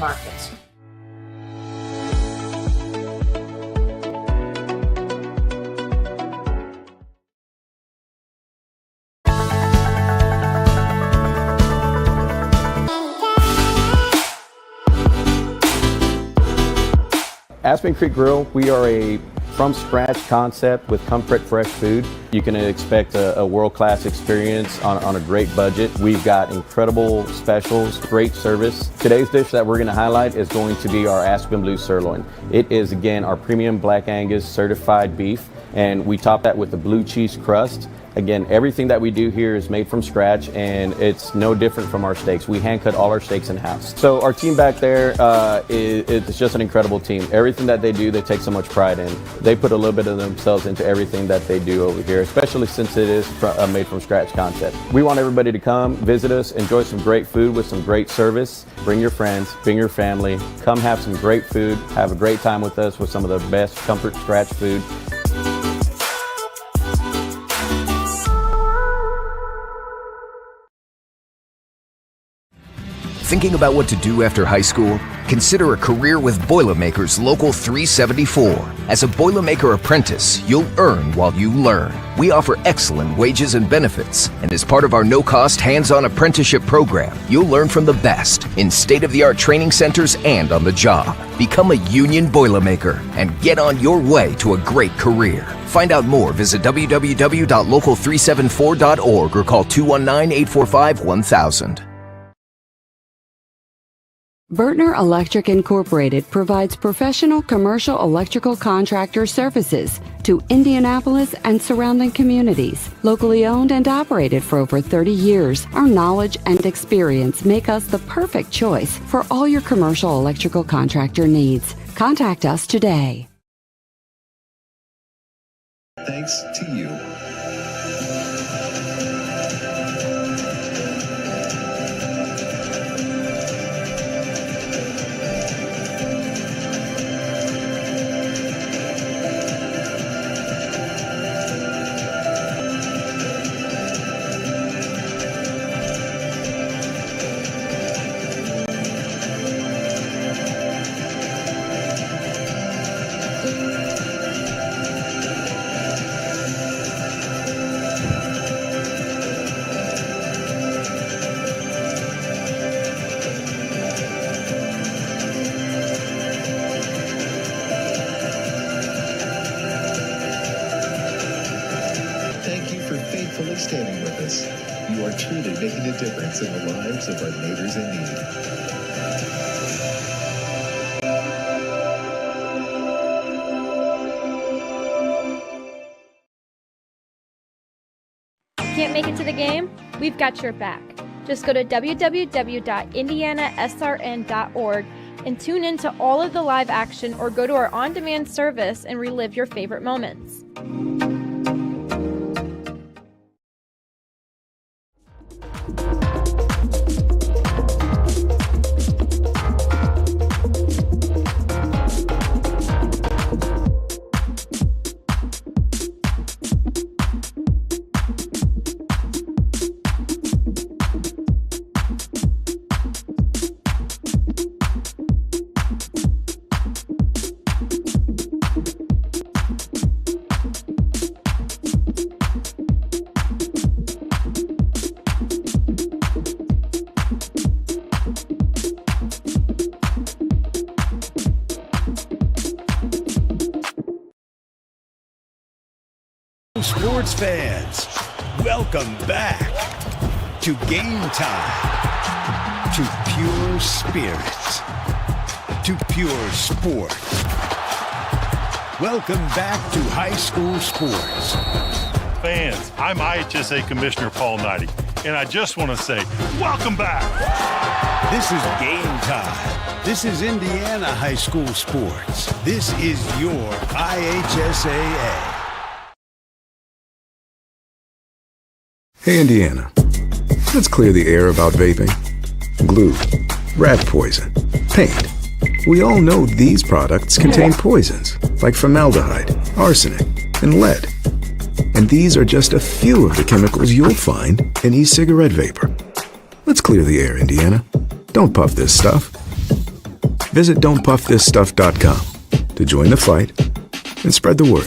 markets. Aspen Creek Grill, we are a from-scratch concept with comfort fresh food. You can expect a world-class experience on a great budget. We've got incredible specials, great service. Today's dish that we're going to highlight is going to be our Aspen Blue Sirloin. It is, again, our premium Black Angus certified beef, and we top that with a blue cheese crust. Again, everything that we do here is made from scratch, and it's no different from our steaks. We hand cut all our steaks in-house. So our team back there it's just an incredible team. Everything that they do, they take so much pride in. They put a little bit of themselves into everything that they do over here, especially since it is a made from scratch concept. We want everybody to come, visit us, enjoy some great food with some great service. Bring your friends, bring your family, come have some great food, have a great time with us with some of the best comfort scratch food. Thinking about what to do after high school? Consider a career with Boilermakers Local 374. As a Boilermaker apprentice, you'll earn while you learn. We offer excellent wages and benefits, and as part of our no-cost hands-on apprenticeship program, you'll learn from the best in state-of-the-art training centers and on the job. Become a union Boilermaker and get on your way to a great career. Find out more, visit www.local374.org or call 219-845-1000. Vertner Electric Incorporated provides professional commercial electrical contractor services to Indianapolis and surrounding communities. Locally owned and operated for over 30 years, our knowledge and experience make us the perfect choice for all your commercial electrical contractor needs. Contact us today. Thanks to you. Standing with us. You are truly making a difference in the lives of our neighbors in need. Can't make it to the game? We've got your back. Just go to www.IndianaSRN.org and tune in to all of the live action, or go to our on-demand service and relive your favorite moments. Sports fans, welcome back to Game Time, to pure spirits, to pure sport. Welcome back to high school sports. Fans, I'm IHSAA Commissioner Paul Knighty, and I just want to say, welcome back. This is Game Time. This is Indiana high school sports. This is your IHSAA. Hey, Indiana. Let's clear the air about vaping. Glue, rat poison, paint. We all know these products contain poisons like formaldehyde, arsenic, and lead. And these are just a few of the chemicals you'll find in e-cigarette vapor. Let's clear the air, Indiana. Don't puff this stuff. Visit don'tpuffthisstuff.com to join the fight and spread the word.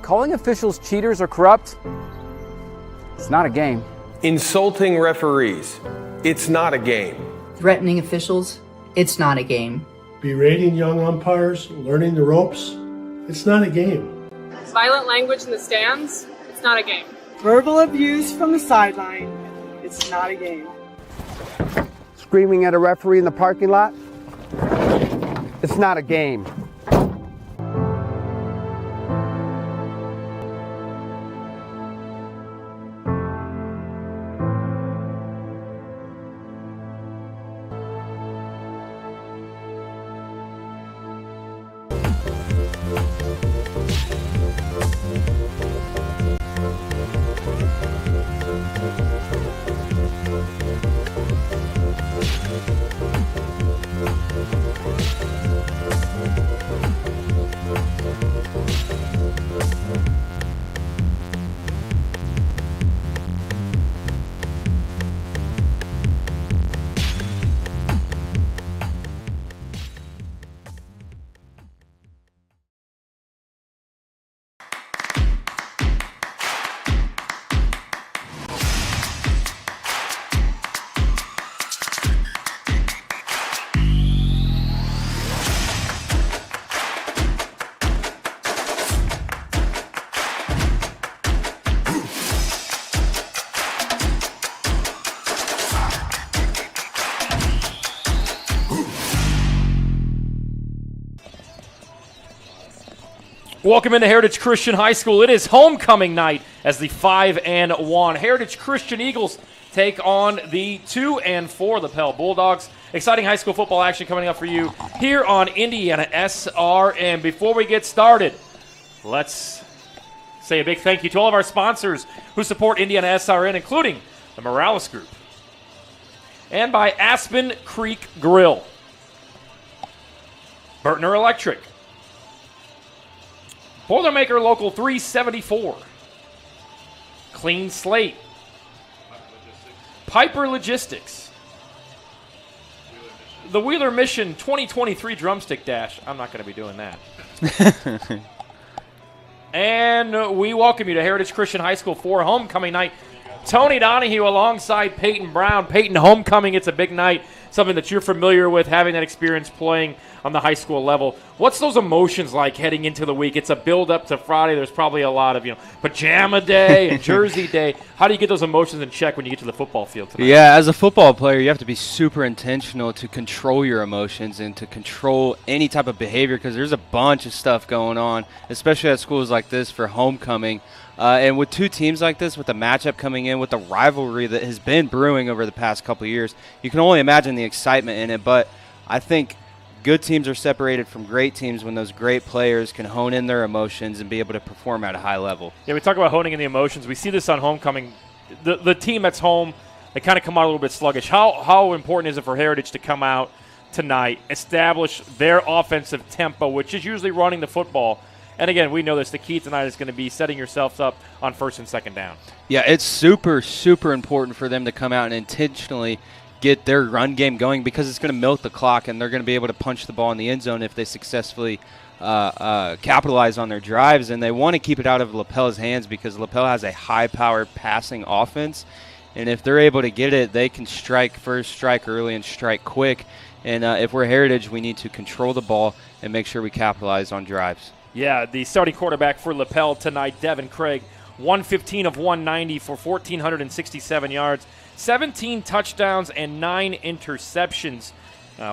Calling officials cheaters or corrupt, it's not a game. Insulting referees, it's not a game. Threatening officials, it's not a game. Berating young umpires, learning the ropes, it's not a game. Violent language in the stands, it's not a game. Verbal abuse from the sideline, it's not a game. Screaming at a referee in the parking lot, it's not a game. Welcome into Heritage Christian High School. It is homecoming night as the 5-1 Heritage Christian Eagles take on the 2-4 Lapel Bulldogs. Exciting high school football action coming up for you here on IndianaSRN. Before we get started, let's say a big thank you to all of our sponsors who support IndianaSRN, including the Morales Group, and by Aspen Creek Grill, Burtner Electric, Boilermaker Local 374, Clean Slate, Piper Logistics, the Wheeler Mission 2023 Drumstick Dash. I'm not going to be doing that. And we welcome you to Heritage Christian High School for homecoming night. Tony Donahue alongside Peyton Brown. Peyton, homecoming, it's a big night, something that you're familiar with, having that experience playing on the high school level. What's those emotions like heading into the week? It's a build-up to Friday. There's probably a lot of, pajama day and jersey day. How do you get those emotions in check when you get to the football field tonight? Yeah, as a football player, you have to be super intentional to control your emotions and to control any type of behavior, because there's a bunch of stuff going on, especially at schools like this for homecoming. And with two teams like this, with the matchup coming in, with the rivalry that has been brewing over the past couple of years, you can only imagine the excitement in it. But I think good teams are separated from great teams when those great players can hone in their emotions and be able to perform at a high level. Yeah, we talk about honing in the emotions. We see this on homecoming. The team that's home, they kind of come out a little bit sluggish. How important is it for Heritage to come out tonight, establish their offensive tempo, which is usually running the football? And again, we know this. The key tonight is going to be setting yourselves up on first and second down. Yeah, it's super, super important for them to come out and intentionally get their run game going, because it's going to milk the clock, and they're going to be able to punch the ball in the end zone if they successfully capitalize on their drives. And they want to keep it out of Lapel's hands, because Lapel has a high-powered passing offense. And if they're able to get it, they can strike first, strike early, and strike quick. And if we're Heritage, we need to control the ball and make sure we capitalize on drives. Yeah, the starting quarterback for Lapel tonight, Devin Craig, 115 of 190 for 1,467 yards, 17 touchdowns, and 9 interceptions.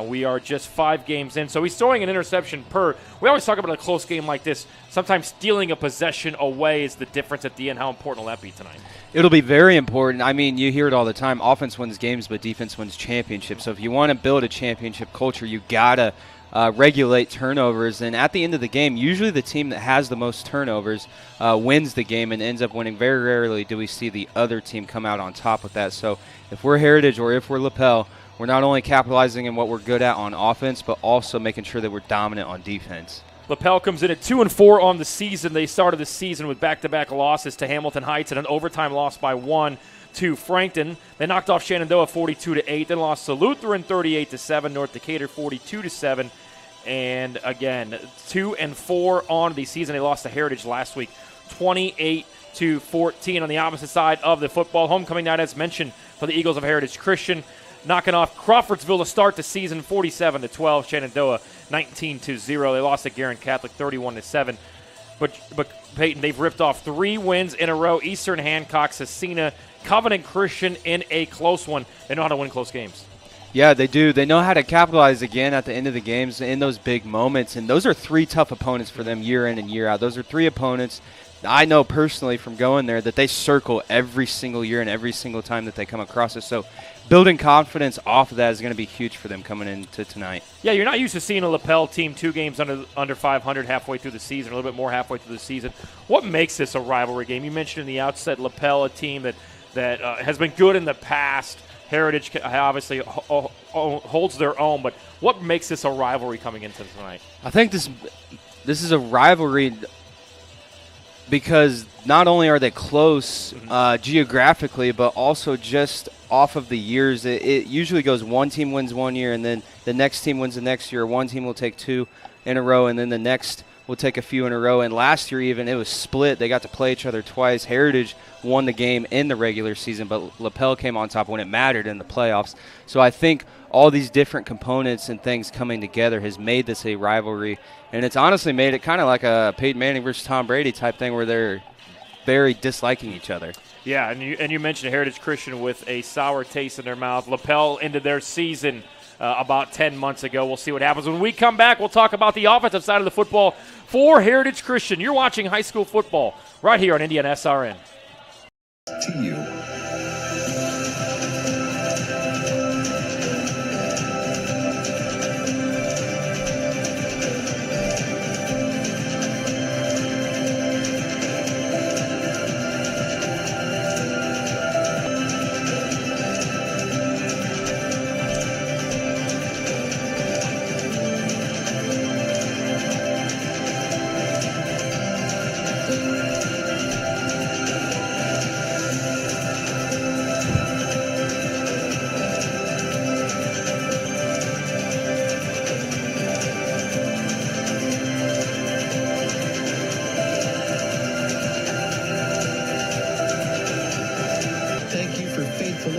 We are just 5 games in, so he's throwing an interception per. We always talk about a close game like this. Sometimes stealing a possession away is the difference at the end. How important will that be tonight? It'll be very important. I mean, you hear it all the time. Offense wins games, but defense wins championships. So if you want to build a championship culture, you got to regulate turnovers. And at the end of the game, usually the team that has the most turnovers wins the game and ends up winning. Very rarely do we see the other team come out on top with that. So if we're Heritage or if we're Lapel, we're not only capitalizing on what we're good at on offense, but also making sure that we're dominant on defense. Lapel comes in at 2-4 on the season. They started the season with back-to-back losses to Hamilton Heights and an overtime loss by 1 to Frankton. They knocked off Shenandoah 42-8, then lost to Lutheran 38-7, North Decatur 42-7, and again 2-4 on the season. They lost to Heritage last week 28-14. On the opposite side of the football, homecoming night, as mentioned, for the Eagles of Heritage Christian, knocking off Crawfordsville to start the season 47-12. Shenandoah 19-0. They lost to Guerin Catholic 31-7. But Peyton, they've ripped off 3 wins in a row. Eastern Hancock, Cecina, Covenant Christian in a close one. They know how to win close games. Yeah, they do. They know how to capitalize again at the end of the games in those big moments. And those are 3 tough opponents for them year in and year out. Those are 3 opponents I know personally from going there that they circle every single year and every single time that they come across it. So building confidence off of that is going to be huge for them coming into tonight. Yeah, you're not used to seeing a Lapel team 2 games under 500 halfway through the season, a little bit more halfway through the season. What makes this a rivalry game? You mentioned in the outset Lapel, a team that has been good in the past. Heritage obviously holds their own, but what makes this a rivalry coming into tonight? I think this is a rivalry because not only are they close geographically, but also just off of the years. It usually goes one team wins one year, and then the next team wins the next year. One team will take 2 in a row, and then the next will take a few in a row. And last year even, it was split. They got to play each other twice. Heritage won the game in the regular season, but Lapel came on top when it mattered in the playoffs. So I think all these different components and things coming together has made this a rivalry. And it's honestly made it kind of like a Peyton Manning versus Tom Brady type thing where they're very disliking each other. Yeah, and you mentioned Heritage Christian with a sour taste in their mouth. Lapel ended their season about 10 months ago. We'll see what happens. When we come back, we'll talk about the offensive side of the football for Heritage Christian. You're watching high school football right here on IndianaSRN. To you.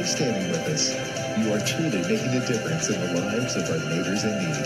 Standing with us. You are truly making a difference in the lives of our neighbors in need.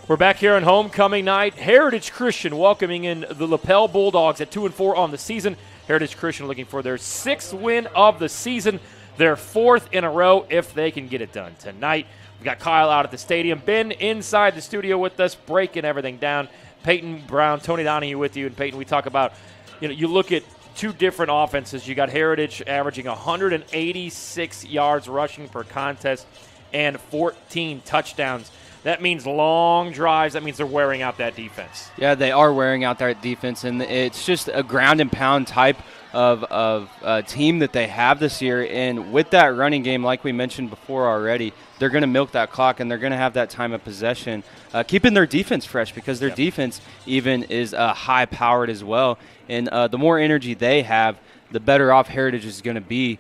We're back here on homecoming night. Heritage Christian welcoming in the Lapel Bulldogs at 2-4 on the season. Heritage Christian looking for their 6th win of the season, their 4th in a row if they can get it done tonight. We've got Kyle out at the stadium, Ben inside the studio with us, breaking everything down. Peyton Brown, Tony Donahue with you. And Peyton, we talk about, you look at 2 different offenses. You got Heritage averaging 186 yards rushing per contest and 14 touchdowns. That means long drives. That means they're wearing out that defense. Yeah, they are wearing out that defense, and it's just a ground and pound type of team that they have this year. And with that running game, like we mentioned before already, they're going to milk that clock, and they're going to have that time of possession, keeping their defense fresh because their defense even is high-powered as well. And the more energy they have, the better off Heritage is going to be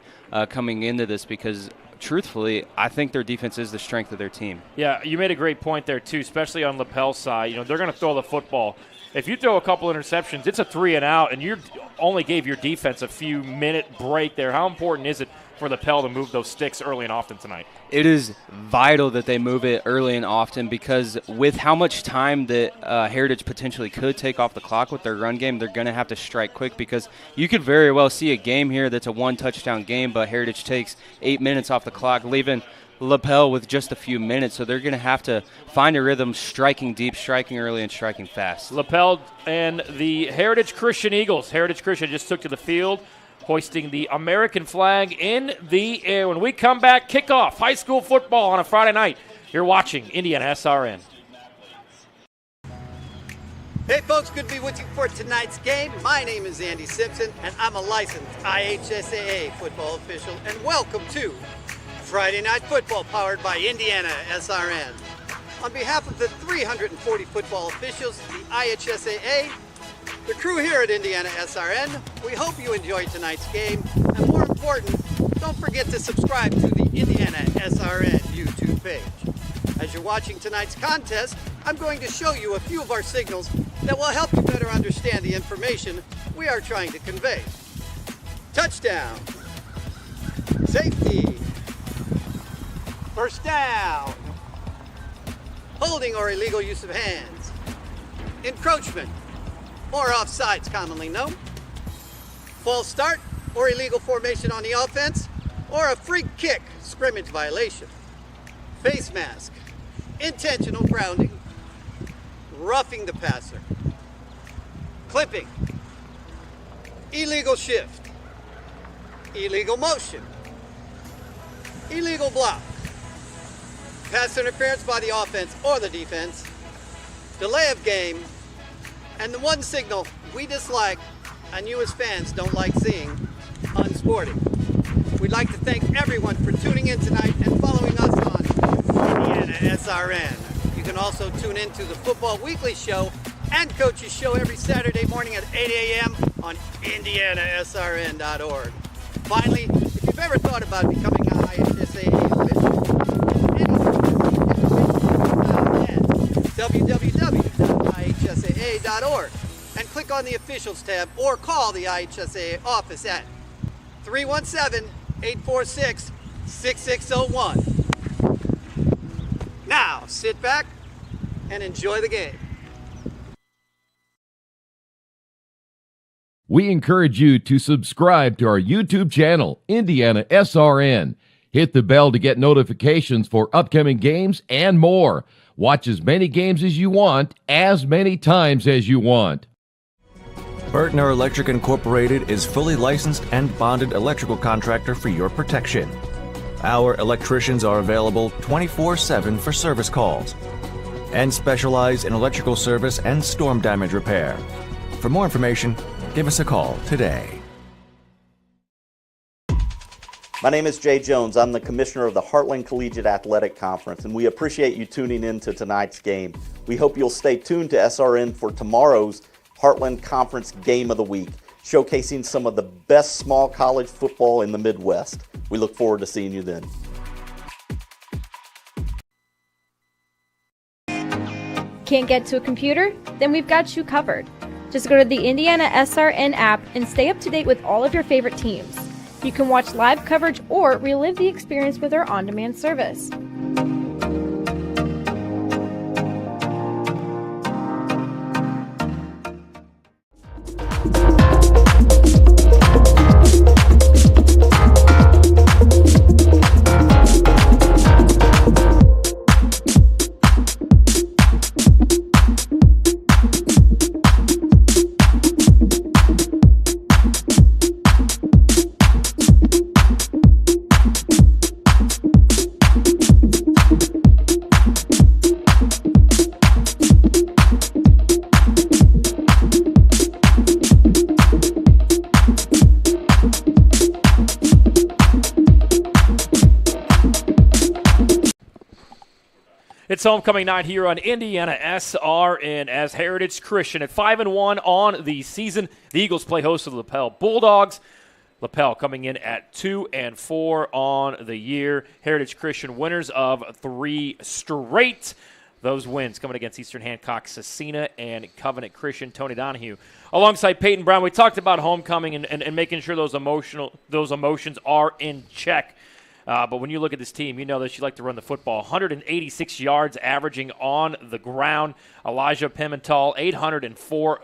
coming into this because – truthfully, I think their defense is the strength of their team. Yeah, you made a great point there, too, especially on Lapel's side. They're going to throw the football. If you throw a couple interceptions, it's a 3 and out, and you only gave your defense a few minute break there. How important is it for Lapel to move those sticks early and often tonight? It is vital that they move it early and often because with how much time that Heritage potentially could take off the clock with their run game, they're going to have to strike quick because you could very well see a game here that's a 1-touchdown game, but Heritage takes 8 minutes off the clock, leaving Lapel with just a few minutes. So they're going to have to find a rhythm, striking deep, striking early, and striking fast. Lapel and the Heritage Christian Eagles. Heritage Christian just took to the field hoisting the American flag in the air. When we come back, kickoff high school football on a Friday night. You're watching IndianaSRN. Hey folks, good to be with you for tonight's game. My name is Andy Simpson, and I'm a licensed IHSAA football official, and welcome to Friday Night Football, powered by IndianaSRN. On behalf of the 340 football officials, the IHSAA, the crew here at IndianaSRN, we hope you enjoyed tonight's game, and more important, don't forget to subscribe to the IndianaSRN YouTube page. As you're watching tonight's contest, I'm going to show you a few of our signals that will help you better understand the information we are trying to convey. Touchdown, safety, first down, holding or illegal use of hands, encroachment, or offsides commonly known, false start or illegal formation on the offense, or a free kick scrimmage violation, face mask, intentional grounding, roughing the passer, clipping, illegal shift, illegal motion, illegal block, pass interference by the offense or the defense, delay of game, and the one signal we dislike and you as fans don't like seeing, unsporting. We'd like to thank everyone for tuning in tonight and following us on IndianaSRN. You can also tune in to the Football Weekly Show and Coach's Show every Saturday morning at 8 a.m. on IndianaSRN.org. Finally, if you've ever thought about becoming an IHSAA official, www.ihsaa.org and click on the Officials tab or call the IHSAA office at 317-846-6601. Now, sit back and enjoy the game. We encourage you to subscribe to our YouTube channel, IndianaSRN. Hit the bell to get notifications for upcoming games and more. Watch as many games as you want, as many times as you want. Burtner Electric Incorporated is fully licensed and bonded electrical contractor for your protection. Our electricians are available 24/7 for service calls and specialize in electrical service and storm damage repair. For more information, give us a call today. My name is Jay Jones. I'm the commissioner of the Heartland Collegiate Athletic Conference, and we appreciate you tuning in to tonight's game. We hope you'll stay tuned to SRN for tomorrow's Heartland Conference Game of the Week, showcasing some of the best small college football in the Midwest. We look forward to seeing you then. Can't get to a computer? Then we've got you covered. Just go to the IndianaSRN app and stay up to date with all of your favorite teams. You can watch live coverage or relive the experience with our on-demand service. It's homecoming night here on IndianaSRN as Heritage Christian at 5-1 on the season. The Eagles play host to the Lapel Bulldogs. Lapel coming in at 2-4 on the year. Heritage Christian winners of 3 straight. Those wins coming against Eastern Hancock, Cecina, and Covenant Christian. Tony Donahue alongside Peyton Brown. We talked about homecoming and making sure those emotions are in check. But when you look at this team, you know that you like to run the football. 186 yards averaging on the ground. Elijah Pimentel, 804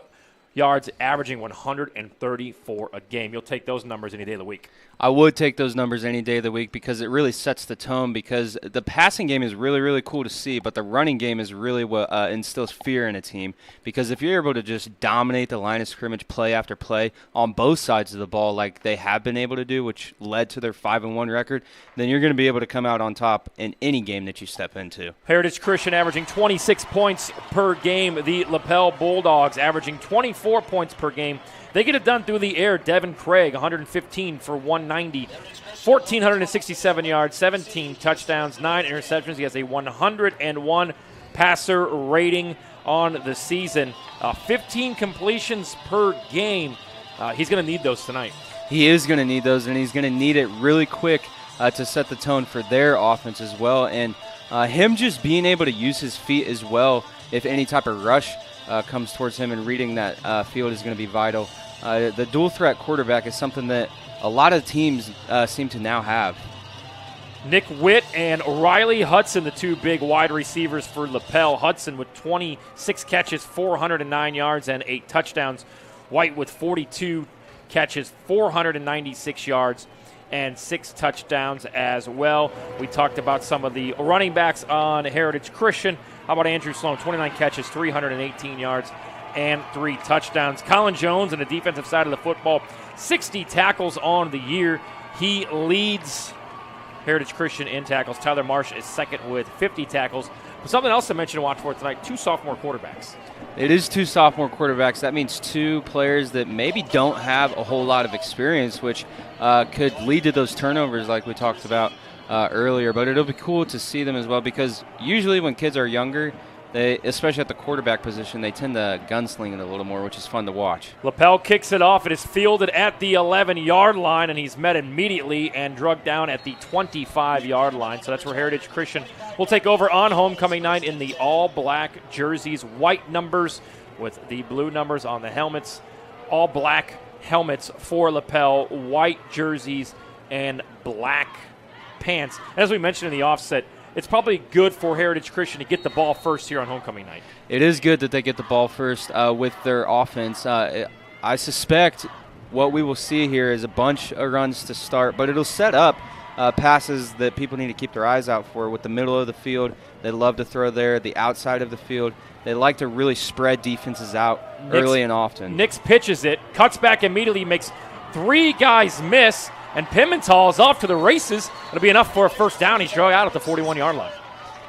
yards, averaging 134 a game. You'll take those numbers any day of the week. I would take those numbers any day of the week because it really sets the tone, because the passing game is really, really cool to see, but the running game is really what instills fear in a team, because if you're able to just dominate the line of scrimmage play after play on both sides of the ball like they have been able to do, which led to their 5-1 record, then you're going to be able to come out on top in any game that you step into. Heritage Christian averaging 26 points per game. The Lapel Bulldogs averaging 24 points per game. They get it done through the air. Devin Craig, 115 for 190, 1,467 yards, 17 touchdowns, 9 interceptions. He has a 101 passer rating on the season. 15 completions per game. He's going to need those tonight. He is going to need those, and he's going to need it really quick to set the tone for their offense as well. And him just being able to use his feet as well, if any type of rush comes towards him, and reading that field is going to be vital. The dual threat quarterback is something that a lot of teams seem to now have. Nick Witt and Riley Hudson, the two big wide receivers for Lapel. Hudson with 26 catches, 409 yards, and 8 touchdowns. White with 42 catches, 496 yards, and 6 touchdowns as well. We talked about some of the running backs on Heritage Christian. How about Andrew Sloan? 29 catches, 318 yards, and 3 touchdowns. Colin Jones on the defensive side of the football, 60 tackles on the year. He leads Heritage Christian in tackles. Tyler Marsh is second with 50 tackles. But something else to mention to watch for tonight, 2 sophomore quarterbacks. It is 2 sophomore quarterbacks. That means 2 players that maybe don't have a whole lot of experience, which could lead to those turnovers like we talked about earlier. But it'll be cool to see them as well, because usually when kids are younger, they, especially at the quarterback position, they tend to gunsling it a little more, which is fun to watch. Lapel kicks it off. It is fielded at the 11-yard line, and he's met immediately and drugged down at the 25-yard line. So that's where Heritage Christian will take over on homecoming night in the all-black jerseys, white numbers with the blue numbers on the helmets. All-black helmets for Lapel, white jerseys, and black pants. As we mentioned in the offset, it's probably good for Heritage Christian to get the ball first here on homecoming night. It is good that they get the ball first with their offense. I suspect what we will see here is a bunch of runs to start, but it'll set up passes that people need to keep their eyes out for with the middle of the field. They love to throw there, the outside of the field. They like to really spread defenses out early and often. Nix pitches it, cuts back immediately, makes 3 guys miss, and Pimental is off to the races. It'll be enough for a first down. He's drug out at the 41-yard line.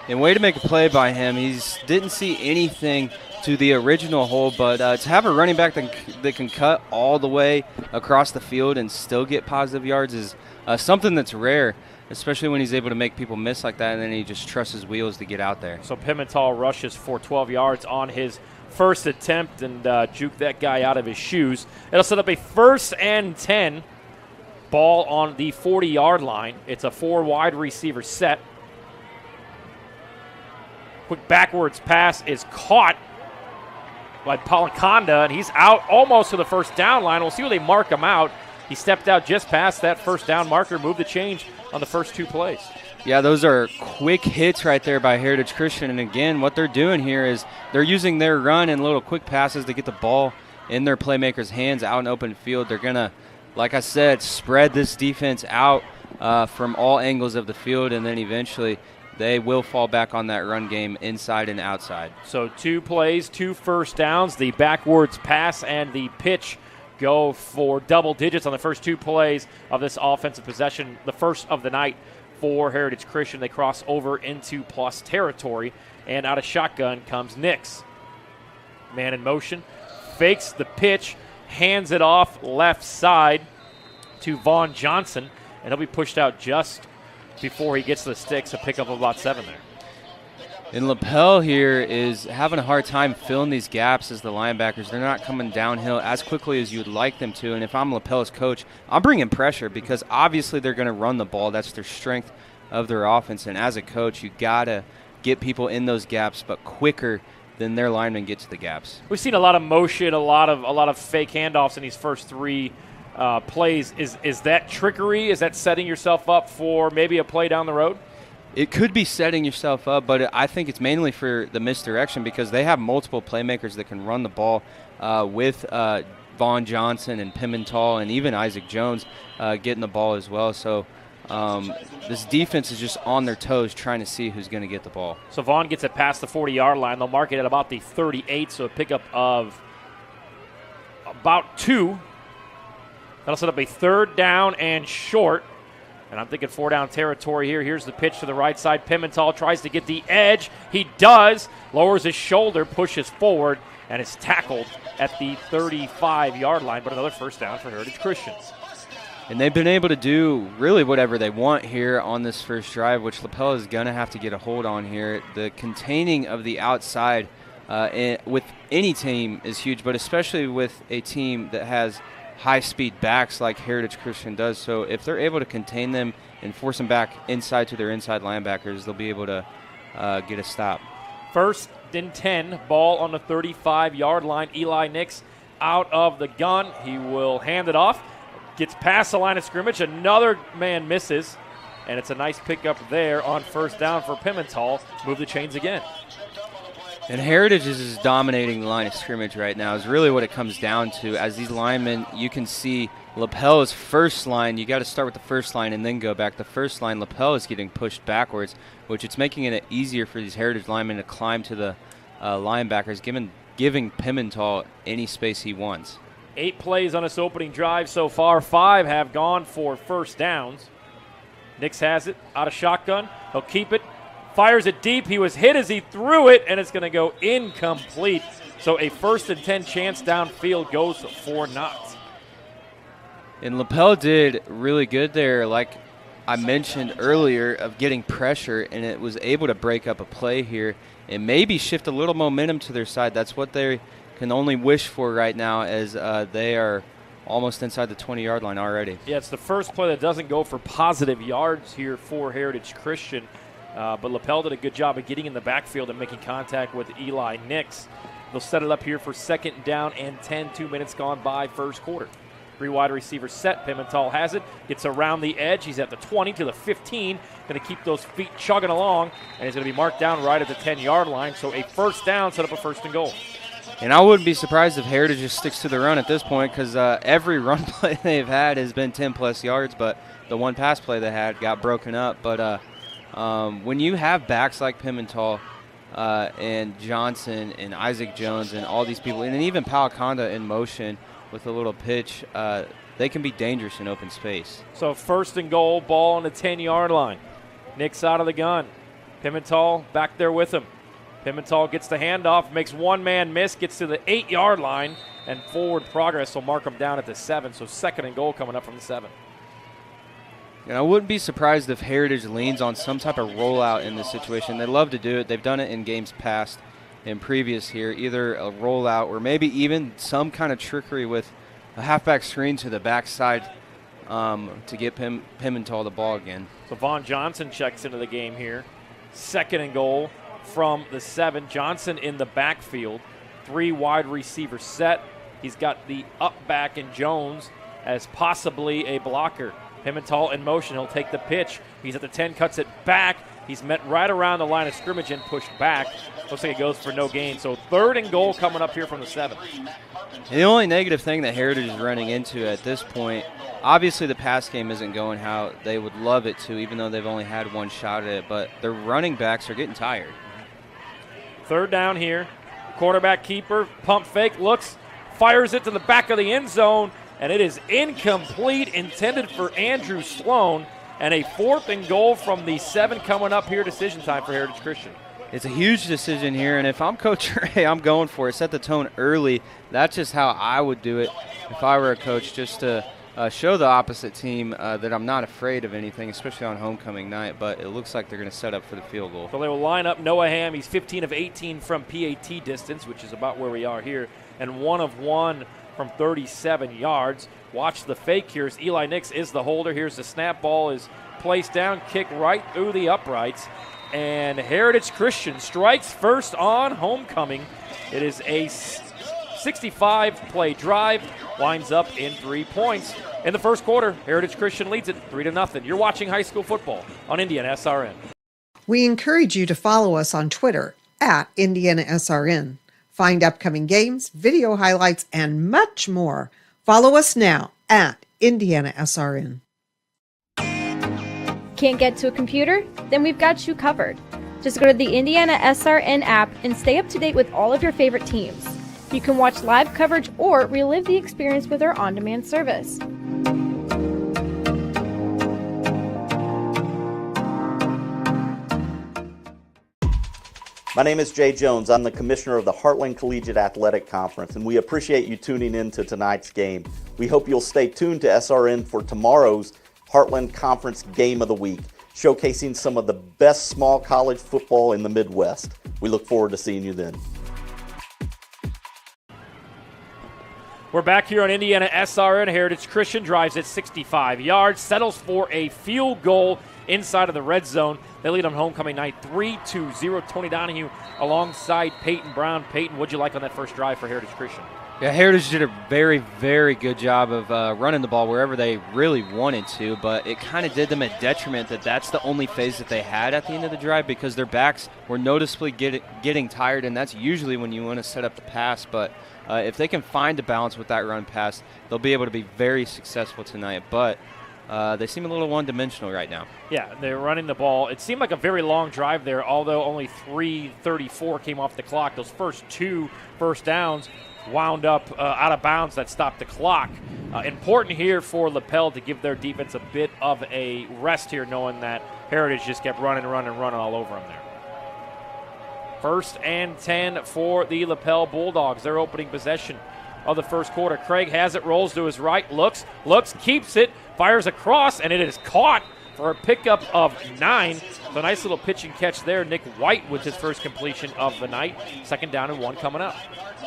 And way to make a play by him. He didn't see anything to the original hole, but to have a running back that can cut all the way across the field and still get positive yards is something that's rare, especially when he's able to make people miss like that, and then he just trusts his wheels to get out there. So Pimental rushes for 12 yards on his first attempt and juke that guy out of his shoes. It'll set up a 1st and 10. Ball on the 40-yard line. It's a 4 wide receiver set. Quick backwards pass is caught by Palaconda, and he's out almost to the first down line. We'll see where they mark him out. He stepped out just past that first down marker, moved the change on the first 2 plays. Yeah, those are quick hits right there by Heritage Christian. And again, what they're doing here is they're using their run and little quick passes to get the ball in their playmakers' hands out in open field. They're going to, like I said, spread this defense out from all angles of the field, and then eventually they will fall back on that run game inside and outside. So 2 plays, 2 first downs. The backwards pass and the pitch go for double digits on the first 2 plays of this offensive possession, the first of the night for Heritage Christian. They cross over into plus territory, and out of shotgun comes Nix. Man in motion, fakes the pitch, hands it off left side to Vaughn Johnson, and he'll be pushed out just before he gets to the sticks, a pickup of about 7 there. And Lapel here is having a hard time filling these gaps as the linebackers. They're not coming downhill as quickly as you would like them to. And if I'm Lapel's coach, I'm bringing pressure because obviously they're going to run the ball. That's their strength of their offense. And as a coach, you got to get people in those gaps, but quicker than their linemen get to the gaps. We've seen a lot of motion, a lot of fake handoffs in these first 3 plays. Is that trickery? Is that setting yourself up for maybe a play down the road? It could be setting yourself up, but I think it's mainly for the misdirection because they have multiple playmakers that can run the ball with Vaughn Johnson and Pimental and even Isaac Jones getting the ball as well. So this defense is just on their toes trying to see who's going to get the ball. So Vaughn gets it past the 40-yard line. They'll mark it at about the 38, so a pickup of about 2. That'll set up a 3rd down and short. And I'm thinking 4-down territory here. Here's the pitch to the right side. Pimental tries to get the edge. He does. Lowers his shoulder, pushes forward, and is tackled at the 35-yard line. But another 1st down for Heritage Christian. And they've been able to do really whatever they want here on this first drive, which Lapel is going to have to get a hold on here. The containing of the outside with any team is huge, but especially with a team that has high-speed backs like Heritage Christian does. So if they're able to contain them and force them back inside to their inside linebackers, they'll be able to get a stop. 1st and 10, ball on the 35-yard line. Eli Nix out of the gun. He will hand it off. Gets past the line of scrimmage. Another man misses, and it's a nice pickup there on 1st down for Pimental. Move the chains again. And Heritage is dominating the line of scrimmage right now is really what it comes down to. As these linemen, you can see Lapel's first line, you got to start with the first line and then go back. The first line, Lapel is getting pushed backwards, which it's making it easier for these Heritage linemen to climb to the linebackers, giving Pimental any space he wants. 8 plays on this opening drive so far. 5 have gone for 1st downs. Nix has it out of shotgun. He'll keep it. Fires it deep. He was hit as he threw it, and it's going to go incomplete. So a 1st and 10 chance downfield goes for Knox. And Lapel did really good there, like I mentioned earlier, of getting pressure, and it was able to break up a play here and maybe shift a little momentum to their side. That's what they can only wish for right now, as they are almost inside the 20-yard line already. Yeah, it's the first play that doesn't go for positive yards here for Heritage Christian. But Lapel did a good job of getting in the backfield and making contact with Eli Nix. They'll set it up here for 2nd down and 10. 2 minutes gone by 1st quarter. 3 wide receivers set. Pimental has it. Gets around the edge. He's at the 20 to the 15. Going to keep those feet chugging along. And he's going to be marked down right at the 10-yard line. So a 1st down, set up a 1st and goal. And I wouldn't be surprised if Heritage just sticks to the run at this point, because every run play they've had has been 10-plus yards. But the one pass play they had got broken up. But when you have backs like Pimental and Johnson and Isaac Jones and all these people, and even Palaconda in motion with a little pitch, they can be dangerous in open space. So 1st and goal, ball on the 10-yard line. Nix out of the gun. Pimental back there with him. Pimental gets the handoff, makes one man miss, gets to the 8-yard line, and forward progress will mark him down at the 7. So 2nd and goal coming up from the 7. And I wouldn't be surprised if Heritage leans on some type of rollout in this situation. They love to do it. They've done it in games past and previous here, either a rollout or maybe even some kind of trickery with a halfback screen to the backside to get Pimental the ball again. So Vaughn Johnson checks into the game here. 2nd and goal from the 7. Johnson in the backfield. 3 wide receivers set. He's got the up back in Jones as possibly a blocker. Pimental in motion. He'll take the pitch. He's at the 10, cuts it back. He's met right around the line of scrimmage and pushed back. Looks like it goes for no gain. So 3rd and goal coming up here from the 7. The only negative thing that Heritage is running into at this point, obviously the pass game isn't going how they would love it to, even though they've only had one shot at it, but their running backs are getting tired. 3rd down here. Quarterback keeper, pump fake, looks, fires it to the back of the end zone, and it is incomplete, intended for Andrew Sloan, and a 4th and goal from the 7 coming up here. Decision time for Heritage Christian. It's a huge decision here, and if I'm Coach Ray, I'm going for it. Set the tone early. That's just how I would do it if I were a coach, just to show the opposite team that I'm not afraid of anything, especially on homecoming night, but it looks like they're going to set up for the field goal. So they will line up Noah Ham. He's 15 of 18 from PAT distance, which is about where we are here, and 1 of 1 from 37 yards. Watch the fake here as Eli Nix is the holder. Here's the snap. Ball is placed down, kick right through the uprights, and Heritage Christian strikes first on homecoming. It is a 65-play drive, winds up in 3 points. In the first quarter, Heritage Christian leads it 3-0. You're watching high school football on IndianaSRN. We encourage you to follow us on Twitter @IndianaSRN. Find upcoming games, video highlights, and much more. Follow us now at IndianaSRN. Can't get to a computer? Then we've got you covered. Just go to the IndianaSRN app and stay up to date with all of your favorite teams. You can watch live coverage or relive the experience with our on-demand service. My name is Jay Jones. I'm the commissioner of the Heartland Collegiate Athletic Conference, and we appreciate you tuning in to tonight's game. We hope you'll stay tuned to SRN for tomorrow's Heartland Conference Game of the Week, showcasing some of the best small college football in the Midwest. We look forward to seeing you then. We're back here on IndianaSRN. Heritage Christian drives at 65 yards, settles for a field goal inside of the red zone. They lead on homecoming night 3-0. Tony Donahue alongside Peyton Brown. Peyton, what'd you like on that first drive for Heritage Christian? Yeah, Heritage did a very, very good job of running the ball wherever they really wanted to, but it kind of did them a detriment that that's the only phase that they had at the end of the drive because their backs were noticeably getting tired, and that's usually when you want to set up the pass. But if they can find a balance with that run pass, they'll be able to be very successful tonight. But they seem a little one-dimensional right now. Yeah, they're running the ball. It seemed like a very long drive there, although only 3:34 came off the clock. Those first two first downs wound up out of bounds that stopped the clock. Important here for Lapel to give their defense a bit of a rest here, knowing that Heritage just kept running all over them there. 1st and 10 for the Lapel Bulldogs. Their opening possession of the first quarter. Craig has it, rolls to his right, looks, keeps it, fires across, and it is caught for a pickup of 9. So a nice little pitch and catch there. Nick White with his first completion of the night. 2nd down and 1 coming up.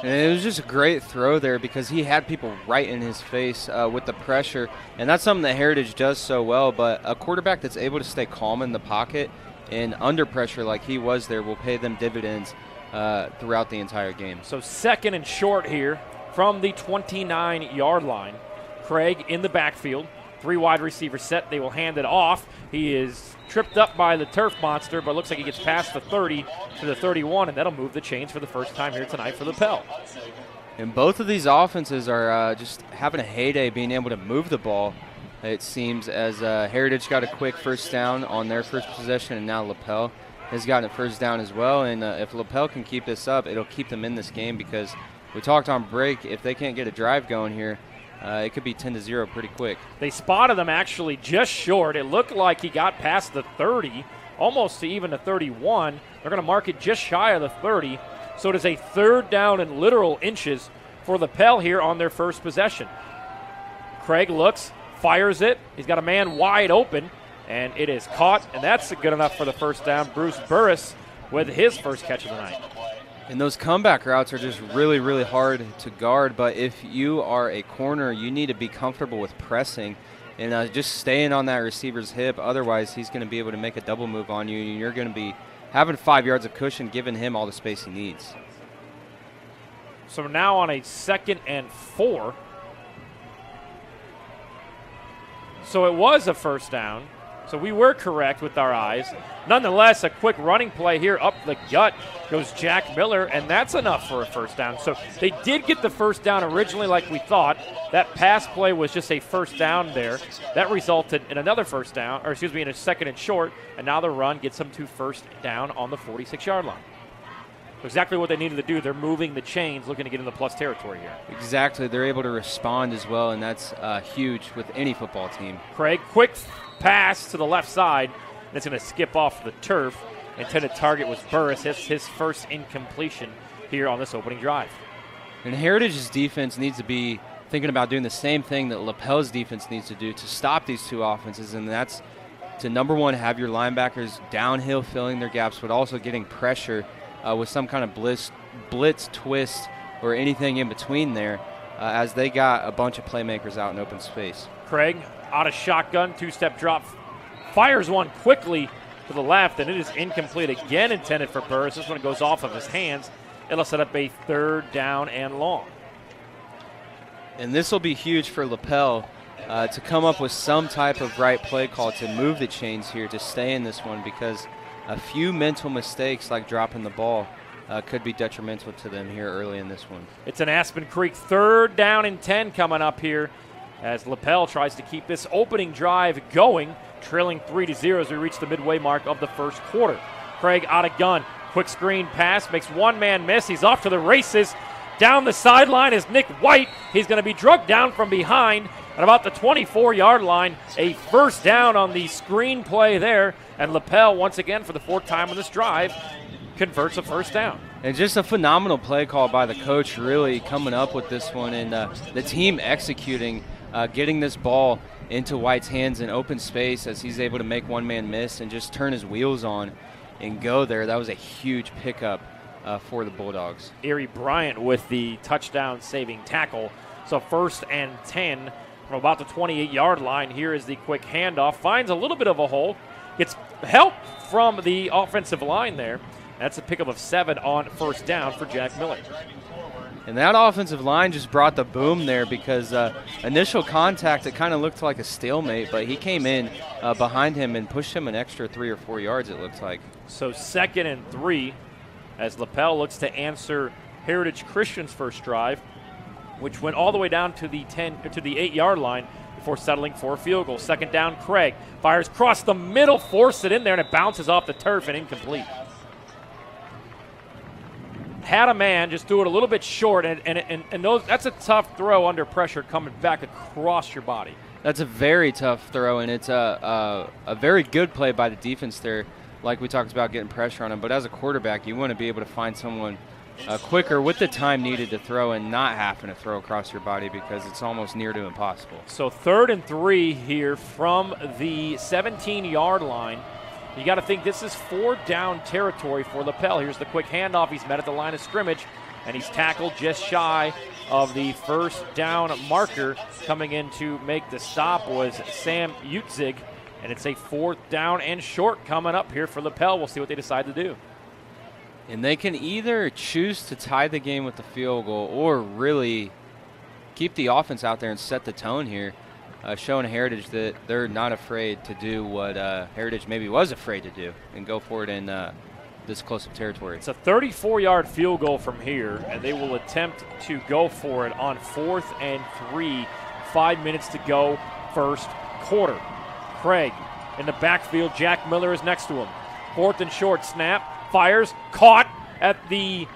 And it was just a great throw there because he had people right in his face with the pressure. And that's something that Heritage does so well. But a quarterback that's able to stay calm in the pocket and under pressure like he was there will pay them dividends throughout the entire game. So 2nd and short here from the 29-yard line. Craig in the backfield. 3 wide receivers set. They will hand it off. He is tripped up by the turf monster, but looks like he gets past the 30 to the 31, and that'll move the chains for the first time here tonight for the Pell. And both of these offenses are just having a heyday being able to move the ball, it seems, as Heritage got a quick first down on their first possession, and now Lapel has gotten a first down as well. And if Lapel can keep this up, it'll keep them in this game because we talked on break, if they can't get a drive going here, it could be 10-0 pretty quick. They spotted him actually just short. It looked like he got past the 30, almost to even the 31. They're going to mark it just shy of the 30. So it is a 3rd down in literal inches for the Pell here on their first possession. Craig looks, fires it. He's got a man wide open, and it is caught, and that's good enough for the first down. Bruce Burris with his first catch of the night. And those comeback routes are just really, really hard to guard. But if you are a corner, you need to be comfortable with pressing and just staying on that receiver's hip. Otherwise, he's going to be able to make a double move on you, and you're going to be having 5 yards of cushion, giving him all the space he needs. So now on a 2nd and 4. So it was a first down. So we were correct with our eyes. Nonetheless, a quick running play here up the gut goes Jack Miller, and that's enough for a first down. So they did get the first down originally like we thought. That pass play was just a first down there. That resulted in another first down, in a 2nd and short, and now the run gets them to first down on the 46-yard line. So exactly what they needed to do. They're moving the chains, looking to get in the plus territory here. Exactly. They're able to respond as well, and that's huge with any football team. Craig, quick pass to the left side. That's going to skip off the turf. Intended target was Burris. His first incompletion here on this opening drive. And Heritage's defense needs to be thinking about doing the same thing that Lapel's defense needs to do to stop these two offenses, and that's to, number one, have your linebackers downhill filling their gaps, but also getting pressure with some kind of blitz, twist, or anything in between there, as they got a bunch of playmakers out in open space. Craig out of shotgun, 2-step drop, fires one quickly to the left, and it is incomplete again, intended for Burris. This one goes off of his hands. It'll set up a 3rd down and long. And this will be huge for Lapel to come up with some type of right play call to move the chains here, to stay in this one, because a few mental mistakes like dropping the ball could be detrimental to them here early in this one. It's an Aspen Creek 3rd down and 10 coming up here as Lapel tries to keep this opening drive going, trailing 3-0 as we reach the midway mark of the first quarter. Craig out of gun. Quick screen pass, makes one man miss. He's off to the races. Down the sideline is Nick White. He's going to be drugged down from behind at about the 24-yard line. A first down on the screen play there. And Lapel, once again, for the 4th time on this drive, converts a first down. And just a phenomenal play call by the coach, really coming up with this one, and the team executing, getting this ball into White's hands in open space as he's able to make one man miss and just turn his wheels on and go there. That was a huge pickup for the Bulldogs. Erie Bryant with the touchdown-saving tackle. So 1st and 10 from about the 28-yard line. Here is the quick handoff. Finds a little bit of a hole. Gets help from the offensive line there. That's a pickup of 7 on first down for Jack Miller. And that offensive line just brought the boom there because initial contact, it kind of looked like a stalemate, but he came in behind him and pushed him an extra 3 or 4 yards, it looks like. So 2nd and 3 as Lapel looks to answer Heritage Christian's first drive, which went all the way down to the 8-yard line before settling for a field goal. 2nd down, Craig fires across the middle, forced it in there, and it bounces off the turf and incomplete. Had a man, just threw it a little bit short, and that's a tough throw under pressure coming back across your body. That's a very tough throw, and it's a very good play by the defense there, like we talked about getting pressure on him. But as a quarterback, you want to be able to find someone quicker with the time needed to throw and not having to throw across your body because it's almost near to impossible. So 3rd and 3 here from the 17-yard line. You got to think this is 4th down territory for Lapel. Here's the quick handoff. He's met at the line of scrimmage, and he's tackled just shy of the first down marker. Coming in to make the stop was Sam Utzig, and it's a 4th down and short coming up here for Lapel. We'll see what they decide to do. And they can either choose to tie the game with the field goal or really keep the offense out there and set the tone here. Showing Heritage that they're not afraid to do what Heritage maybe was afraid to do and go for it in this close of territory. It's a 34-yard field goal from here, and they will attempt to go for it on 4th and 3. 5 minutes to go, first quarter. Craig in the backfield. Jack Miller is next to him. 4th and short, snap, fires, caught at the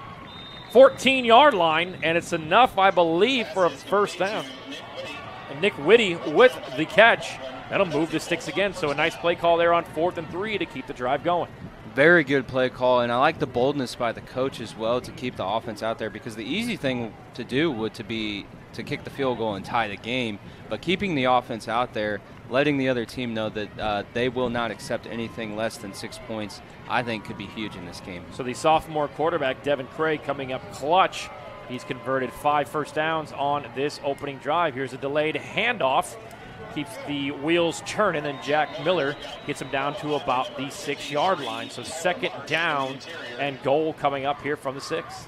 14-yard line, and it's enough, I believe, for a first down. And Nick Whitty with the catch. That'll move the sticks again. So a nice play call there on 4th and 3 to keep the drive going. Very good play call, and I like the boldness by the coach as well to keep the offense out there because the easy thing to do would be to kick the field goal and tie the game, but keeping the offense out there, letting the other team know that they will not accept anything less than 6 points, I think could be huge in this game. So the sophomore quarterback, Devin Craig, coming up clutch. He's converted 5 first downs on this opening drive. Here's a delayed handoff. Keeps the wheels churning, and Jack Miller gets him down to about the 6-yard line. So 2nd down and goal coming up here from the 6.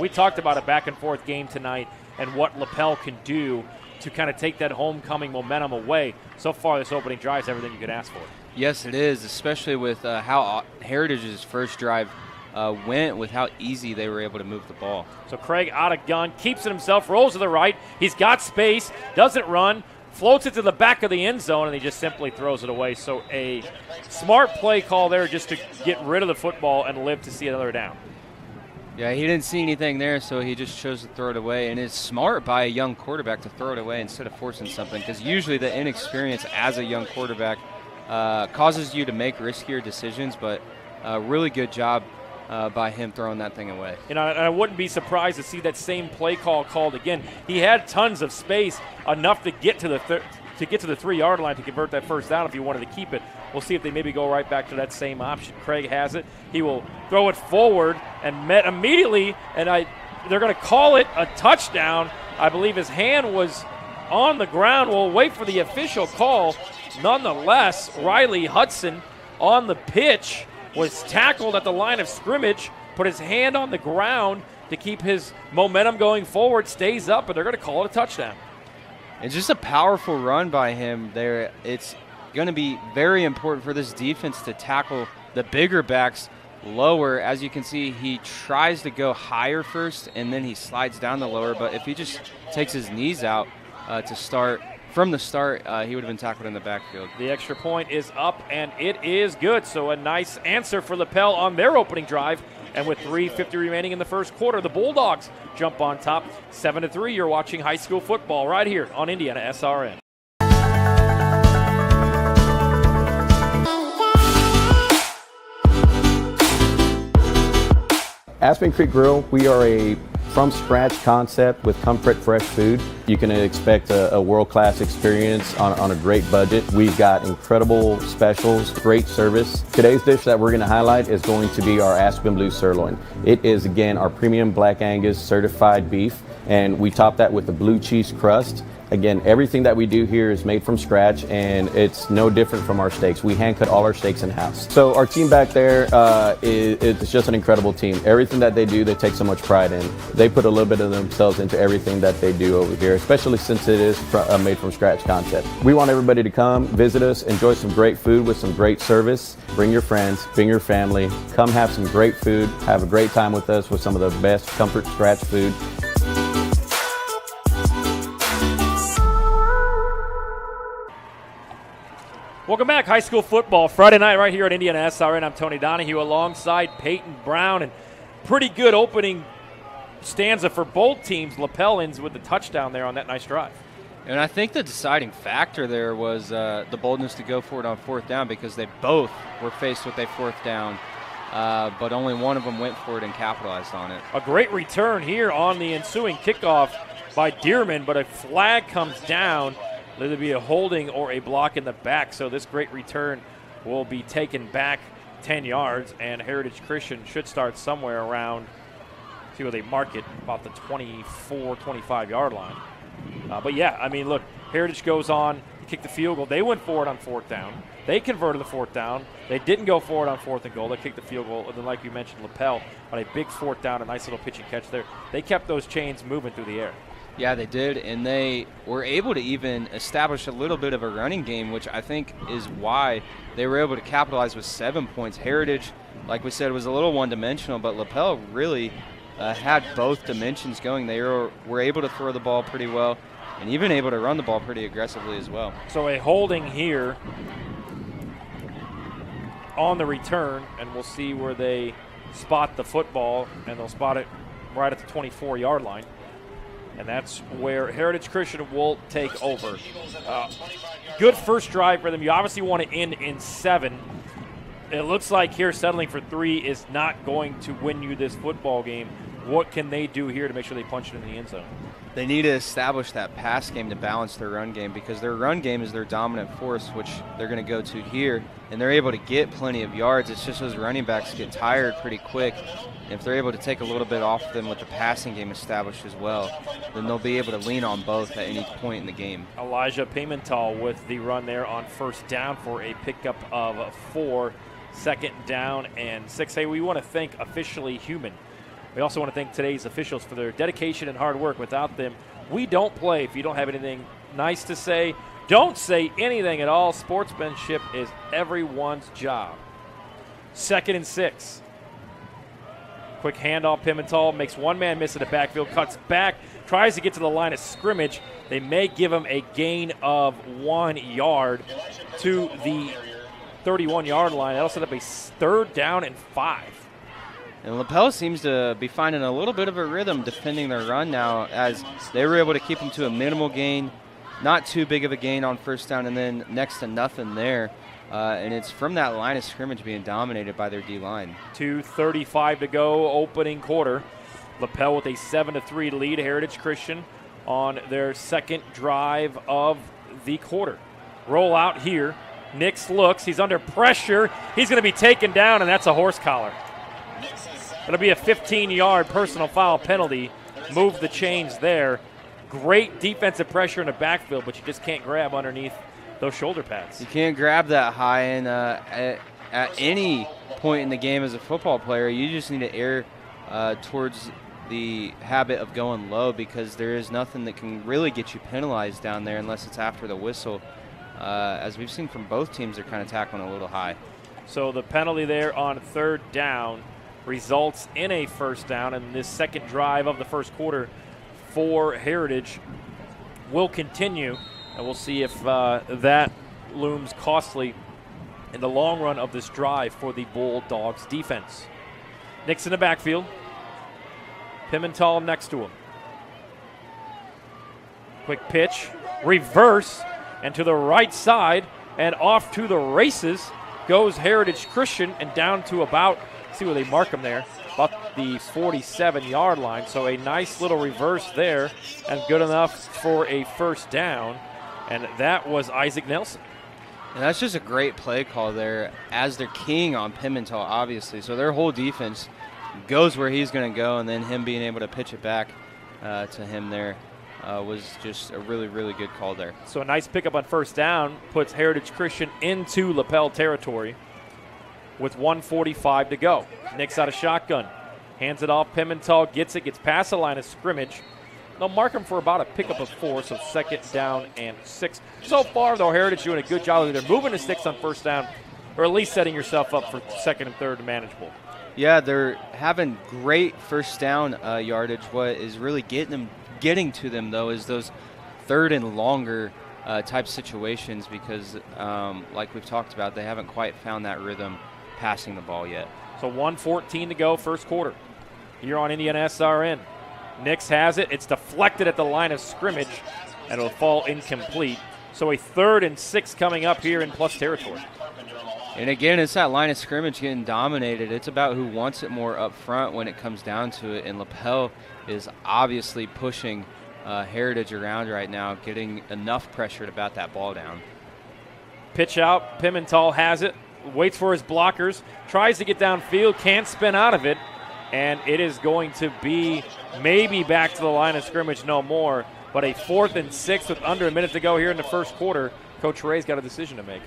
We talked about a back-and-forth game tonight and what Lapel can do to kind of take that homecoming momentum away. So far, this opening drive is everything you could ask for. Yes, it is, especially with how Heritage's first drive went with how easy they were able to move the ball. So Craig out of gun, keeps it himself, rolls to the right. He's got space, doesn't run, floats it to the back of the end zone, and he just simply throws it away. So a smart play call there just to get rid of the football and live to see another down. Yeah, he didn't see anything there, so he just chose to throw it away. And it's smart by a young quarterback to throw it away instead of forcing something because usually the inexperience as a young quarterback causes you to make riskier decisions, but a really good job by him throwing that thing away. You know, I wouldn't be surprised to see that same play call called again. He had tons of space, enough to get to the 3-yard line to convert that first down if he wanted to keep it. We'll see if they maybe go right back to that same option. Craig has it. He will throw it forward and met immediately, and they're going to call it a touchdown. I believe his hand was on the ground. We'll wait for the official call. Nonetheless, Riley Hudson on the pitch was tackled at the line of scrimmage, put his hand on the ground to keep his momentum going forward, stays up, and they're going to call it a touchdown. It's just a powerful run by him there. It's going to be very important for this defense to tackle the bigger backs lower. As you can see, he tries to go higher first, and then he slides down the lower. But if he just takes his knees out to start, from the start, he would have been tackled in the backfield. The extra point is up, and it is good. So a nice answer for Lapel on their opening drive. And with 3:50 remaining in the first quarter, the Bulldogs jump on top 7-3. You're watching high school football right here on IndianaSRN. Aspen Creek Grill, we are a from-scratch concept with comfort fresh food. You can expect a world-class experience on a great budget. We've got incredible specials, great service. Today's dish that we're going to highlight is going to be our Aspen Blue Sirloin. It is, again, our premium Black Angus certified beef, and we top that with a blue cheese crust. Again, everything that we do here is made from scratch, and it's no different from our steaks. We hand cut all our steaks in-house. So our team back there, it's just an incredible team. Everything that they do, they take so much pride in. They put a little bit of themselves into everything that they do over here, especially since it is a made from scratch concept. We want everybody to come, visit us, enjoy some great food with some great service. Bring your friends, bring your family, come have some great food, have a great time with us with some of the best comfort scratch food. Welcome back, high school football Friday night right here at IndianaSRN. I'm Tony Donahue alongside Peyton Brown, and pretty good opening stanza for both teams. Lapel ends with the touchdown there on that nice drive. And I think the deciding factor there was the boldness to go for it on fourth down, because they both were faced with a fourth down, but only one of them went for it and capitalized on it. A great return here on the ensuing kickoff by Dearman, but a flag comes down. There'll be a holding or a block in the back, so this great return will be taken back 10 yards, and Heritage Christian should start somewhere around, see where they mark it, about the 24, 25-yard line. But yeah, I mean, look, Heritage goes on to kick the field goal. They went for it on fourth down. They converted the fourth down. They didn't go for it on fourth and goal. They kicked the field goal, and then like you mentioned, Lapel on a big fourth down, a nice little pitch and catch there. They kept those chains moving through the air. Yeah, they did, and they were able to even establish a little bit of a running game, which I think is why they were able to capitalize with 7 points. Heritage, like we said, was a little one-dimensional, but Lapel really had both dimensions going. They were able to throw the ball pretty well and even able to run the ball pretty aggressively as well. So a holding here on the return, and we'll see where they spot the football, and they'll spot it right at the 24-yard line. And that's where Heritage Christian will take over. Good first drive for them. You obviously want to end in 7. It looks like here settling for 3 is not going to win you this football game. What can they do here to make sure they punch it in the end zone? They need to establish that pass game to balance their run game, because their run game is their dominant force, which they're going to go to here, and they're able to get plenty of yards. It's just those running backs get tired pretty quick. If they're able to take a little bit off them with the passing game established as well, then they'll be able to lean on both at any point in the game. Elijah Pimental with the run there on first down for a pickup of 4, second down and 6. Hey, we want to thank Officially Human. We also want to thank today's officials for their dedication and hard work. Without them, we don't play. If you don't have anything nice to say, don't say anything at all. Sportsmanship is everyone's job. 2nd and 6. Quick handoff. Pimental makes one man miss in the backfield, cuts back, tries to get to the line of scrimmage. They may give him a gain of 1 yard to the 31-yard line. That'll set up a 3rd down and 5. And Lapel seems to be finding a little bit of a rhythm defending their run now, as they were able to keep them to a minimal gain, not too big of a gain on first down, and then next to nothing there. And it's from that line of scrimmage being dominated by their D-line. 2:35 to go, opening quarter. Lapel with a 7-3 lead. Heritage Christian on their second drive of the quarter. Roll out here. Nix looks. He's under pressure. He's going to be taken down, and that's a horse collar. It'll be a 15-yard personal foul penalty. Move the chains there. Great defensive pressure in the backfield, but you just can't grab underneath those shoulder pads. You can't grab that high, and at any point in the game as a football player, you just need to err towards the habit of going low, because there is nothing that can really get you penalized down there unless it's after the whistle. As we've seen from both teams, they're kind of tackling a little high. So the penalty there on 3rd down results in a first down, and this second drive of the first quarter for Heritage will continue, and we'll see if that looms costly in the long run of this drive for the Bulldogs defense. Nick's in the backfield. Pimentel next to him. Quick pitch, reverse, and to the right side, and off to the races goes Heritage Christian, and down to about, see where they mark him there, about the 47-yard line. So a nice little reverse there, and good enough for a first down, and that was Isaac Nelson. And that's just a great play call there as they're keying on Pimentel, obviously. So their whole defense goes where he's going to go, and then him being able to pitch it back to him there was just a really, really good call there. So a nice pickup on first down puts Heritage Christian into Lapel territory with 1:45 to go. Nick's out of shotgun. Hands it off. Pimentel gets it, gets past the line of scrimmage. They'll mark him for about a pickup of 4, so 2nd down and 6. So far, though, Heritage doing a good job of either moving the sticks on first down or at least setting yourself up for 2nd and 3rd manageable. Yeah, they're having great first down yardage. What is really getting to them, though, is those 3rd and longer type situations because, like we've talked about, they haven't quite found that rhythm passing the ball yet. So 1:14 to go, first quarter. Here on IndianaSRN. Nix has it. It's deflected at the line of scrimmage, and it'll fall incomplete. So a 3rd and 6 coming up here in plus territory. And again, it's that line of scrimmage getting dominated. It's about who wants it more up front when it comes down to it. And Lapel is obviously pushing Heritage around right now, getting enough pressure to bat that ball down. Pitch out. Pimentel has it. Waits for his blockers. Tries to get downfield. Can't spin out of it. And it is going to be maybe back to the line of scrimmage, no more. But a 4th and 6 with under a minute to go here in the first quarter. Coach Ray's got a decision to make.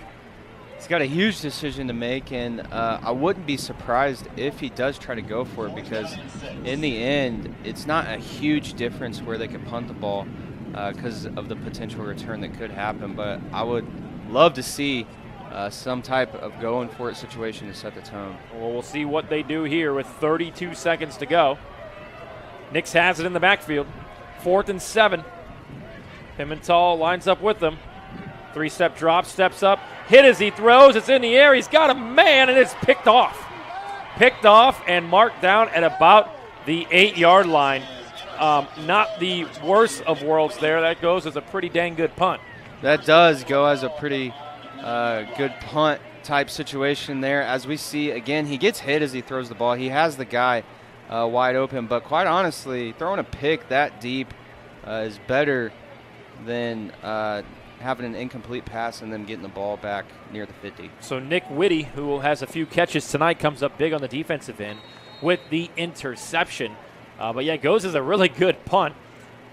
He's got a huge decision to make, and I wouldn't be surprised if he does try to go for it because in the end, it's not a huge difference where they could punt the ball because of the potential return that could happen. But I would love to see some type of going for it situation to set the tone. Well, we'll see what they do here with 32 seconds to go. Nix has it in the backfield. 4th and 7. Pimentel lines up with them. 3-step drop, steps up, hit as he throws. It's in the air. He's got a man, and it's picked off. Picked off and marked down at about the 8-yard line. Not the worst of worlds there. That goes as a pretty dang good punt. That does go as a pretty good punt type situation there. As we see, again, he gets hit as he throws the ball. He has the guy wide open, but quite honestly, throwing a pick that deep is better than having an incomplete pass and then getting the ball back near the 50. So Nick Whitty, who has a few catches tonight, comes up big on the defensive end with the interception. But yeah, it goes as a really good punt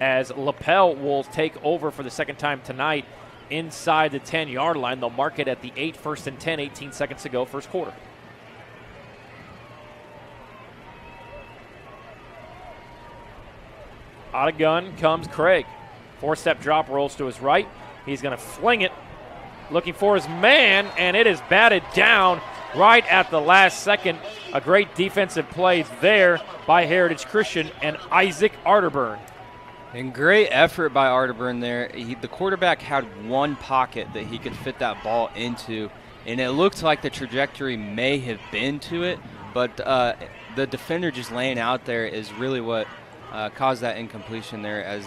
as Lapel will take over for the second time tonight inside the 10-yard line. They'll mark it at the 8, 1st and 10, 18 seconds to go, first quarter. Out of gun comes Craig. 4-step drop, rolls to his right. He's going to fling it, looking for his man, and it is batted down right at the last second. A great defensive play there by Heritage Christian and Isaac Arterburn. And great effort by Arterburn there. The quarterback had one pocket that he could fit that ball into, and it looked like the trajectory may have been to it, but the defender just laying out there is really what caused that incompletion there, as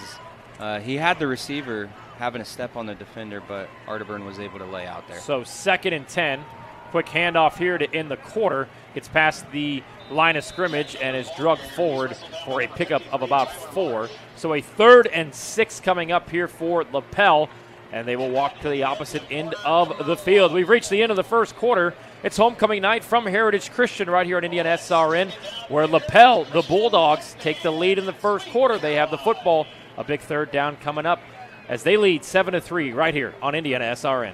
he had the receiver having a step on the defender, but Arterburn was able to lay out there. So 2nd and 10. Quick handoff here to end the quarter. Gets past the line of scrimmage and is drugged forward for a pickup of about 4. So a 3rd and 6 coming up here for Lapel, and they will walk to the opposite end of the field. We've reached the end of the first quarter. It's homecoming night from Heritage Christian right here at IndianaSRN, where Lapel, the Bulldogs, take the lead in the first quarter. They have the football. A big 3rd down coming up as they lead 7-3 right here on IndianaSRN.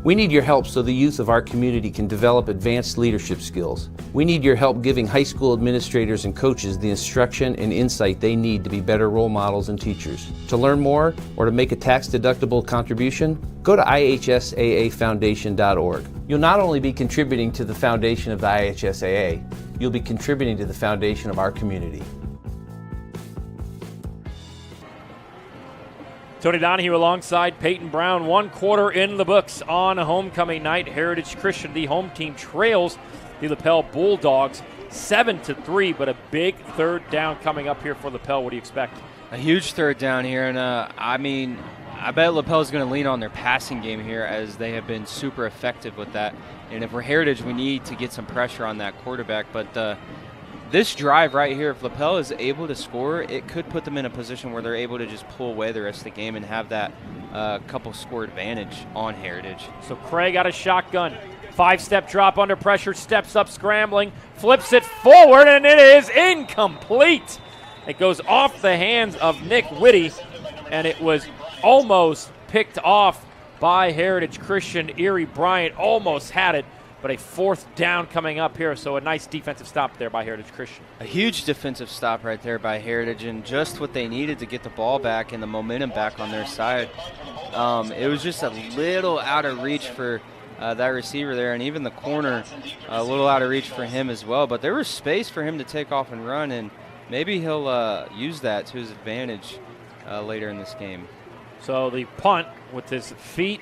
We need your help so the youth of our community can develop advanced leadership skills. We need your help giving high school administrators and coaches the instruction and insight they need to be better role models and teachers. To learn more or to make a tax-deductible contribution, go to IHSAAFoundation.org. You'll not only be contributing to the foundation of the IHSAA, you'll be contributing to the foundation of our community. Tony Donahue alongside Peyton Brown. 1 quarter in the books on homecoming night. Heritage Christian, the home team, trails the Lapel Bulldogs 7-3, but a big third down coming up here for Lapel. What do you expect? A huge third down here, and I bet Lapel is going to lean on their passing game here, as they have been super effective with that. And if we're Heritage, we need to get some pressure on that quarterback. But this drive right here, if Lapel is able to score, it could put them in a position where they're able to just pull away the rest of the game and have that couple score advantage on Heritage. So Craig out of shotgun. 5-step drop under pressure, steps up scrambling, flips it forward, and it is incomplete. It goes off the hands of Nick Whitty, and it was almost picked off by Heritage Christian. Erie Bryant almost had it, but a 4th down coming up here, so a nice defensive stop there by Heritage Christian. A huge defensive stop right there by Heritage, and just what they needed to get the ball back and the momentum back on their side. It was just a little out of reach for that receiver there, and even the corner a little out of reach for him as well. But there was space for him to take off and run, and maybe he'll use that to his advantage later in this game. So the punt with his feet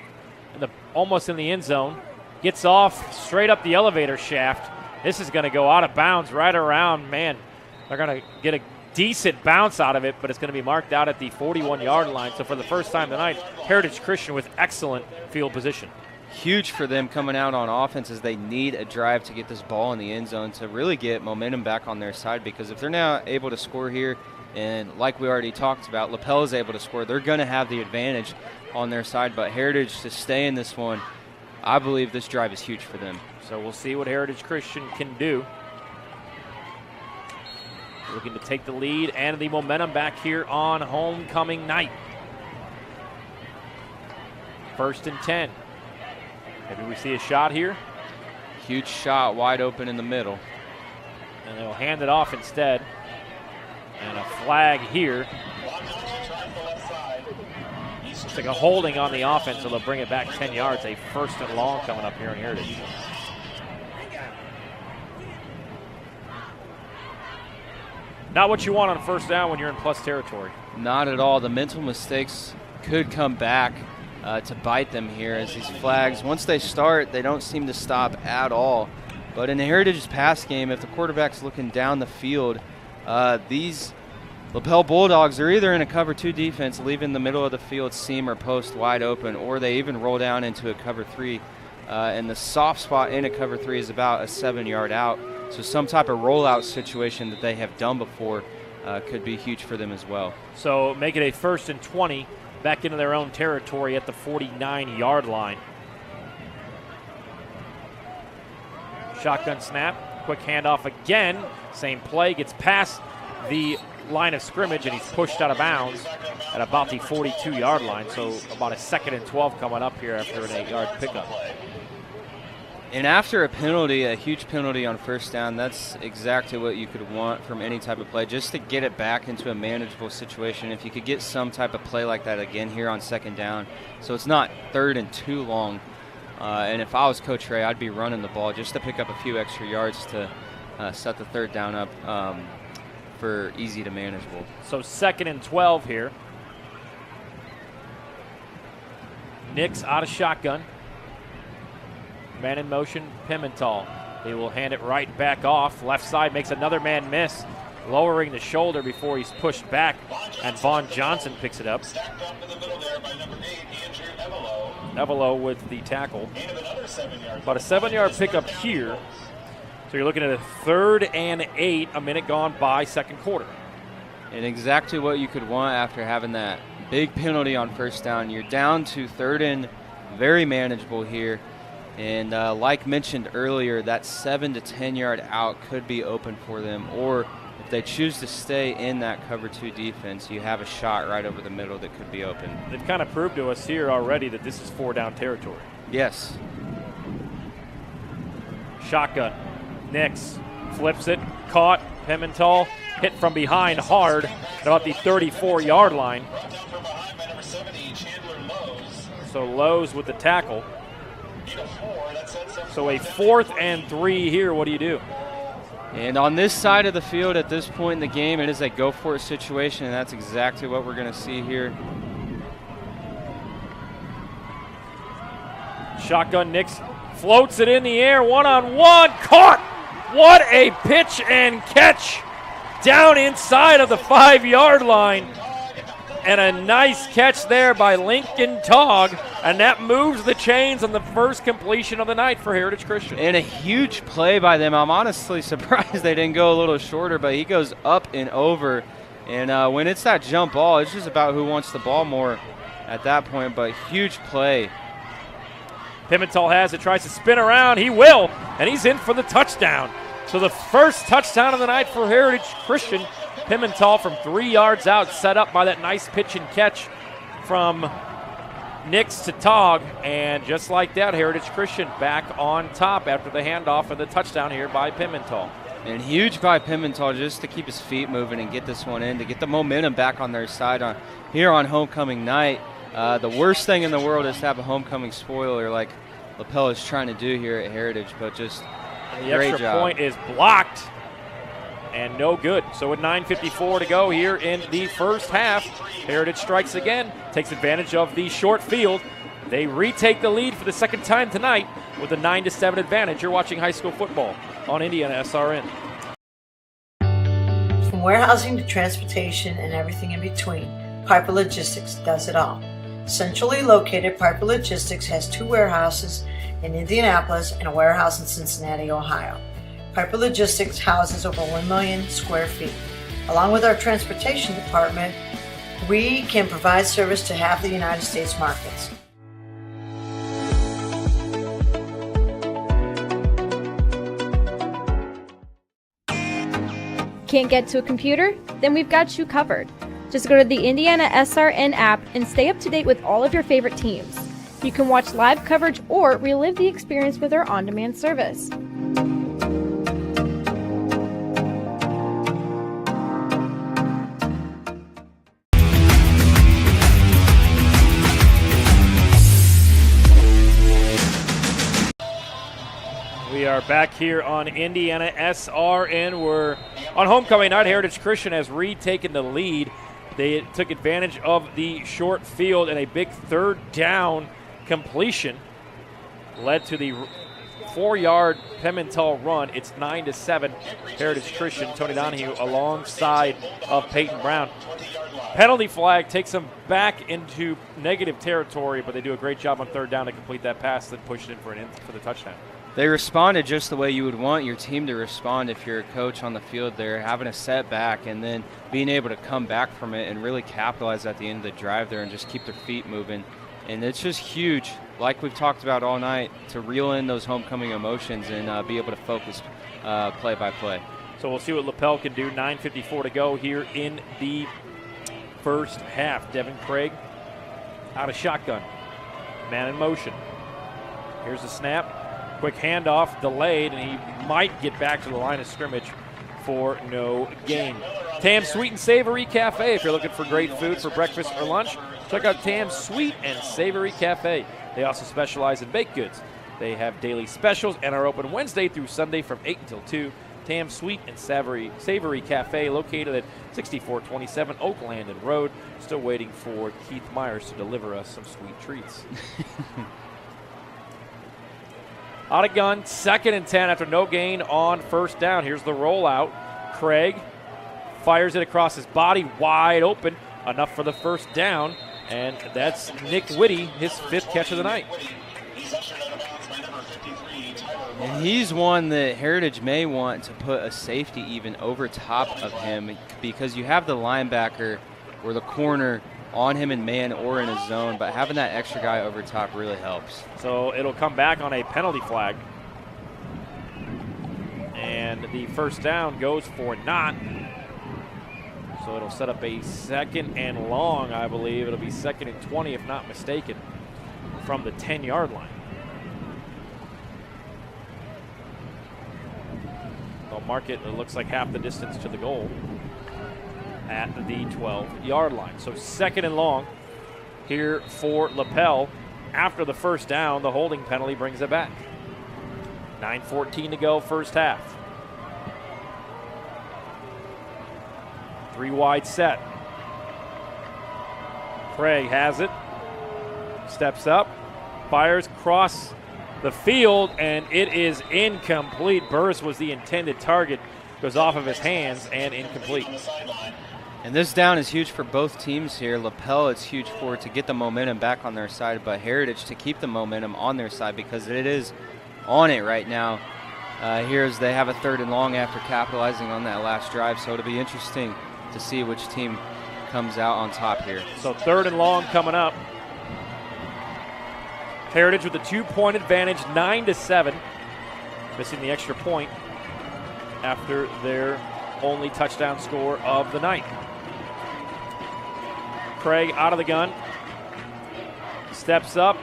almost in the end zone. Gets off straight up the elevator shaft. This is going to go out of bounds right around. Man, they're going to get a decent bounce out of it, but it's going to be marked out at the 41-yard line. So for the first time tonight, Heritage Christian with excellent field position. Huge for them coming out on offense, as they need a drive to get this ball in the end zone to really get momentum back on their side, because if they're now able to score here, and like we already talked about, Lapel is able to score, they're going to have the advantage on their side. But Heritage to stay in this one, I believe this drive is huge for them. So we'll see what Heritage Christian can do. Looking to take the lead and the momentum back here on homecoming night. 1st and 10. Maybe we see a shot here. Huge shot, wide open in the middle. And they'll hand it off instead. And a flag here. It's like a holding on the offense, so they'll bring it back 10 yards. A 1st and long coming up here in Heritage. Not what you want on 1st down when you're in plus territory. Not at all. The mental mistakes could come back to bite them here, as these flags, once they start, they don't seem to stop at all. But in the Heritage's pass game, if the quarterback's looking down the field, these Lapel Bulldogs are either in a cover 2 defense, leaving the middle of the field seam or post wide open, or they even roll down into a cover 3. And the soft spot in a cover 3 is about a 7-yard out. So some type of rollout situation that they have done before could be huge for them as well. So make it a 1st and 20 back into their own territory at the 49-yard line. Shotgun snap, quick handoff again. Same play, gets past the line of scrimmage, and he's pushed out of bounds at about the 42-yard line. So about a 2nd and 12 coming up here after an 8-yard pickup. And after a penalty, a huge penalty on 1st down, that's exactly what you could want from any type of play, just to get it back into a manageable situation. If you could get some type of play like that again here on 2nd down, so it's not 3rd and 2 long. And if I was Coach Ray, I'd be running the ball just to pick up a few extra yards to set the 3rd down up for easy to manageable. So 2nd and 12 here. Nix out of shotgun. Man in motion, Pimental. They will hand it right back off. Left side makes another man miss, lowering the shoulder before he's pushed back, and Vaughn Johnson picks it up. Evelo with the tackle. About a 7-yard pickup here. So you're looking at a 3rd and 8, a minute gone by 2nd quarter. And exactly what you could want after having that big penalty on 1st down. You're down to 3rd and very manageable here. And like mentioned earlier, that 7 to 10-yard out could be open for them. Or if they choose to stay in that cover 2 defense, you have a shot right over the middle that could be open. They've kind of proved to us here already that this is 4-down territory. Yes. Shotgun. Nix flips it. Caught. Pimentel hit from behind hard at about the 34-yard line. So Lowe's with the tackle. So a 4th and 3 here. What do you do? And on this side of the field at this point in the game, it is a go-for-it situation, and that's exactly what we're going to see here. Shotgun. Nix floats it in the air. One-on-one. Caught. What a pitch and catch down inside of the 5-yard line. And a nice catch there by Lincoln Togg. And that moves the chains on the first completion of the night for Heritage Christian. And a huge play by them. I'm honestly surprised they didn't go a little shorter, but he goes up and over. And when it's that jump ball, it's just about who wants the ball more at that point. But huge play. Pimentel has it, tries to spin around. He will, and he's in for the touchdown. So the first touchdown of the night for Heritage Christian. Pimentel from 3 yards out, set up by that nice pitch and catch from Nix to Togg. And just like that, Heritage Christian back on top after the handoff and the touchdown here by Pimentel. And huge by Pimentel just to keep his feet moving and get this one in, to get the momentum back on their side here on homecoming night. The worst thing in the world is to have a homecoming spoiler like Lapel is trying to do here at Heritage, but just the great extra job. Point is blocked and no good. So with 9:54 to go here in the first half, Heritage strikes again, takes advantage of the short field. They retake the lead for the second time tonight with a 9-7 advantage. You're watching high school football on IndianaSRN. From warehousing to transportation and everything in between, Piper Logistics does it all. Centrally located, Piper Logistics has 2 warehouses in Indianapolis and a warehouse in Cincinnati, Ohio. Piper Logistics houses over 1 million square feet. Along with our transportation department, we can provide service to half the United States markets. Can't get to a computer? Then we've got you covered. Just go to the IndianaSRN app and stay up to date with all of your favorite teams. You can watch live coverage or relive the experience with our on-demand service. We are back here on IndianaSRN. We're on homecoming night. Heritage Christian has retaken the lead. They took advantage of the short field, and a big 3rd down completion led to the 4-yard Pimentel run. It's 9-7. Heritage Christian, Tony Donahue alongside of Peyton Brown. Penalty flag takes them back into negative territory, but they do a great job on 3rd down to complete that pass, then push it in for the touchdown. They responded just the way you would want your team to respond if you're a coach on the field there, having a setback and then being able to come back from it and really capitalize at the end of the drive there and just keep their feet moving. And it's just huge, like we've talked about all night, to reel in those homecoming emotions and be able to focus play by play. So we'll see what Lapel can do. 9:54 to go here in the first half. Devin Craig out of shotgun. Man in motion. Here's the snap. Quick handoff, delayed, and he might get back to the line of scrimmage for no gain. Tam's Sweet and Savory Cafe. If you're looking for great food for breakfast or lunch, check out Tam's Sweet and Savory Cafe. They also specialize in baked goods. They have daily specials and are open Wednesday through Sunday from 8 until 2. Tam's Sweet and Savory Cafe, located at 6427 Oaklandon Road. Still waiting for Keith Myers to deliver us some sweet treats. Out of gun, 2nd and 10 after no gain on 1st down. Here's the rollout. Craig fires it across his body, wide open, enough for the 1st down. And that's Nick Whitty, his 5th catch of the night. And he's one that Heritage may want to put a safety even over top of him, because you have the linebacker or the corner on him in man or in a zone, but having that extra guy over top really helps. So it'll come back on a penalty flag. And the 1st down goes for not. So it'll set up a 2nd and long, I believe. It'll be 2nd and 20, if not mistaken, from the 10-yard line. mark it looks like half the distance to the goal at the 12-yard line. So 2nd and long here for Lapel. After the first down, the holding penalty brings it back. 9:14 to go, first half. 3 wide set. Craig has it. Steps up. Fires across the field, and it is incomplete. Burris was the intended target. Goes off of his hands and incomplete. And this down is huge for both teams here. Lapel, it's huge for to get the momentum back on their side, but Heritage to keep the momentum on their side because it is on it right now. Here's they have a 3rd and long after capitalizing on that last drive, so it'll be interesting to see which team comes out on top here. So 3rd and long coming up. Heritage with a 2-point advantage, 9-7, missing the extra point after their only touchdown score of the night. Craig out of the gun, steps up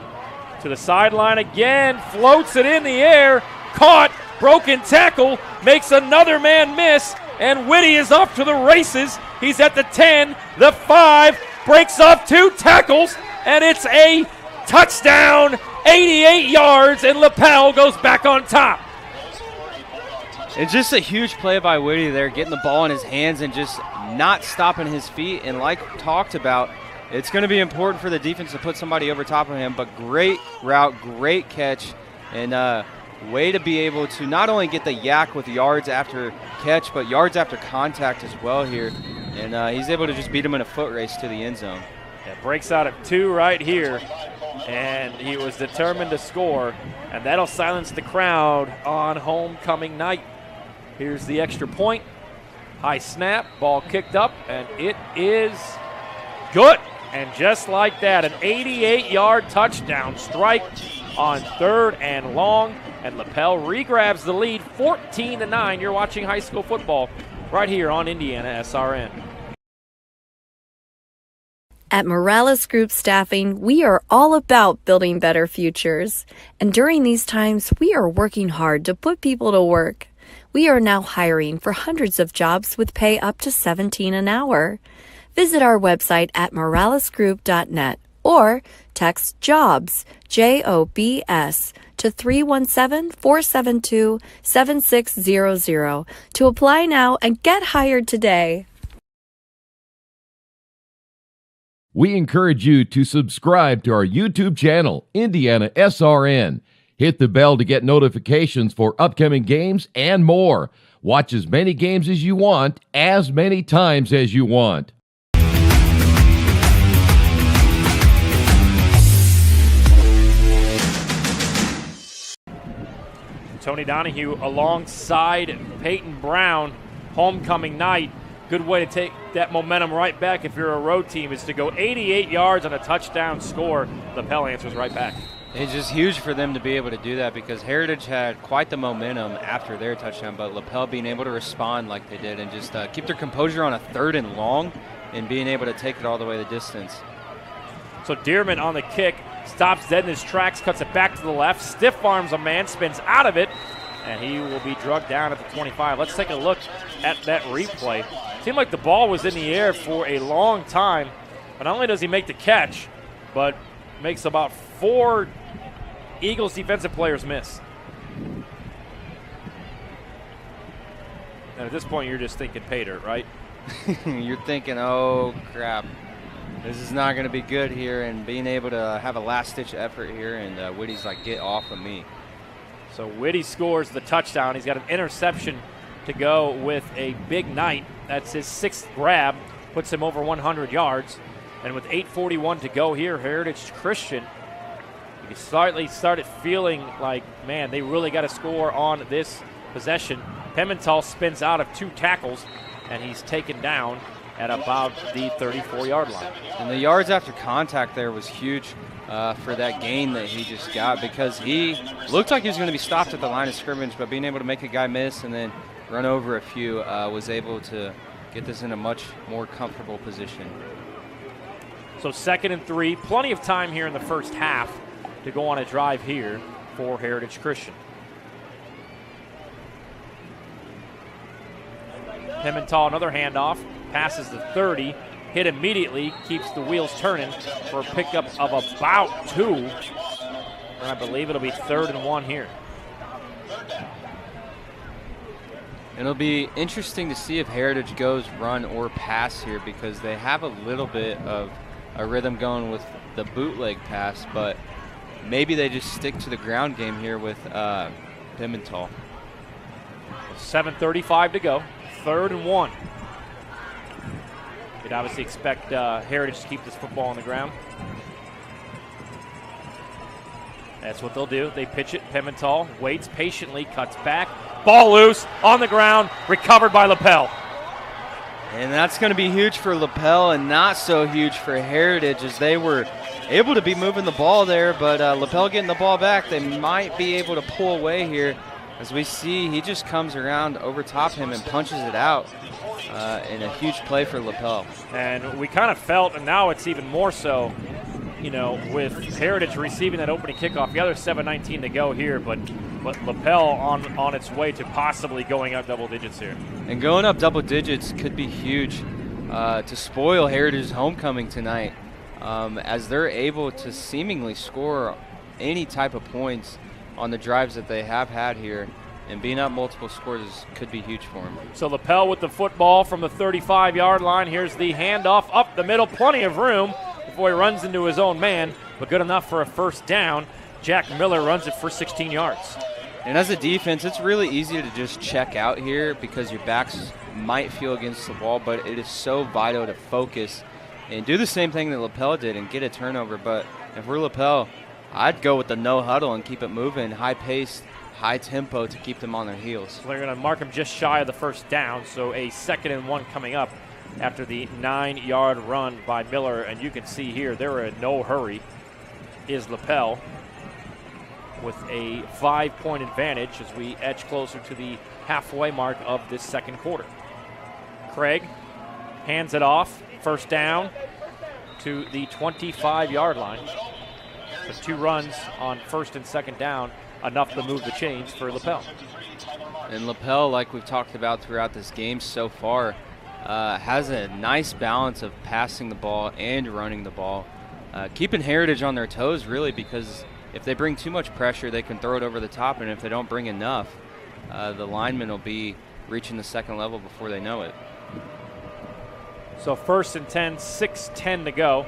to the sideline again, floats it in the air, caught, broken tackle, makes another man miss, and Whitty is off to the races. He's at the 10, the 5, breaks off 2 tackles, and it's a touchdown, 88 yards, and Lapel goes back on top. It's just a huge play by Whitty there, getting the ball in his hands and just not stopping his feet. And like talked about, it's going to be important for the defense to put somebody over top of him, but great route, great catch, and way to be able to not only get the yak with yards after catch, but yards after contact as well here. And he's able to just beat him in a foot race to the end zone. Yeah, breaks out at 2 right here, and he was determined to score, and that'll silence the crowd on homecoming night. Here's the extra point. High snap, ball kicked up, and it is good. And just like that, an 88-yard touchdown strike on 3rd and long, and Lapel regrabs the lead 14-9. You're watching high school football right here on IndianaSRN. At Morales Group Staffing, we are all about building better futures. And during these times, we are working hard to put people to work. We are now hiring for hundreds of jobs with pay up to $17 an hour. Visit our website at moralesgroup.net or text JOBS, JOBS, to 317-472-7600 to apply now and get hired today. We encourage you to subscribe to our YouTube channel, IndianaSRN. Hit the bell to get notifications for upcoming games and more. Watch as many games as you want, as many times as you want. Tony Donahue alongside Peyton Brown, homecoming night. Good way to take that momentum right back if you're a road team is to go 88 yards on a touchdown score. Lapel answers right back. It's just huge for them to be able to do that because Heritage had quite the momentum after their touchdown, but Lapel being able to respond like they did and just keep their composure on a 3rd and long and being able to take it all the way the distance. So Dearman on the kick, stops dead in his tracks, cuts it back to the left, stiff arms a man, spins out of it, and he will be drugged down at the 25. Let's take a look at that replay. Seemed like the ball was in the air for a long time, but not only does he make the catch, but makes about 4 Eagles defensive players miss. And at this point, you're just thinking pay dirt, right? You're thinking, oh, crap. This is not going to be good here, and being able to have a last-ditch effort here, and Whitty's like, get off of me. So Whitty scores the touchdown. He's got an interception to go with a big night. That's his 6th grab, puts him over 100 yards. And with 8:41 to go here, Heritage Christian, you slightly started feeling like, man, they really got to score on this possession. Pimentel spins out of 2 tackles, and he's taken down at about the 34-yard line. And the yards after contact there was huge for that gain that he just got because he looked like he was going to be stopped at the line of scrimmage, but being able to make a guy miss and then run over a few was able to get this in a much more comfortable position. So 2nd and 3, plenty of time here in the first half to go on a drive here for Heritage Christian. Pimentel, another handoff, passes the 30, hit immediately, keeps the wheels turning for a pickup of about 2. And I believe it'll be 3rd and 1 here. It'll be interesting to see if Heritage goes run or pass here, because they have a little bit of a rhythm going with the bootleg pass, but maybe they just stick to the ground game here with Pimentel. 7:35 to go, 3rd and 1. You'd obviously expect Heritage to keep this football on the ground. That's what they'll do. They pitch it. Pimentel waits patiently, cuts back. Ball loose, on the ground, recovered by Lapel. And that's going to be huge for Lapel and not so huge for Heritage, as they were able to be moving the ball there, but Lapel getting the ball back. They might be able to pull away here. As we see, he just comes around over top him and punches it out in a huge play for Lapel. And we kind of felt, and now it's even more so, you know, with Heritage receiving that opening kickoff. The other 7:19 to go here, but Lapel on its way to possibly going up double digits here. And going up double digits could be huge to spoil Heritage's homecoming tonight, as they're able to seemingly score any type of points on the drives that they have had here, and being up multiple scores could be huge for them. So Lapel with the football from the 35-yard line. Here's the handoff up the middle, plenty of room before he runs into his own man, but good enough for a 1st down. Jack Miller runs it for 16 yards. And as a defense, it's really easy to just check out here because your backs might feel against the wall, but it is so vital to focus and do the same thing that Lapel did and get a turnover. But if we're Lapel, I'd go with the no huddle and keep it moving, high-paced, high tempo to keep them on their heels. They're going to mark him just shy of the 1st down, so a 2nd and 1 coming up after the 9-yard run by Miller. And you can see here, they're in no hurry, is Lapel, with a 5-point advantage as we edge closer to the halfway mark of this 2nd quarter. Craig hands it off, 1st down to the 25-yard line. The 2 runs on 1st and 2nd down, enough to move the chains for Lapel. And Lapel, like we've talked about throughout this game so far, has a nice balance of passing the ball and running the ball, keeping Heritage on their toes, really, because if they bring too much pressure, they can throw it over the top, and if they don't bring enough, the linemen will be reaching the 2nd level before they know it. So 1st and 10, 6:10 to go.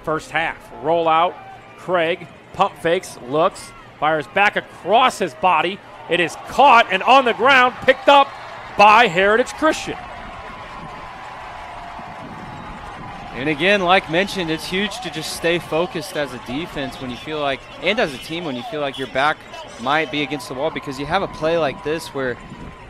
1st half. Roll out. Craig pump fakes, looks, fires back across his body. It is caught and on the ground, picked up by Heritage Christian. And again, like mentioned, it's huge to just stay focused as a defense when you feel like, and as a team when you feel like your back might be against the wall, because you have a play like this where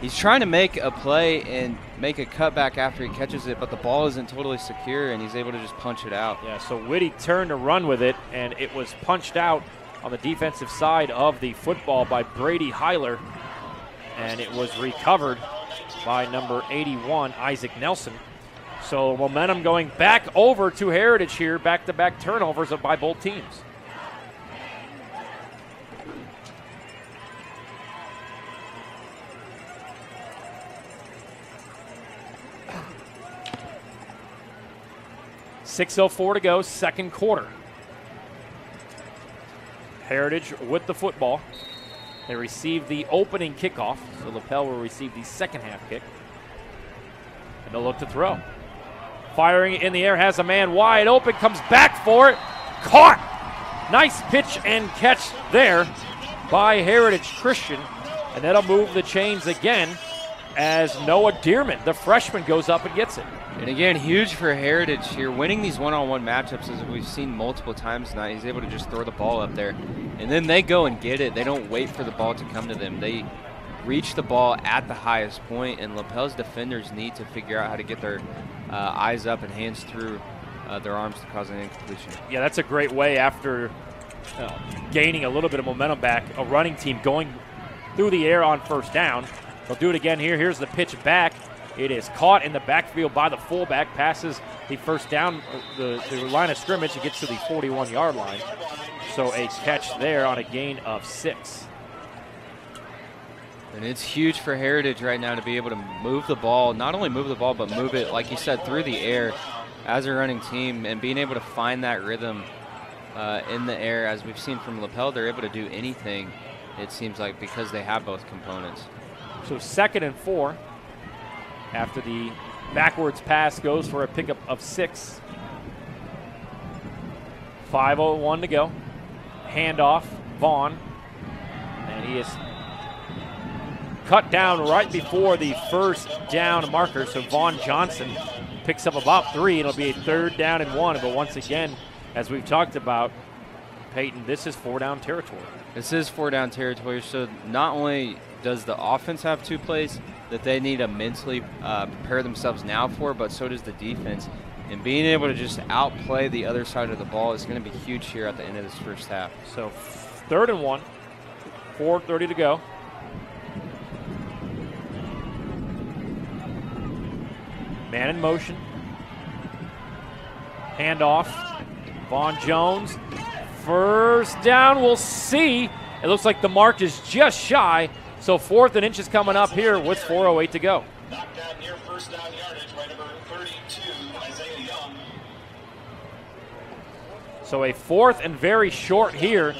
he's trying to make a play and make a cutback after he catches it, but the ball isn't totally secure and he's able to just punch it out. Yeah, so Whitty turned to run with it, and it was punched out on the defensive side of the football by Brady Heiler, and it was recovered by number 81, Isaac Nelson. So momentum going back over to Heritage here, back-to-back turnovers by both teams. .6:04 to go, 2nd quarter. Heritage with the football. They receive the opening kickoff, so Lapel will receive the 2nd half kick. And they'll look to throw. Firing in the air, has a man wide open, comes back for it, caught. Nice pitch and catch there by Heritage Christian, and that'll move the chains again as Noah Dearman, the freshman, goes up and gets it. And again, huge for Heritage here, winning these one-on-one matchups, as we've seen multiple times tonight. He's able to just throw the ball up there, and then they go and get it. They don't wait for the ball to come to them. They reach the ball at the highest point, and Lapel's defenders need to figure out how to get their eyes up and hands through their arms to cause an incompletion. Yeah, that's a great way after gaining a little bit of momentum back, a running team going through the air on 1st down. They'll do it again here. Here's the pitch back. It is caught in the backfield by the fullback, passes the 1st down, the line of scrimmage. It gets to the 41-yard line. So a catch there on a gain of 6. And it's huge for Heritage right now to be able to move the ball, not only move the ball, but move it, like you said, through the air as a running team, and being able to find that rhythm in the air. As we've seen from Lapel, they're able to do anything, it seems like, because they have both components. So 2nd and 4 after the backwards pass goes for a pickup of 6. 5:01 to go. Handoff, Vaughn. And he is cut down right before the first down marker. So Vaughn Johnson picks up about 3. It'll be a 3rd down and 1. But once again, as we've talked about, Peyton, this is 4-down territory. This is 4-down territory. So not only does the offense have 2 plays that they need to mentally prepare themselves now for, but so does the defense. And being able to just outplay the other side of the ball is going to be huge here at the end of this first half. So 3rd and 1, 4:30 to go. Man in motion. Handoff. Vaughn Jones. First down, we'll see. It looks like the mark is just shy. So 4th and inches coming up here with 4:08 to go. So a 4th and very short here.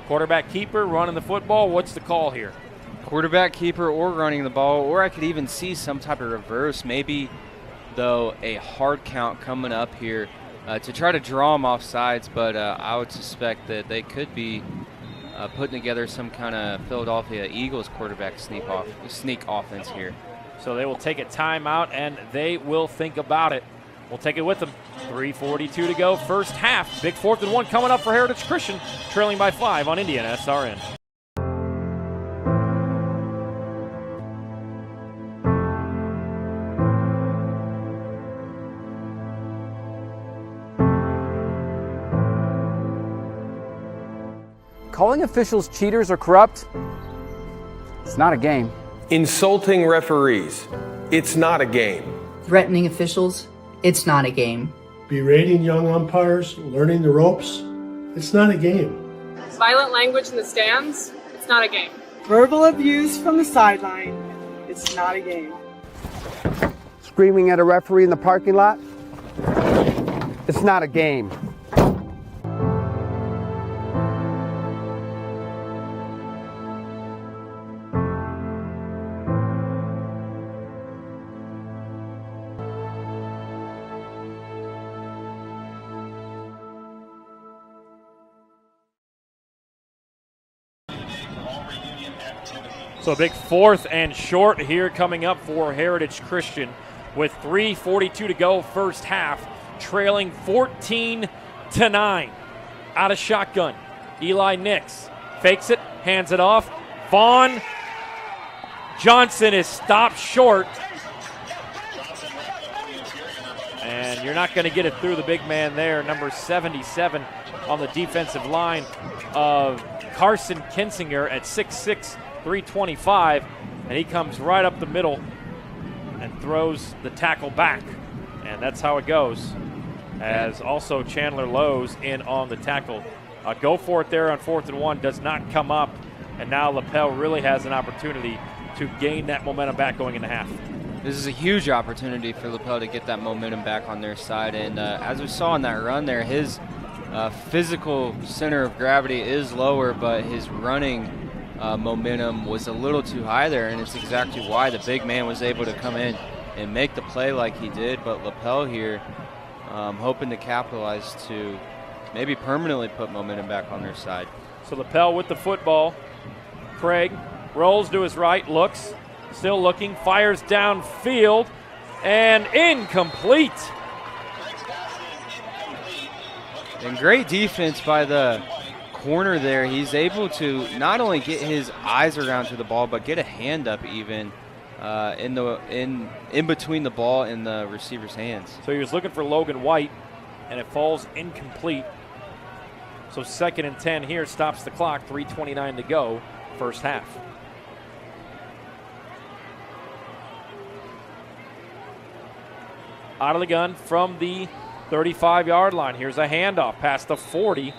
Quarterback keeper running the football. What's the call here? Quarterback keeper or running the ball, or I could even see some type of reverse, maybe, though, a hard count coming up here to try to draw them off sides, but I would suspect that they could be putting together some kind of Philadelphia Eagles quarterback sneak offense here. So they will take a timeout, and they will think about it. We'll take it with them. 3:42 to go, first half. Big 4th and 1 coming up for Heritage Christian, trailing by 5 on IndianaSRN. Calling officials cheaters or corrupt, it's not a game. Insulting referees, it's not a game. Threatening officials, it's not a game. Berating young umpires, learning the ropes, it's not a game. Violent language in the stands, it's not a game. Verbal abuse from the sideline, it's not a game. Screaming at a referee in the parking lot, it's not a game. So a big 4th and short here coming up for Heritage Christian with 3:42 to go first half, trailing 14-9. Out of shotgun, Eli Nix fakes it, hands it off. Vaughn Johnson is stopped short. And you're not going to get it through the big man there, number 77 on the defensive line of Carson Kinsinger at 6'6", 325, and he comes right up the middle and throws the tackle back. And that's how it goes, as also Chandler Lowe's in on the tackle. Go for it there on 4th and 1, does not come up, and now Lapel really has an opportunity to gain that momentum back going into half. This is a huge opportunity for Lapel to get that momentum back on their side, and as we saw in that run there, his physical center of gravity is lower, but his running momentum was a little too high there, and it's exactly why the big man was able to come in and make the play like he did. But Lapel here hoping to capitalize to maybe permanently put momentum back on their side. So Lapel with the football. Craig rolls to his right, looks, still looking, fires downfield, and incomplete. And great defense by the corner there. He's able to not only get his eyes around to the ball, but get a hand up even in between the ball and the receiver's hands. So he was looking for Logan White, and it falls incomplete. So 2nd and 10 here, stops the clock, 3:29 to go, first half. Out of the gun from the 35-yard line. Here's a handoff past the 40,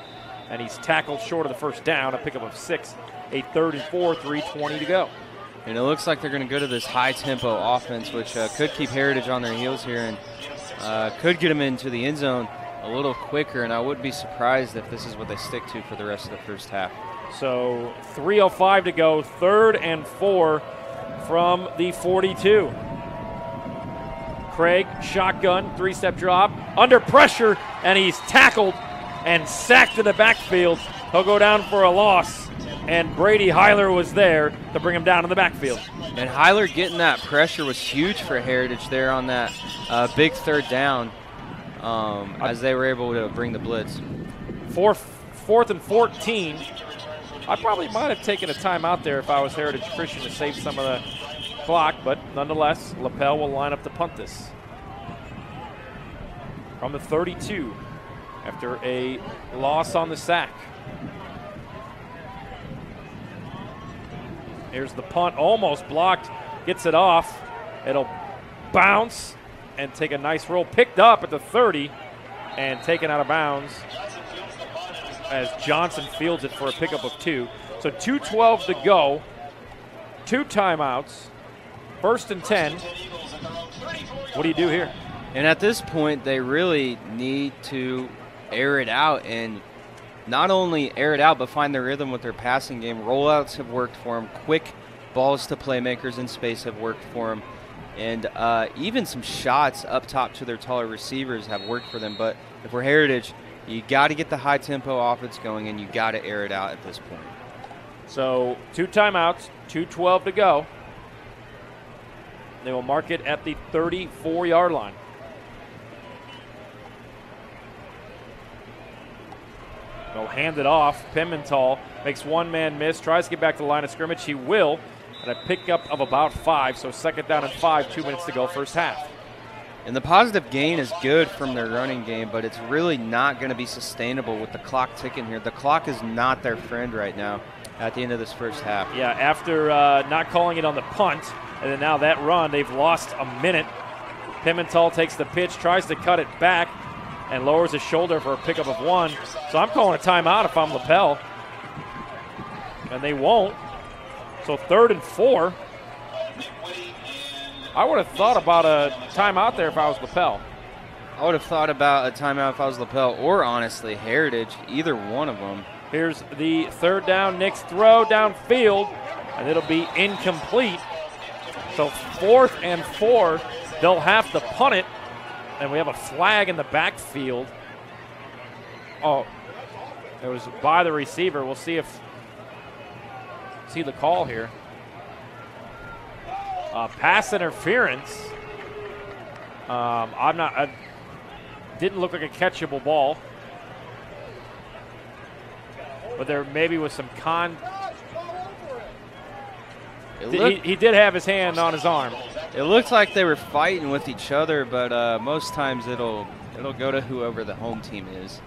and he's tackled short of the first down, a pickup of 6, a 3rd and 4, 3:20 to go. And it looks like they're going to go to this high-tempo offense, which could keep Heritage on their heels here and could get them into the end zone a little quicker, and I wouldn't be surprised if this is what they stick to for the rest of the first half. So 3:05 to go, 3rd and 4 from the 42. Craig, shotgun, 3-step drop, under pressure, and he's tackled and sacked in the backfield. He'll go down for a loss, and Brady Heiler was there to bring him down in the backfield. And Heiler getting that pressure was huge for Heritage there on that big 3rd down as they were able to bring the blitz. 4th and 14. I probably might have taken a timeout there if I was Heritage Christian to save some of the clock, but nonetheless, Lapel will line up to punt this. From the 32 after a loss on the sack. Here's the punt, almost blocked, gets it off. It'll bounce and take a nice roll. Picked up at the 30 and taken out of bounds as Johnson fields it for a pickup of 2. So 2:12 to go, 2 timeouts, 1st and 10. What do you do here? And at this point, they really need to air it out, and not only air it out, but find their rhythm with their passing game. Rollouts have worked for them. Quick balls to playmakers in space have worked for them. And even some shots up top to their taller receivers have worked for them. But if we're Heritage, you got to get the high-tempo offense going, and you got to air it out at this point. So 2 timeouts, 2:12 to go. They will mark it at the 34-yard line. They'll hand it off. Pimental makes one man miss, tries to get back to the line of scrimmage. He will, at a pickup of about 5. So 2nd down and 5, 2 minutes to go, first half. And the positive gain is good from their running game, but it's really not going to be sustainable with the clock ticking here. The clock is not their friend right now at the end of this first half. Yeah, after not calling it on the punt, and then now that run, they've lost a minute. Pimental takes the pitch, tries to cut it back, and lowers his shoulder for a pickup of 1. So I'm calling a timeout if I'm Lapel. And they won't. So 3rd and 4. I would have thought about a timeout there if I was Lapel. I would have thought about a timeout if I was Lapel, or honestly Heritage, either one of them. Here's the 3rd down. Nick's throw downfield, and it'll be incomplete. So 4th and 4. They'll have to punt it, and we have a flag in the backfield. Oh, it was by the receiver. We'll see the call here. Pass interference. I didn't look like a catchable ball, but there maybe was some he did have his hand on his arm. It looked like they were fighting with each other, but most times it'll go to whoever the home team is.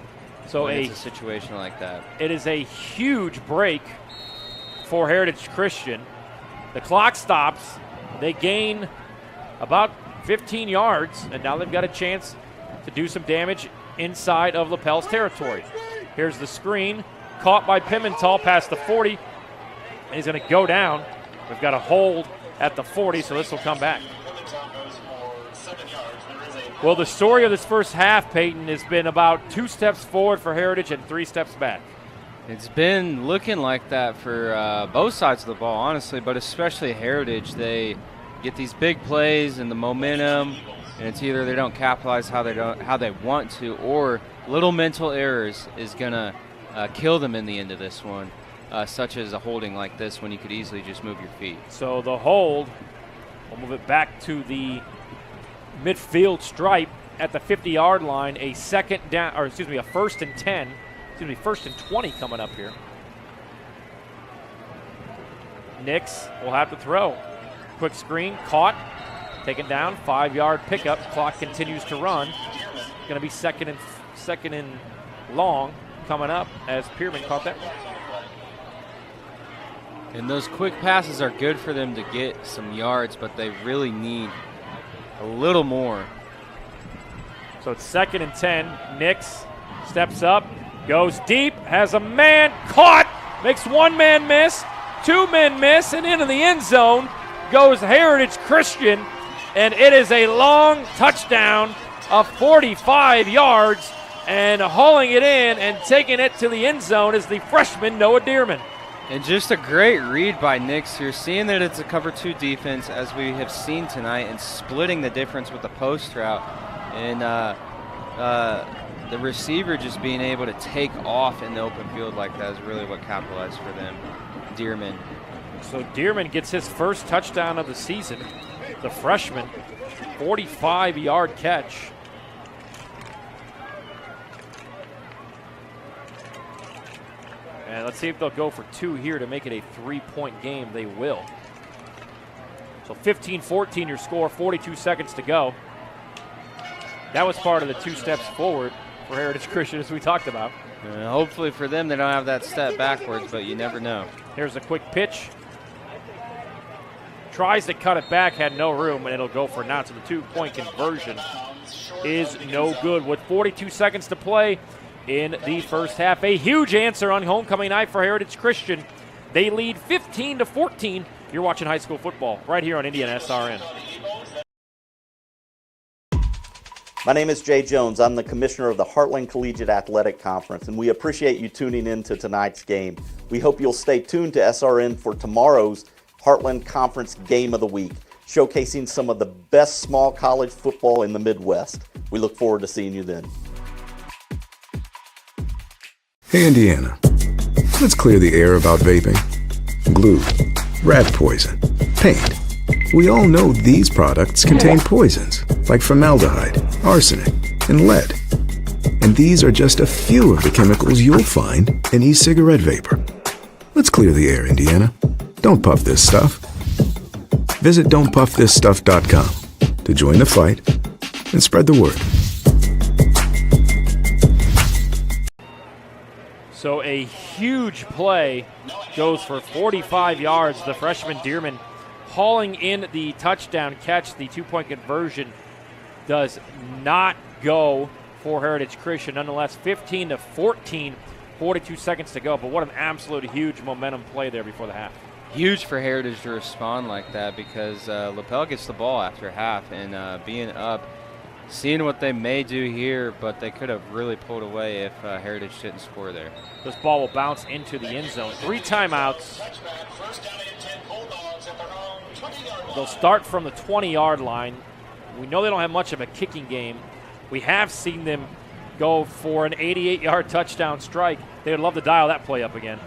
So it's a situation like that. It is a huge break for Heritage Christian. The clock stops. They gain about 15 yards, and now they've got a chance to do some damage inside of Lapel's territory. Here's the screen, caught by Pimental past the 40, and he's going to go down. We've got a hold at the 40, so this will come back. Well, the story of this first half, Peyton, has been about 2 steps forward for Heritage and 3 steps back. It's been looking like that for both sides of the ball, honestly, but especially Heritage. They get these big plays and the momentum, and it's either they don't capitalize how they want to, or little mental errors is going to kill them in the end of this one, such as a holding like this when you could easily just move your feet. So the hold, we'll move it back to the midfield stripe at the 50-yard line, a 1st and 10. 1st and 20 coming up here. Nix will have to throw. Quick screen, caught, taken down, 5-yard pickup. Clock continues to run. Going to be second and long coming up as Pierman caught that one. And those quick passes are good for them to get some yards, but they really need a little more. So it's 2nd and 10. Nix steps up, goes deep, has a man caught, makes one man miss, 2 men miss, and into the end zone goes Heritage Christian, and it is a long touchdown of 45 yards, and hauling it in and taking it to the end zone is the freshman Noah Dearman. And just a great read by Nix here, seeing that it's a cover 2 defense as we have seen tonight, and splitting the difference with the post route, and the receiver just being able to take off in the open field like that is really what capitalized for them. Dearman. So Dearman gets his first touchdown of the season. The freshman, 45-yard catch. And let's see if they'll go for 2 here to make it a 3-point game. They will. So 15-14 your score, 42 seconds to go. That was part of the 2 steps forward for Heritage Christian, as we talked about. Hopefully for them, they don't have that step backwards, but you never know. Here's a quick pitch. Tries to cut it back, had no room, and it'll go for now. So the 2-point conversion is no good. With 42 seconds to play in the first half, a huge answer on homecoming night for Heritage Christian. They lead 15-14. You're watching high school football right here on IndianaSRN. My name is Jay Jones. I'm the commissioner of the Heartland Collegiate Athletic Conference, and we appreciate you tuning in to tonight's game. We hope you'll stay tuned to SRN for tomorrow's Heartland Conference Game of the Week, showcasing some of the best small college football in the Midwest. We look forward to seeing you then. Hey, Indiana. Let's clear the air about vaping. Glue, rat poison, paint. We all know these products contain poisons like formaldehyde, arsenic, and lead. And these are just a few of the chemicals you'll find in e-cigarette vapor. Let's clear the air, Indiana. Don't puff this stuff. Visit don'tpuffthisstuff.com to join the fight and spread the word. So a huge play goes for 45 yards. The freshman Dearman hauling in the touchdown catch. The 2-point conversion does not go for Heritage Christian. Nonetheless, 15-14, 42 seconds to go. But what an absolute huge momentum play there before the half. Huge for Heritage to respond like that, because Lapel gets the ball after half, and being up, seeing what they may do here, but they could have really pulled away if Heritage didn't score there. This ball will bounce into the end zone. 3 timeouts. They'll start from the 20-yard line. We know they don't have much of a kicking game. We have seen them go for an 88-yard touchdown strike. They would love to dial that play up again.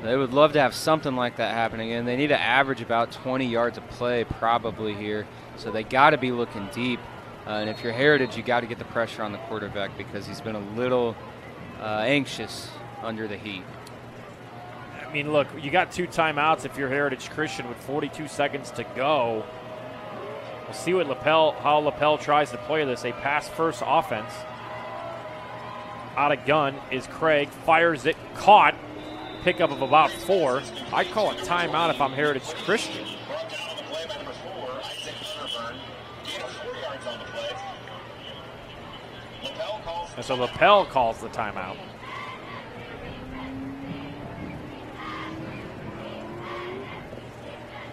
They would love to have something like that happening, and they need to average about 20 yards of play probably here. So they got to be looking deep. And if you're Heritage, you got to get the pressure on the quarterback, because he's been a little anxious under the heat. I mean, look, you got 2 timeouts if you're Heritage Christian with 42 seconds to go. We'll see what how Lapel tries to play this. A pass-first offense. Out of gun is Craig. Fires it. Caught. Pickup of about 4. I'd call it timeout if I'm Heritage Christian. And so Lapel calls the timeout.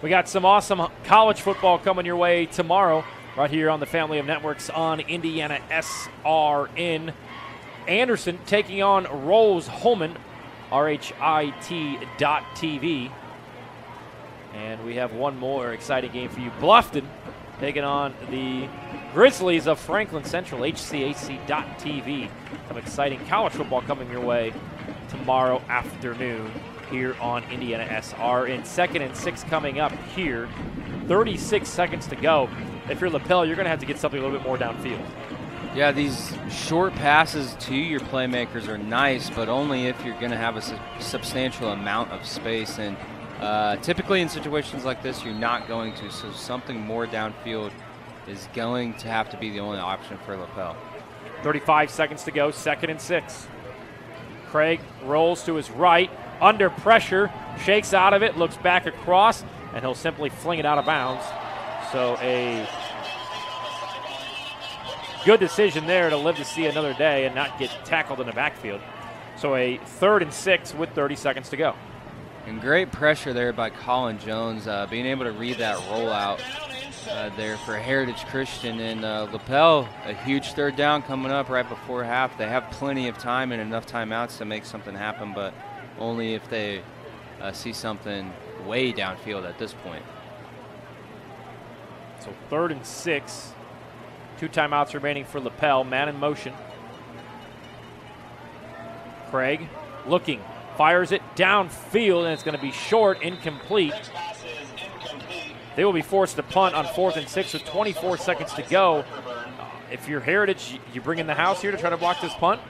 We got some awesome college football coming your way tomorrow right here on the family of networks on IndianaSRN. Anderson taking on Rose-Hulman, RHIT.TV. And we have one more exciting game for you. Bluffton taking on the Grizzlies of Franklin Central, HCAC.TV. Some exciting college football coming your way tomorrow afternoon here on IndianaSRN. 2nd and 6 coming up here. 36 seconds to go. If you're Lapel, you're going to have to get something a little bit more downfield. Yeah, these short passes to your playmakers are nice, but only if you're going to have a substantial amount of space. And typically in situations like this, you're not going to. So something more downfield is going to have to be the only option for Lapel. 35 seconds to go, 2nd and 6. Craig rolls to his right, under pressure, shakes out of it, looks back across, and he'll simply fling it out of bounds. So a good decision there to live to see another day and not get tackled in the backfield. So a 3rd and 6 with 30 seconds to go. And great pressure there by Colin Jones, being able to read that rollout there for Heritage Christian. And Lapel, a huge third down coming up right before half. They have plenty of time and enough timeouts to make something happen, but only if they see something way downfield at this point. So 3rd and 6. 2 timeouts remaining for Lapel. Man in motion. Craig looking. Fires it downfield, and it's going to be short, incomplete. They will be forced to punt on 4th and 6 with 24 seconds to go. If you're Heritage, you bring in the house here to try to block this punt?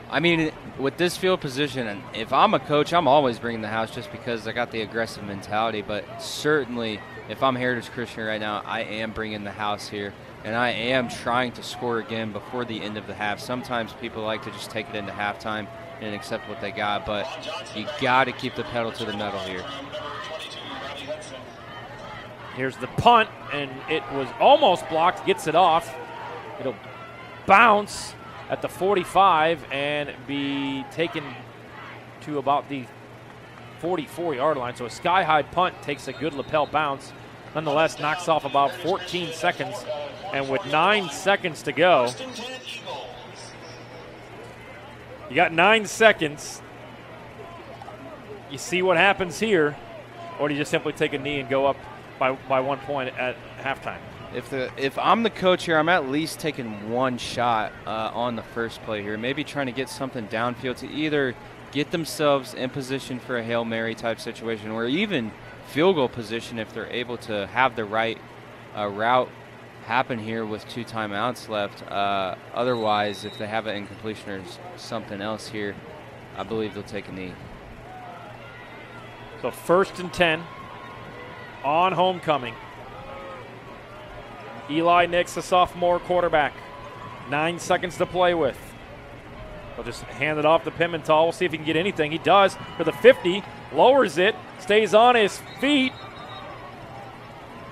I mean, with this field position, and if I'm a coach, I'm always bringing the house just because I got the aggressive mentality. But certainly, if I'm Heritage Christian right now, I am bringing the house here, and I am trying to score again before the end of the half. Sometimes people like to just take it into halftime and accept what they got, but you got to keep the pedal to the metal here. Here's the punt, and it was almost blocked, gets it off. It'll bounce at the 45 and be taken to about the 44-yard line. So a sky-high punt takes a good lapel bounce. Nonetheless, knocks off about 14 seconds. And with 9 seconds to go, you got 9 seconds. You see what happens here, or do you just simply take a knee and go up by 1 point at halftime? If I'm the coach here, I'm at least taking one shot on the first play here, maybe trying to get something downfield to either get themselves in position for a Hail Mary type situation, or even field goal position if they're able to have the right route happen here with 2 timeouts left. Otherwise, if they have an incompletion or something else here, I believe they'll take a knee. So 1st and 10 on homecoming. Eli Nix, a sophomore quarterback. 9 seconds to play with. They'll just hand it off to Pimentel. We'll see if he can get anything. He does for the 50, lowers it, stays on his feet,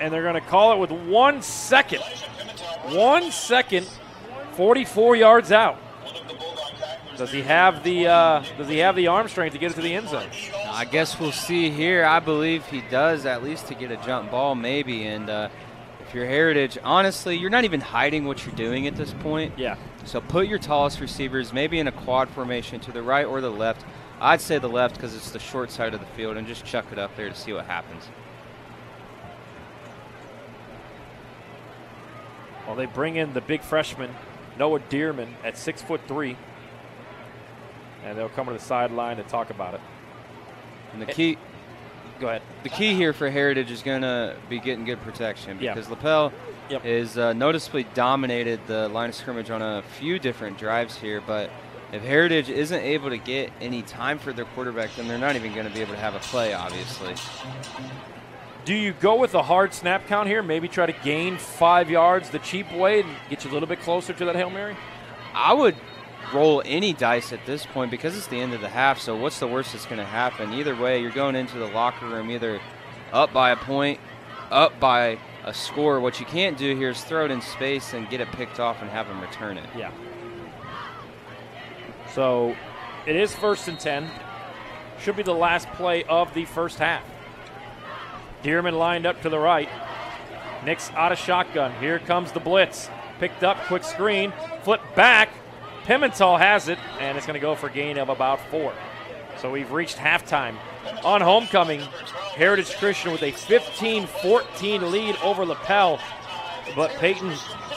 and they're going to call it with 1 second. 1 second, 44 yards out. Does he have the arm strength to get it to the end zone? I guess we'll see here. I believe he does, at least to get a jump ball maybe. And if you're Heritage, honestly, you're not even hiding what you're doing at this point. Yeah. So put your tallest receivers maybe in a quad formation to the right or the left. I'd say the left because it's the short side of the field, and just chuck it up there to see what happens. Well, they bring in the big freshman, Noah Dearman, at 6'3", and they'll come to the sideline to talk about it. And the key, go ahead. The key here for Heritage is going to be getting good protection because Lapel is noticeably dominated the line of scrimmage on a few different drives here. But if Heritage isn't able to get any time for their quarterback, then they're not even going to be able to have a play, obviously. Do you go with a hard snap count here? Maybe try to gain 5 yards the cheap way and get you a little bit closer to that Hail Mary? I would roll any dice at this point because it's the end of the half, so what's the worst that's going to happen? Either way, you're going into the locker room either up by a point, up by a score. What you can't do here is throw it in space and get it picked off and have them return it. Yeah. So it is 1st and 10. Should be the last play of the first half. Dearman lined up to the right. Nix out of shotgun. Here comes the blitz. Picked up, quick screen, flip back. Pimentel has it, and it's going to go for a gain of about 4. So we've reached halftime. On homecoming, Heritage Christian with a 15-14 lead over Lapel. But Peyton,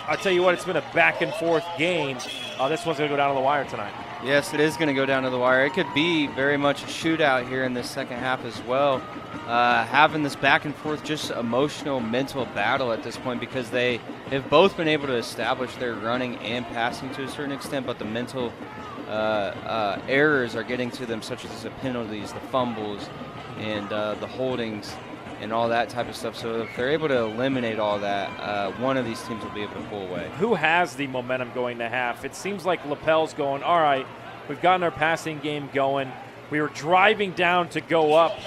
I'll tell you what, it's been a back-and-forth game. This one's going to go down to the wire tonight. Yes, it is going to go down to the wire. It could be very much a shootout here in the second half as well. Having this back-and-forth, just emotional, mental battle at this point because they have both been able to establish their running and passing to a certain extent, but the mental errors are getting to them, such as the penalties, the fumbles, and the holdings, and all that type of stuff. So if they're able to eliminate all that, one of these teams will be able to pull away. Who has the momentum going to half? It seems like Lapel's going, all right, we've gotten our passing game going. We were driving down to go up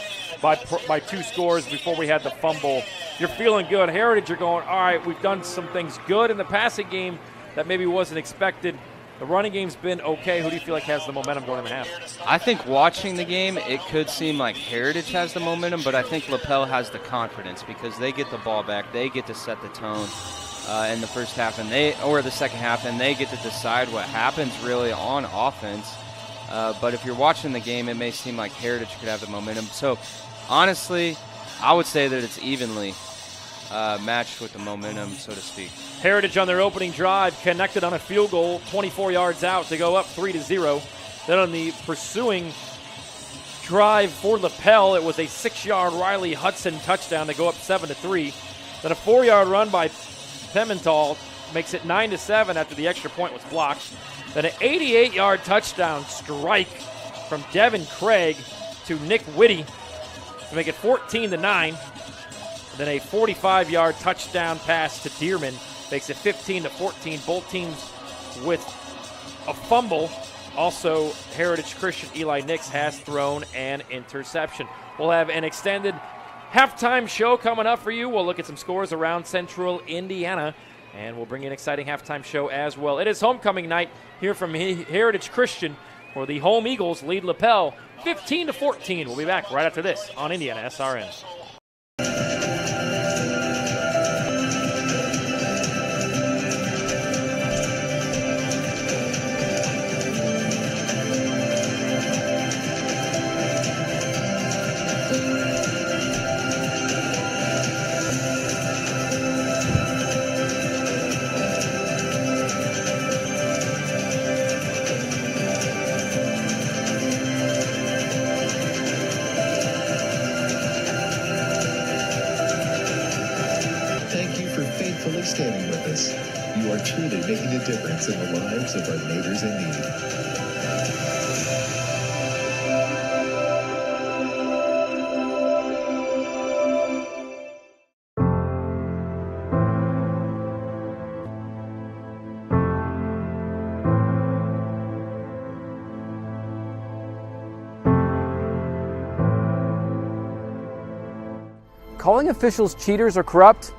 by 2 scores before we had the fumble. You're feeling good. Heritage, you're going, all right, we've done some things good in the passing game that maybe wasn't expected. The running game's been okay. Who do you feel like has the momentum going in the half? I think watching the game, it could seem like Heritage has the momentum, but I think Lapel has the confidence because they get the ball back. They get to set the tone in the first half or the second half, and they get to decide what happens really on offense. But if you're watching the game, it may seem like Heritage could have the momentum. So, honestly, I would say that it's evenly matched with the momentum, so to speak. Heritage on their opening drive connected on a field goal 24 yards out to go up 3-0. Then on the pursuing drive for Lapel, it was a 6-yard Riley Hudson touchdown to go up 7-3. Then a 4-yard run by Pimental makes it 9-7 after the extra point was blocked. Then an 88-yard touchdown strike from Devin Craig to Nick Whitty to make it 14-9. Then a 45-yard touchdown pass to Dearman makes it 15-14. Both teams with a fumble. Also, Heritage Christian Eli Nix has thrown an interception. We'll have an extended halftime show coming up for you. We'll look at some scores around Central Indiana, and we'll bring you an exciting halftime show as well. It is homecoming night here from Heritage Christian, where the home Eagles lead Lapel 15-14. We'll be back right after this on IndianaSRN. Standing with us. You are truly making a difference in the lives of our neighbors in need. Calling officials cheaters or corrupt,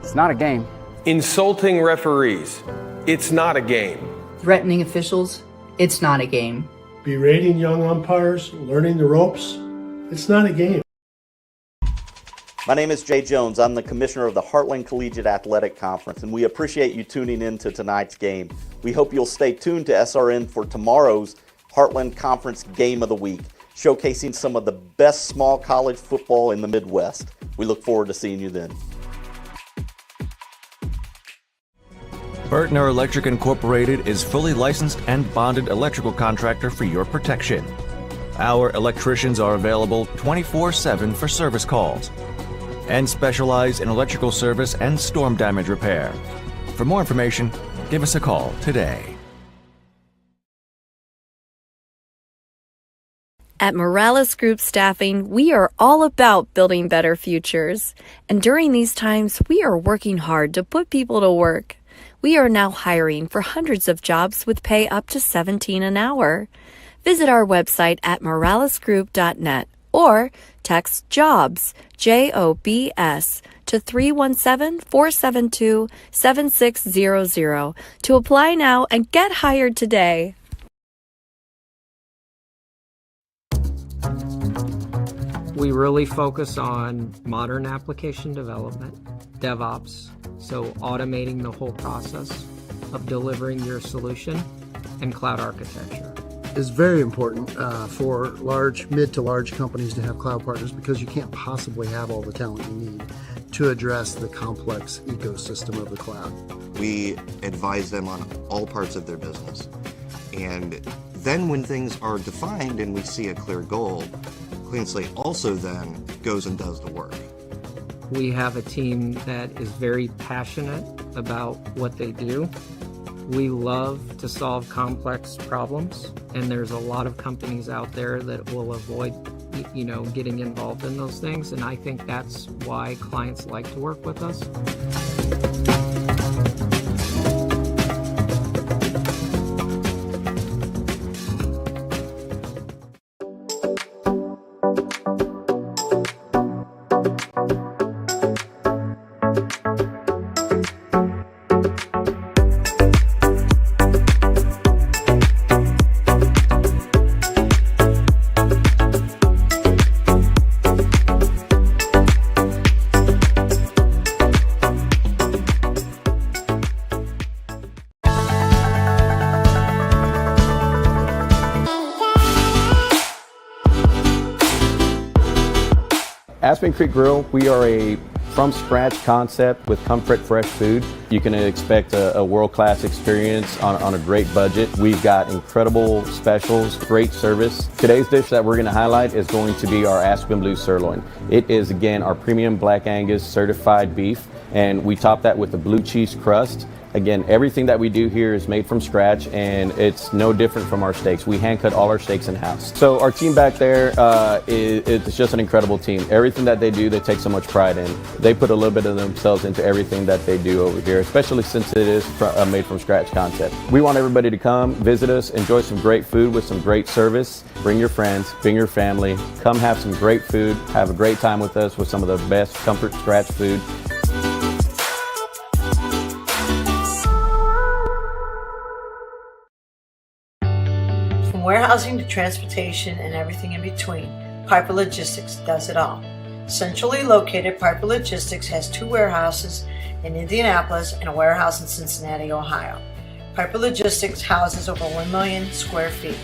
it's not a game. Insulting referees, it's not a game. Threatening officials, it's not a game. Berating young umpires, learning the ropes, it's not a game. My name is Jay Jones. I'm the commissioner of the Heartland Collegiate Athletic Conference, and we appreciate you tuning in to tonight's game. We hope you'll stay tuned to SRN for tomorrow's Heartland Conference Game of the Week, showcasing some of the best small college football in the Midwest. We look forward to seeing you then. Burtner Electric Incorporated is fully licensed and bonded electrical contractor for your protection. Our electricians are available 24/7 for service calls and specialize in electrical service and storm damage repair. For more information, give us a call today. At Morales Group Staffing, we are all about building better futures. And during these times, we are working hard to put people to work. We are now hiring for hundreds of jobs with pay up to $17 an hour. Visit our website at moralesgroup.net or text JOBS, JOBS, to 317-472-7600 to apply now and get hired today. We really focus on modern application development, DevOps, so automating the whole process of delivering your solution, and cloud architecture. It's very important for mid to large companies to have cloud partners because you can't possibly have all the talent you need to address the complex ecosystem of the cloud. We advise them on all parts of their business. And then when things are defined and we see a clear goal, Clean Slate also then goes and does the work. We have a team that is very passionate about what they do. We love to solve complex problems, and there's a lot of companies out there that will avoid, getting involved in those things, and I think that's why clients like to work with us. Aspen Creek Grill, we are a from-scratch concept with comfort, fresh food. You can expect a world-class experience on a great budget. We've got incredible specials, great service. Today's dish that we're going to highlight is going to be our Aspen Blue Sirloin. It is, again, our premium Black Angus certified beef, and we top that with a blue cheese crust. Again, everything that we do here is made from scratch, and it's no different from our steaks. We hand cut all our steaks in-house. So our team back there, it's just an incredible team. Everything that they do, they take so much pride in. They put a little bit of themselves into everything that they do over here, especially since it is a made from scratch concept. We want everybody to come, visit us, enjoy some great food with some great service. Bring your friends, bring your family, come have some great food, have a great time with us with some of the best comfort scratch food. Warehousing to transportation and everything in between, Piper Logistics does it all. Centrally located, Piper Logistics has 2 warehouses in Indianapolis and a warehouse in Cincinnati, Ohio. Piper Logistics houses over 1 million square feet.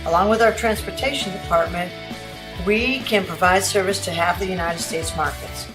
Along with our transportation department, we can provide service to half the United States markets.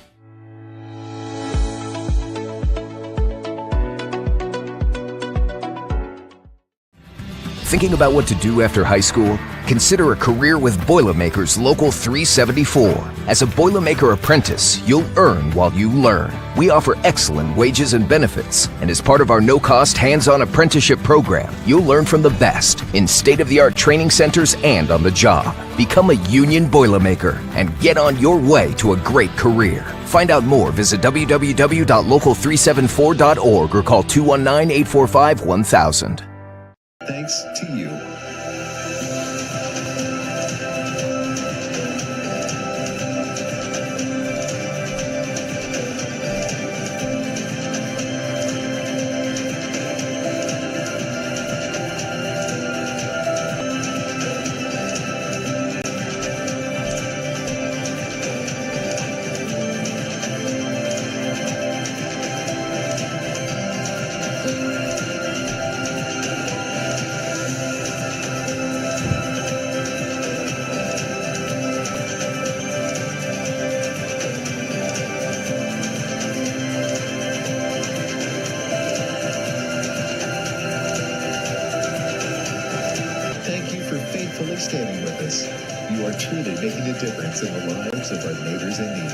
Thinking about what to do after high school? Consider a career with Boilermakers Local 374. As a Boilermaker apprentice, you'll earn while you learn. We offer excellent wages and benefits, and as part of our no-cost hands-on apprenticeship program, you'll learn from the best in state-of-the-art training centers and on the job. Become a union Boilermaker and get on your way to a great career. Find out more, visit www.local374.org or call 219-845-1000. Thanks to you. Standing with us. You are truly making a difference in the lives of our neighbors in need.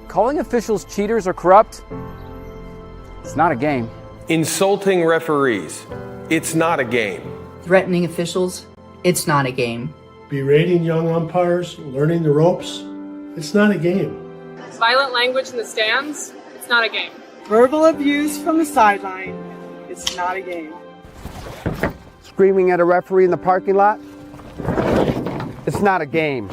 Calling officials cheaters or corrupt? It's not a game. Insulting referees. It's not a game. Threatening officials. It's not a game. Berating young umpires, learning the ropes. It's not a game. Violent language in the stands. It's not a game. Verbal abuse from the sideline. It's not a game. Screaming at a referee in the parking lot. It's not a game.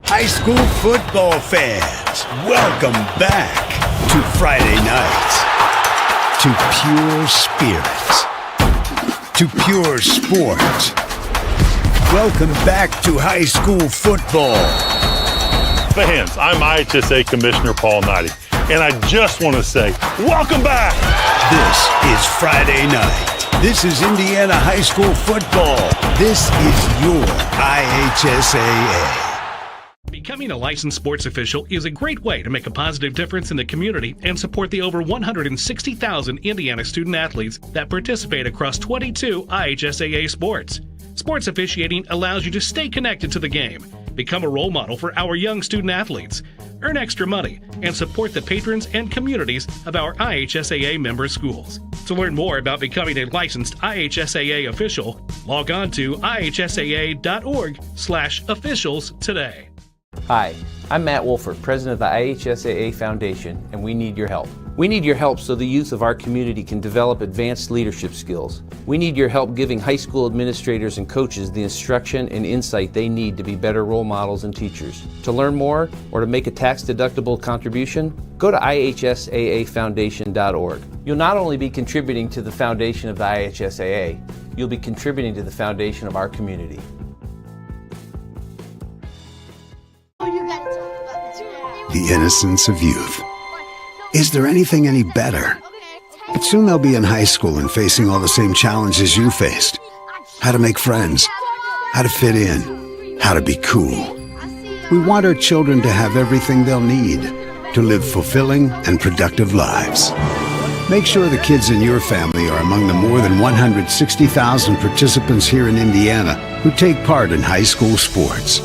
High school football fans, welcome back to Friday nights, to pure spirits, to pure sports. Welcome back to high school football. Fans, I'm IHSAA Commissioner Paul Knighty, and I just want to say, welcome back. This is Friday night. This is Indiana high school football. This is your IHSAA. Becoming a licensed sports official is a great way to make a positive difference in the community and support the over 160,000 Indiana student athletes that participate across 22 IHSAA sports. Sports officiating allows you to stay connected to the game, become a role model for our young student athletes, earn extra money, and support the patrons and communities of our IHSAA member schools. To learn more about becoming a licensed IHSAA official, log on to ihsaa.org/officials today. Hi, I'm Matt Wolford, president of the IHSAA Foundation, and we need your help. We need your help so the youth of our community can develop advanced leadership skills. We need your help giving high school administrators and coaches the instruction and insight they need to be better role models and teachers. To learn more or to make a tax-deductible contribution, go to IHSAAfoundation.org. You'll not only be contributing to the foundation of the IHSAA, you'll be contributing to the foundation of our community. The innocence of youth. Is there anything any better? But soon they'll be in high school and facing all the same challenges you faced. How to make friends, how to fit in, how to be cool. We want our children to have everything they'll need to live fulfilling and productive lives. Make sure the kids in your family are among the more than 160,000 participants here in Indiana who take part in high school sports.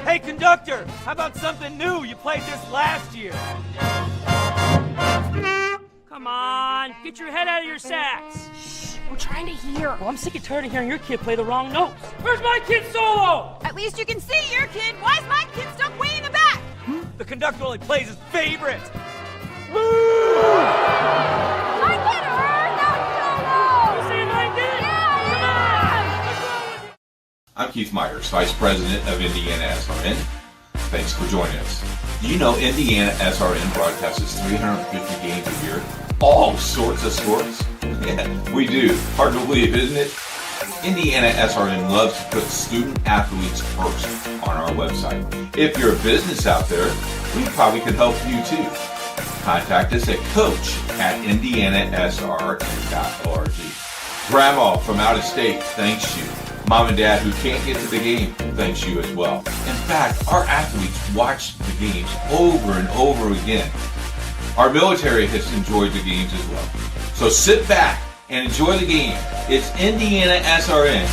Hey, conductor, how about something new? You played this last year. Come on, get your head out of your sacks. Shh, we're trying to hear. Well, I'm sick and tired of hearing your kid play the wrong notes. Where's my kid's solo? At least you can see your kid. Why is my kid stuck way in the back? The conductor only plays his favorite. My kid earned that solo! You saying I did? Yeah, Come on! I'm Keith Myers, Vice President of IndianaSRN. Thanks for joining us. Do you know IndianaSRN broadcasts 350 games a year? All sorts of sports? Yeah, we do. Hard to believe, isn't it? IndianaSRN loves to put student athletes first on our website. If you're a business out there, we probably could help you too. Contact us at coach@indianasrn.org. Grandma from out of state thanks you. Mom and Dad who can't get to the game thanks you as well. In fact, our athletes watch the games over and over again. Our military has enjoyed the games as well. So sit back and enjoy the game. It's IndianaSRN.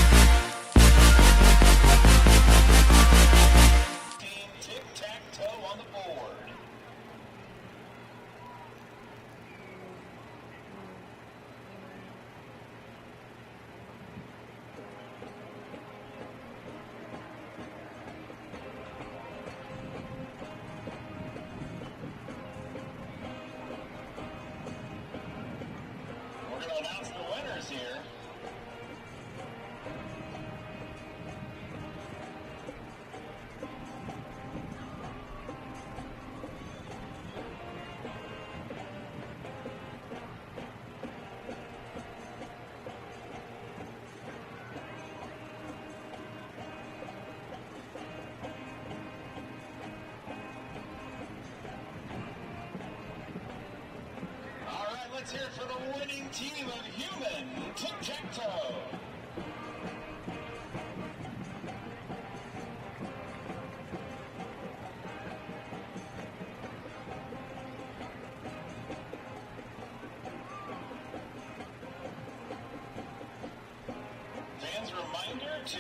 Let's hear it for the winning team of human tic-tac-toe. Fans, a reminder to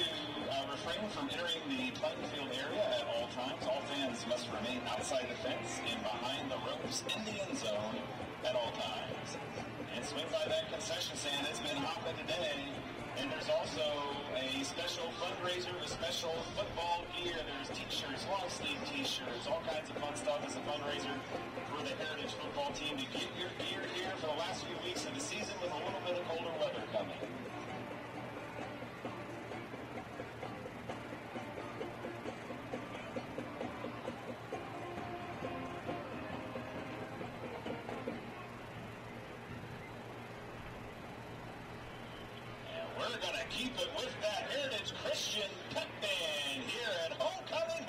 refrain from entering the playing field area at all times. All fans must remain outside the fence and behind the ropes in the end zone at all times. And swing by that concession stand. It's been hopping today. And there's also a special fundraiser with special football gear. There's t-shirts, long sleeve t-shirts, all kinds of fun stuff as a fundraiser for the Heritage football team to get your gear here for the last few weeks of the season with a little bit of colder weather coming. We're going to keep it with that Heritage Christian Pep Band here at Homecoming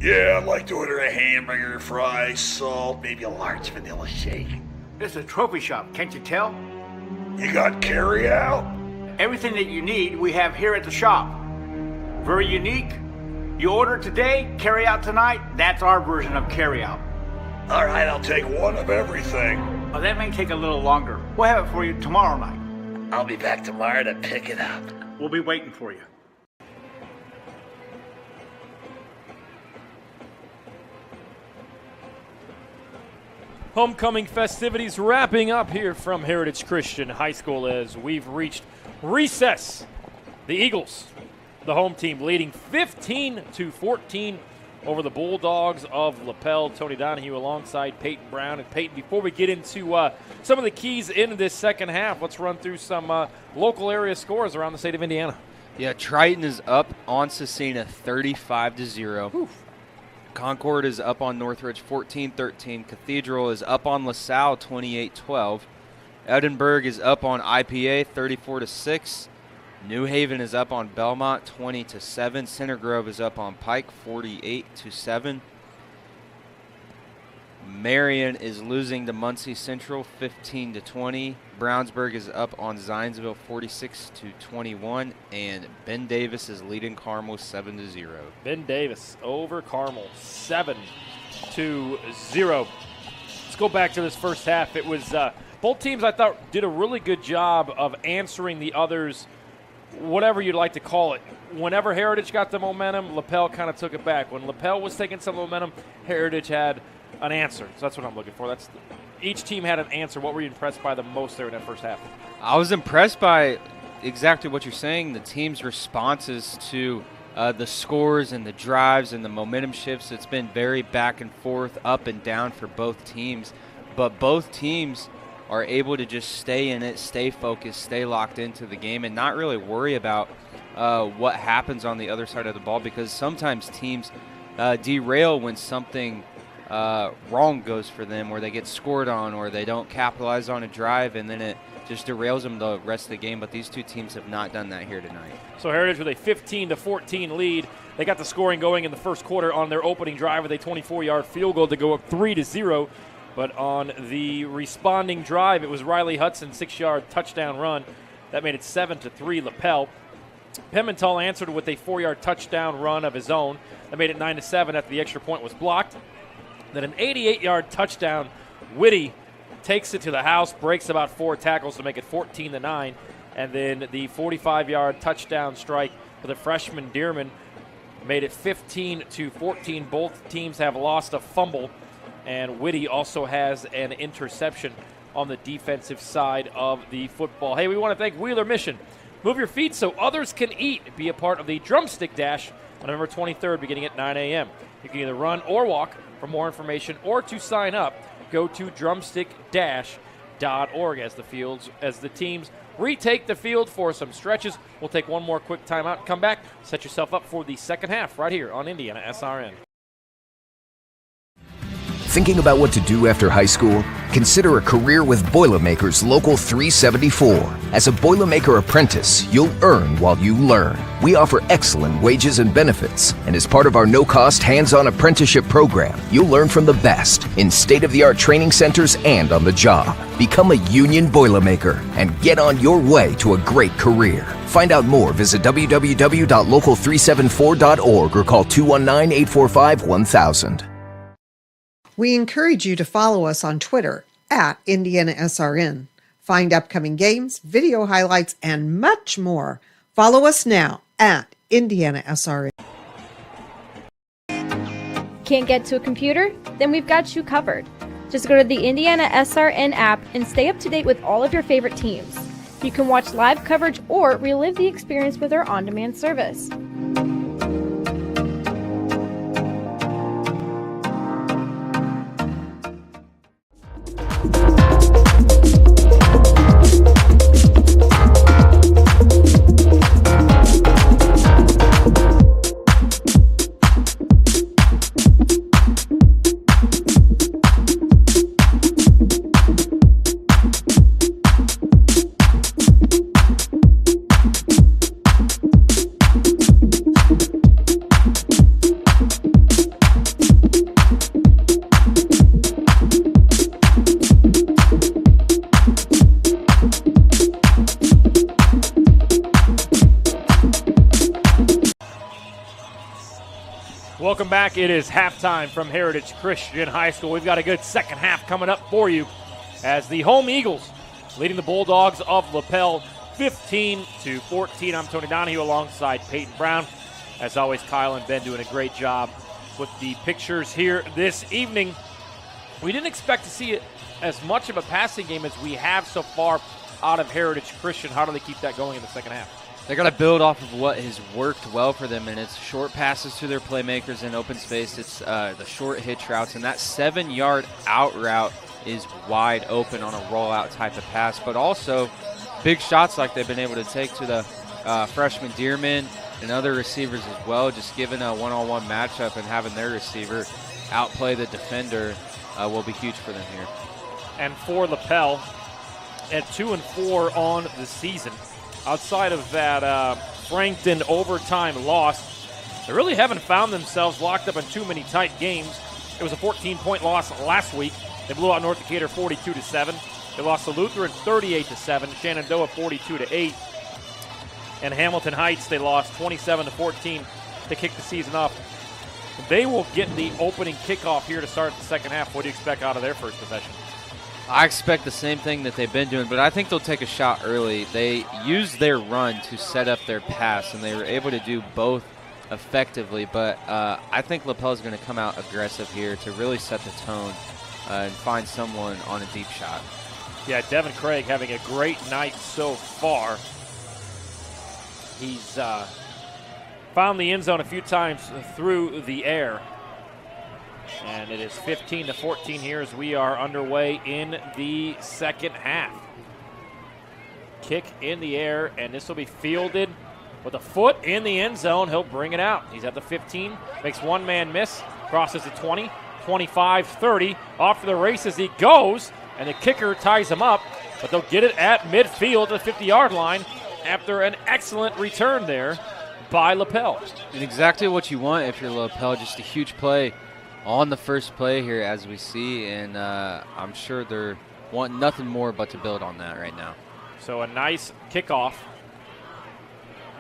Yeah, I'd like to order a hamburger, fries, salt, maybe a large vanilla shake. This is a trophy shop, can't you tell? You got carry-out? Everything that you need, we have here at the shop. Very unique. You order today, carry out tonight. That's our version of carry out. All right, I'll take one of everything. Oh, that may take a little longer. We'll have it for you tomorrow night. I'll be back tomorrow to pick it up. We'll be waiting for you. Homecoming festivities wrapping up here from Heritage Christian High School as we've reached recess. The Eagles, the home team, leading 15-14 over the Bulldogs of Lapel. Tony Donahue alongside Peyton Brown. And Peyton, before we get into some of the keys in this second half, let's run through some local area scores around the state of Indiana. Yeah, Triton is up on Cecina 35-0. Oof. Concord is up on Northridge 14-13. Cathedral is up on LaSalle 28-12. Edinburgh is up on IPA 34-6. New Haven is up on Belmont 20-7. Center Grove is up on Pike 48-7. Marion is losing to Muncie Central 15-20. Brownsburg is up on Zionsville 46-21, and Ben Davis is leading Carmel 7-0. Ben Davis over Carmel 7-0. Let's go back to this first half. It was both teams, I thought, did a really good job of answering the others, whatever you'd like to call it. Whenever Heritage got the momentum, Lapel kind of took it back. When Lapel was taking some momentum, Heritage had an answer. So that's what I'm looking for. Each team had an answer. What were you impressed by the most there in that first half? I was impressed by exactly what you're saying, the team's responses to the scores and the drives and the momentum shifts. It's been very back and forth, up and down for both teams. But both teams are able to just stay in it, stay focused, stay locked into the game, and not really worry about what happens on the other side of the ball, because sometimes teams derail when something wrong goes for them, or they get scored on, or they don't capitalize on a drive, and then it just derails them the rest of the game. But these two teams have not done that here tonight. So Heritage with a 15-14 lead. They got the scoring going in the first quarter on their opening drive with a 24-yard field goal to go up 3-0. But on the responding drive, it was Riley Hudson's 6-yard touchdown run. That made it 7-3 Lapel. Pimentel answered with a 4-yard touchdown run of his own. That made it 9-7 after the extra point was blocked. Then an 88-yard touchdown. Whitty takes it to the house, breaks about 4 tackles to make it 14-9. And then the 45-yard touchdown strike for the freshman Dearman made it 15-14. Both teams have lost a fumble, and Whitty also has an interception on the defensive side of the football. Hey, we want to thank Wheeler Mission. Move your feet so others can eat. Be a part of the Drumstick Dash on November 23rd beginning at 9 a.m. You can either run or walk. For more information or to sign up, go to drumstickdash.org as the teams retake the field for some stretches. We'll take one more quick timeout and come back. Set yourself up for the second half right here on IndianaSRN. Thinking about what to do after high school? Consider a career with Boilermakers Local 374. As a Boilermaker apprentice, you'll earn while you learn. We offer excellent wages and benefits, and as part of our no-cost hands-on apprenticeship program, you'll learn from the best in state-of-the-art training centers and on the job. Become a union Boilermaker and get on your way to a great career. Find out more, visit www.local374.org or call 219-845-1000. We encourage you to follow us on Twitter at IndianaSRN. Find upcoming games, video highlights, and much more. Follow us now at IndianaSRN. Can't get to a computer? Then we've got you covered. Just go to the IndianaSRN app and stay up to date with all of your favorite teams. You can watch live coverage or relive the experience with our on-demand service. Welcome back. It is halftime from Heritage Christian High School. We've got a good second half coming up for you as the home Eagles leading the Bulldogs of Lapel 15-14. I'm Tony Donahue alongside Peyton Brown. As always, Kyle and Ben doing a great job with the pictures here this evening. We didn't expect to see as much of a passing game as we have so far out of Heritage Christian. How do they keep that going in the second half? They got to build off of what has worked well for them, and it's short passes to their playmakers in open space. It's the short hitch routes, and that 7-yard out route is wide open on a rollout type of pass, but also big shots like they've been able to take to the freshman Dearman and other receivers as well. Just giving a one-on-one matchup and having their receiver outplay the defender will be huge for them here. And for Lapel, at 2-4 on the season, outside of that Frankton overtime loss, they really haven't found themselves locked up in too many tight games. It was a 14-point loss last week. They blew out North Decatur 42-7. They lost to Lutheran 38-7. Shenandoah 42-8. And Hamilton Heights, they lost 27-14 to kick the season off. They will get the opening kickoff here to start the second half. What do you expect out of their first possession? I expect the same thing that they've been doing, but I think they'll take a shot early. They used their run to set up their pass, and they were able to do both effectively. But I think Lapel is going to come out aggressive here to really set the tone and find someone on a deep shot. Yeah, Devin Craig having a great night so far. He's found the end zone a few times through the air. And it is 15-14 here as we are underway in the second half. Kick in the air, and this will be fielded with a foot in the end zone. He'll bring it out. He's at the 15, makes one man miss, crosses the 20, 25, 30. Off to the races he goes, and the kicker ties him up, but they'll get it at midfield at the 50-yard line after an excellent return there by Lapel. And exactly what you want if you're Lapel, just a huge play on the first play here as we see, and I'm sure they're wanting nothing more but to build on that right now. So a nice kickoff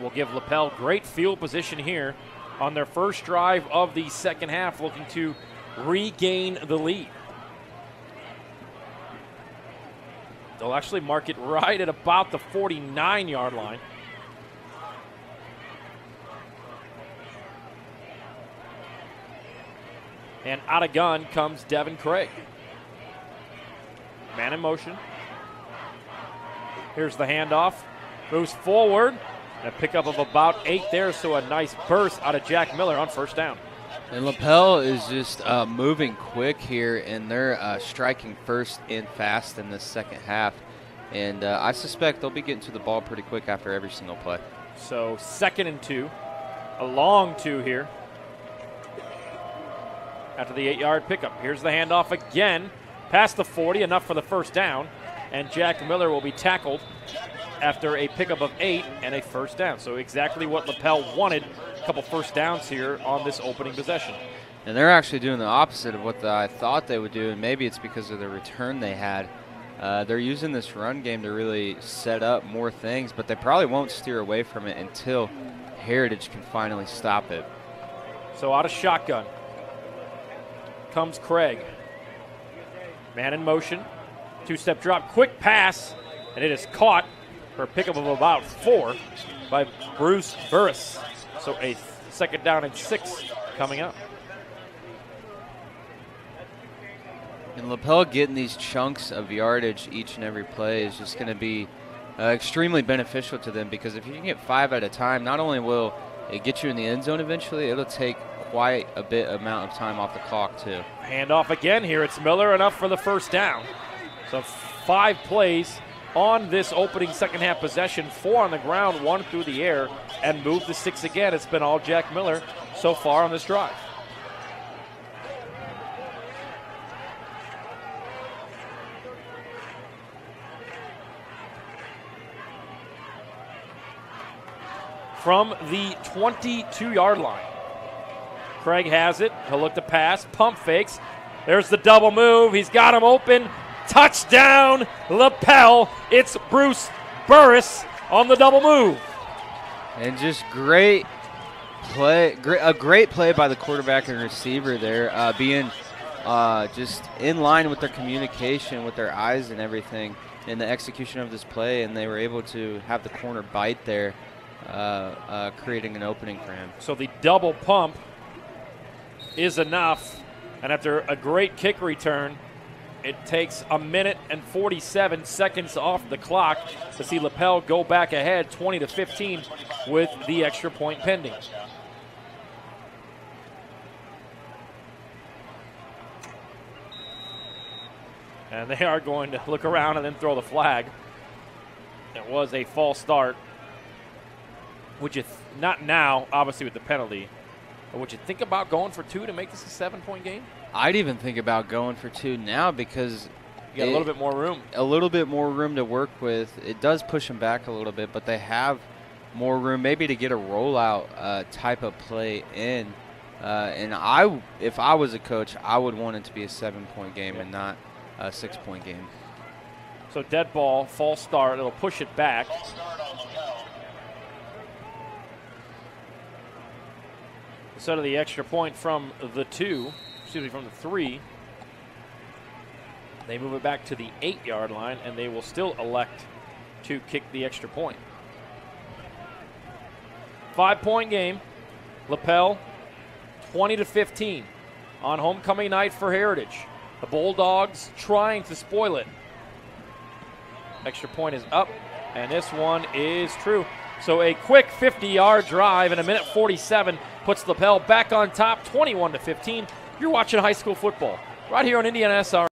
will give Lapel great field position here on their first drive of the second half, looking to regain the lead. They'll actually mark it right at about the 49-yard line. And out of gun comes Devin Craig. Man in motion. Here's the handoff. Moves forward. A pickup of about 8 there, so a nice burst out of Jack Miller on first down. And Lapel is just moving quick here, and they're striking first and fast in the second half. And I suspect they'll be getting to the ball pretty quick after every single play. So 2nd and 2. A long 2 here. After the 8-yard pickup. Here's the handoff again. Past the 40, enough for the first down. And Jack Miller will be tackled after a pickup of 8 and a first down. So exactly what Lapel wanted. A couple first downs here on this opening possession. And they're actually doing the opposite of what I thought they would do, and maybe it's because of the return they had. They're using this run game to really set up more things, but they probably won't steer away from it until Heritage can finally stop it. So out of shotgun comes Craig. Man in motion. 2-step drop. Quick pass. And it is caught for a pickup of about 4 by Bruce Burris. So a 2nd down and 6 coming up. And Lapel getting these chunks of yardage each and every play is just going to be extremely beneficial to them, because if you can get 5 at a time, not only will it get you in the end zone eventually, it'll take quite a bit amount of time off the clock too. Handoff again here. It's Miller, enough for the first down. So 5 plays on this opening second half possession. 4 on the ground, 1 through the air, and move to 6 again. It's been all Jack Miller so far on this drive. From the 22-yard line. Craig has it. He'll look to pass. Pump fakes. There's the double move. He's got him open. Touchdown, Lapel. It's Bruce Burris on the double move. And just great play, a great play by the quarterback and receiver there, being just in line with their communication, with their eyes and everything in the execution of this play, and they were able to have the corner bite there, creating an opening for him. So the double pump is enough, and after a great kick return, it takes a minute and 47 seconds off the clock to see Lapel go back ahead 20-15 with the extra point pending. And they are going to look around and then throw the flag. It was a false start. Would you, not now, obviously with the penalty, but would you think about going for 2 to make this a 7-point game? I'd even think about going for 2 now because you got a little bit more room. A little bit more room to work with. It does push them back a little bit, but they have more room maybe to get a rollout type of play in. And if I was a coach, I would want it to be a 7-point game and not a 6-point game. So dead ball, false start. It'll push it back. Instead of the extra point from the 3, they move it back to the 8-yard line, and they will still elect to kick the extra point. 5-point game. Lapel 20-15 on homecoming night for Heritage. The Bulldogs trying to spoil it. Extra point is up, and this one is true. So a quick 50-yard drive in a minute 47 puts Lapel back on top, 21-15. You're watching high school football right here on IndianaSRN.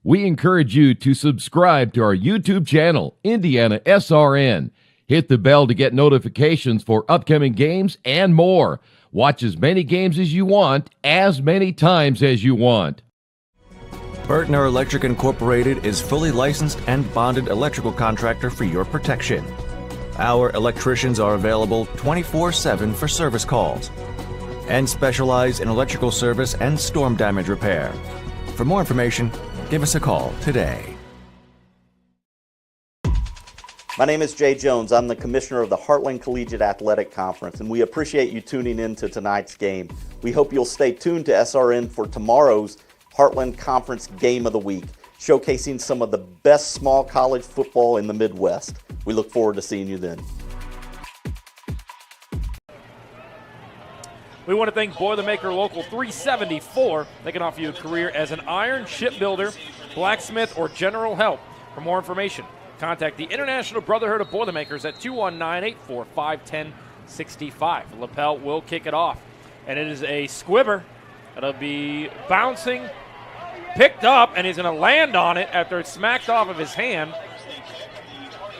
We encourage you to subscribe to our YouTube channel, IndianaSRN. Hit the bell to get notifications for upcoming games and more. Watch as many games as you want, as many times as you want. Burtner Electric Incorporated is fully licensed and bonded electrical contractor for your protection. Our electricians are available 24/7 for service calls and specialize in electrical service and storm damage repair. For more information, give us a call today. My name is Jay Jones. I'm the commissioner of the Heartland Collegiate Athletic Conference, and we appreciate you tuning in to tonight's game. We hope you'll stay tuned to SRN for tomorrow's Heartland Conference Game of the Week, showcasing some of the best small college football in the Midwest. We look forward to seeing you then. We want to thank Boilermaker Local 374. They can offer you a career as an iron shipbuilder, blacksmith, or general help. For more information, contact the International Brotherhood of Boilermakers at 219-845-1065. Lapel will kick it off, and it is a squibber. It'll be bouncing, picked up, and he's going to land on it after it's smacked off of his hand.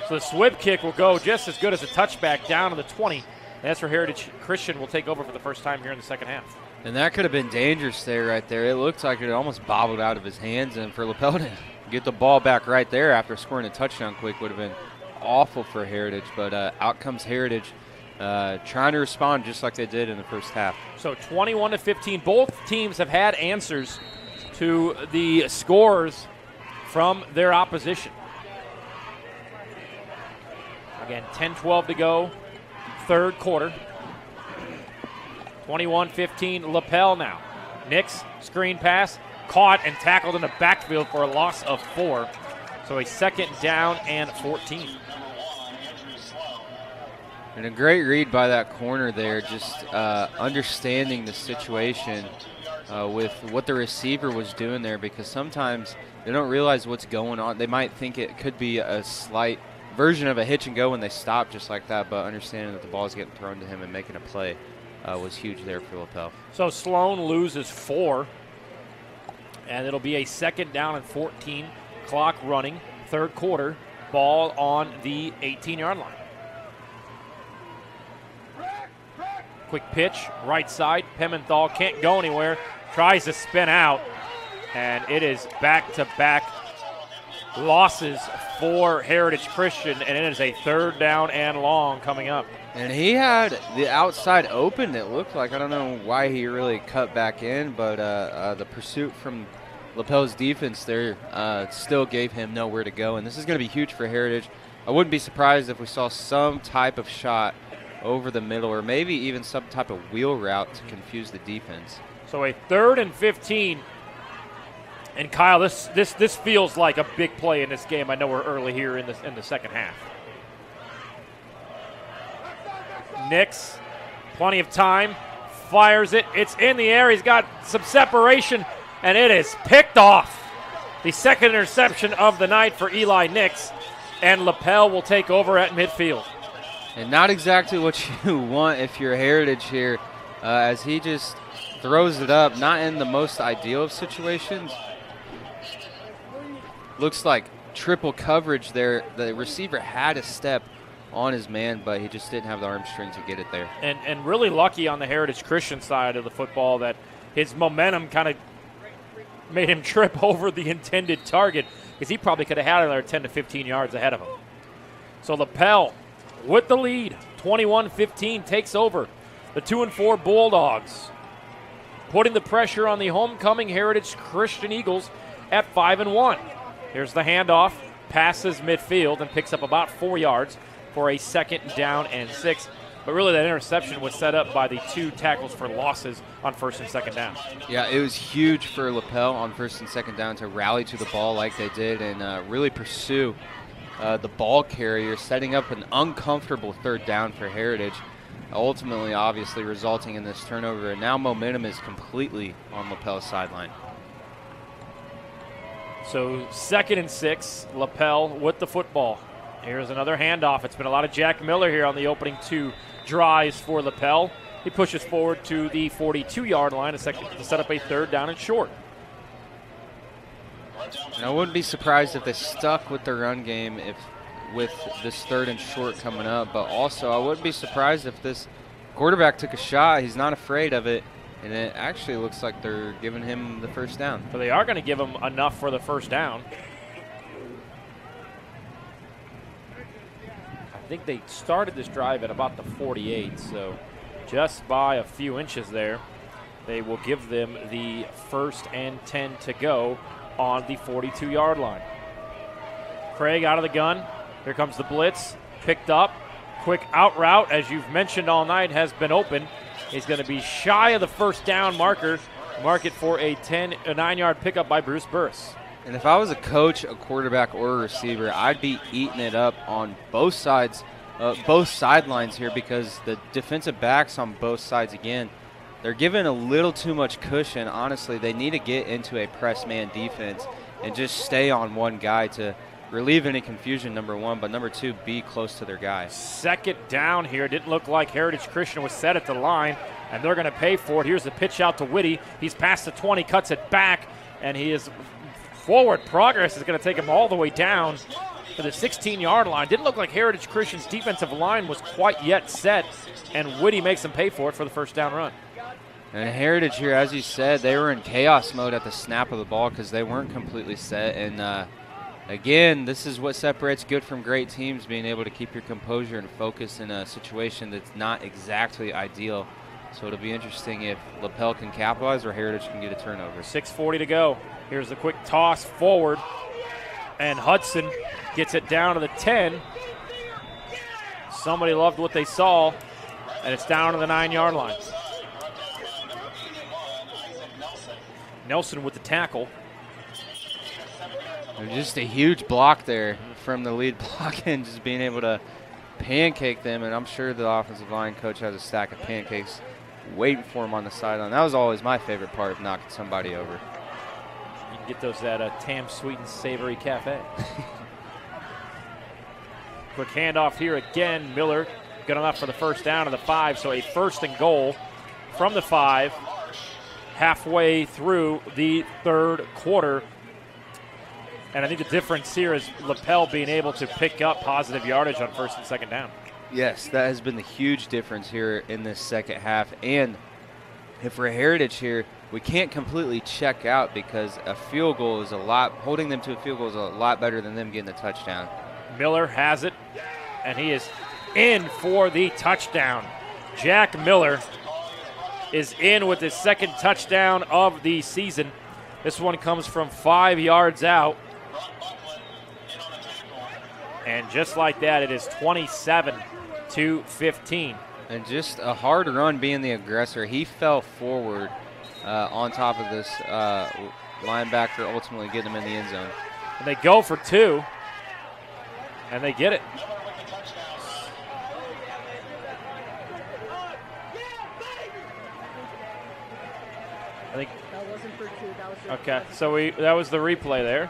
So the swib kick will go just as good as a touchback down to the 20. And that's where Heritage Christian will take over for the first time here in the second half. And that could have been dangerous there, right there. It looked like it almost bobbled out of his hands, and for Lapel to get the ball back right there after scoring a touchdown quick would have been awful for Heritage. But out comes Heritage trying to respond just like they did in the first half. So 21-15. Both teams have had answers to the scores from their opposition. Again, 10-12 to go, third quarter. 21-15, Lapel now. Nix, screen pass, caught and tackled in the backfield for a loss of 4. So a 2nd down and 14. And a great read by that corner there, just understanding the situation with what the receiver was doing there, because sometimes they don't realize what's going on. They might think it could be a slight version of a hitch and go when they stop just like that, but understanding that the ball is getting thrown to him and making a play was huge there for Lapel. So Sloan loses 4, and it'll be a 2nd down and 14. Clock running, third quarter, ball on the 18-yard line. Quick pitch, right side. Pimenthal can't go anywhere. Tries to spin out, and it is back-to-back losses for Heritage Christian, and it is a 3rd down and long coming up. And he had the outside open, it looked like. I don't know why he really cut back in, but the pursuit from Lapel's defense there still gave him nowhere to go, and this is going to be huge for Heritage. I wouldn't be surprised if we saw some type of shot over the middle, or maybe even some type of wheel route to confuse the defense. So a 3rd and 15. And Kyle, this feels like a big play in this game. I know we're early here in the second half. Nix, plenty of time, fires it. It's in the air. He's got some separation, and it is picked off. The second interception of the night for Eli Nix, and Lapel will take over at midfield. And not exactly what you want if you're Heritage here, as he just throws it up, not in the most ideal of situations. Looks like triple coverage there. The receiver had a step on his man, but he just didn't have the arm strength to get it there. And really lucky on the Heritage Christian side of the football that his momentum kind of made him trip over the intended target, because he probably could have had another 10 to 15 yards ahead of him. So Lapel with the lead, 21-15, takes over. The 2-4 Bulldogs putting the pressure on the homecoming Heritage Christian Eagles at 5-1. Here's the handoff, passes midfield and picks up about 4 yards for a 2nd down and 6. But really that interception was set up by the 2 tackles for losses on 1st and 2nd down. Yeah, it was huge for Lapel on 1st and 2nd down to rally to the ball like they did and really pursue the ball carrier, setting up an uncomfortable 3rd down for Heritage, ultimately obviously resulting in this turnover. And now momentum is completely on Lapel's sideline. So 2nd and 6, Lapel with the football. Here's another handoff. It's been a lot of Jack Miller here on the opening 2 drives for Lapel. He pushes forward to the 42-yard line to set up a 3rd down and short. And I wouldn't be surprised if they stuck with the run game with this 3rd and short coming up, but also I wouldn't be surprised if this quarterback took a shot. He's not afraid of it. And it actually looks like they're giving him the 1st down. So they are going to give him enough for the 1st down. I think they started this drive at about the 48, so just by a few inches there, they will give them the 1st and 10 to go on the 42-yard line. Craig out of the gun. Here comes the blitz. Picked up. Quick out route, as you've mentioned all night, has been open. He's going to be shy of the 1st down marker. Mark it for a 9-yard pickup by Bruce Burris. And if I was a coach, a quarterback, or a receiver, I'd be eating it up on both sides, both sidelines here, because the defensive backs on both sides, again, they're given a little too much cushion. Honestly, they need to get into a press man defense and just stay on one guy to relieve any confusion, number 1, but number 2, be close to their guy. 2nd down here. Didn't look like Heritage Christian was set at the line, and they're going to pay for it. Here's the pitch out to Whitty. He's past the 20, cuts it back, and he is forward progress is going to take him all the way down to the 16-yard line. Didn't look like Heritage Christian's defensive line was quite yet set, and Whitty makes him pay for it for the 1st down run. And Heritage here, as you said, they were in chaos mode at the snap of the ball because they weren't completely set. And again, this is what separates good from great teams, being able to keep your composure and focus in a situation that's not exactly ideal. So it'll be interesting if Lapel can capitalize or Heritage can get a turnover. 6:40 to go. Here's the quick toss forward, and Hudson gets it down to the 10. Somebody loved what they saw, and it's down to the 9-yard line. Nelson with the tackle. Just a huge block there from the lead block and just being able to pancake them, and I'm sure the offensive line coach has a stack of pancakes waiting for him on the sideline. That was always my favorite part of knocking somebody over. You can get those at Tam Sweet and Savory Cafe. Quick handoff here again. Miller good enough for the 1st down to the 5, so a 1st and goal from the 5 halfway through the 3rd quarter. And I think the difference here is Lapel being able to pick up positive yardage on 1st and 2nd down. Yes, that has been the huge difference here in this second half. And if we're Heritage here, we can't completely check out because a field goal is holding them to a field goal is a lot better than them getting the touchdown. Miller has it, and he is in for the touchdown. Jack Miller is in with his 2nd touchdown of the season. This one comes from 5 yards out. And just like that, it is 27-15. And just a hard run being the aggressor. He fell forward on top of this linebacker, ultimately getting him in the end zone. And they go for 2, and they get it. I think that wasn't for 2. That was just okay. So that was the replay there.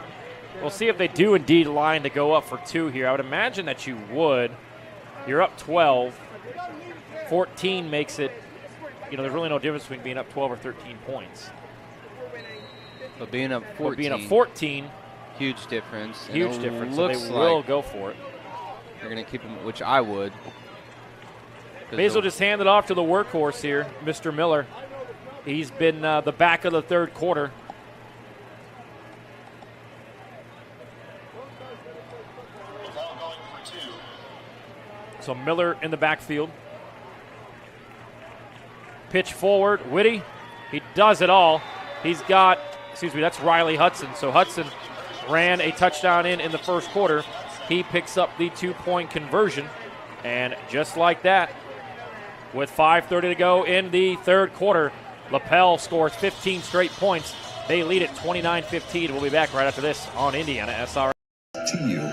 We'll see if they do indeed line to go up for 2 here. I would imagine that you would. You're up 12. 14 makes it. There's really no difference between being up 12 or 13 points. But being up 14. But being up 14. Huge difference. Huge difference. So they will go for it. They're going to keep him, which I would. May as well just hand it off to the workhorse here, Mr. Miller. He's been the back of the third quarter. So Miller in the backfield. Pitch forward, Whitty. He does it all. He's got, that's Riley Hudson. So Hudson ran a touchdown in the first quarter. He picks up the 2-point conversion. And just like that, with 5:30 to go in the third quarter, Lapel scores 15 straight points. They lead at 29-15. We'll be back right after this on IndianaSRN. To you.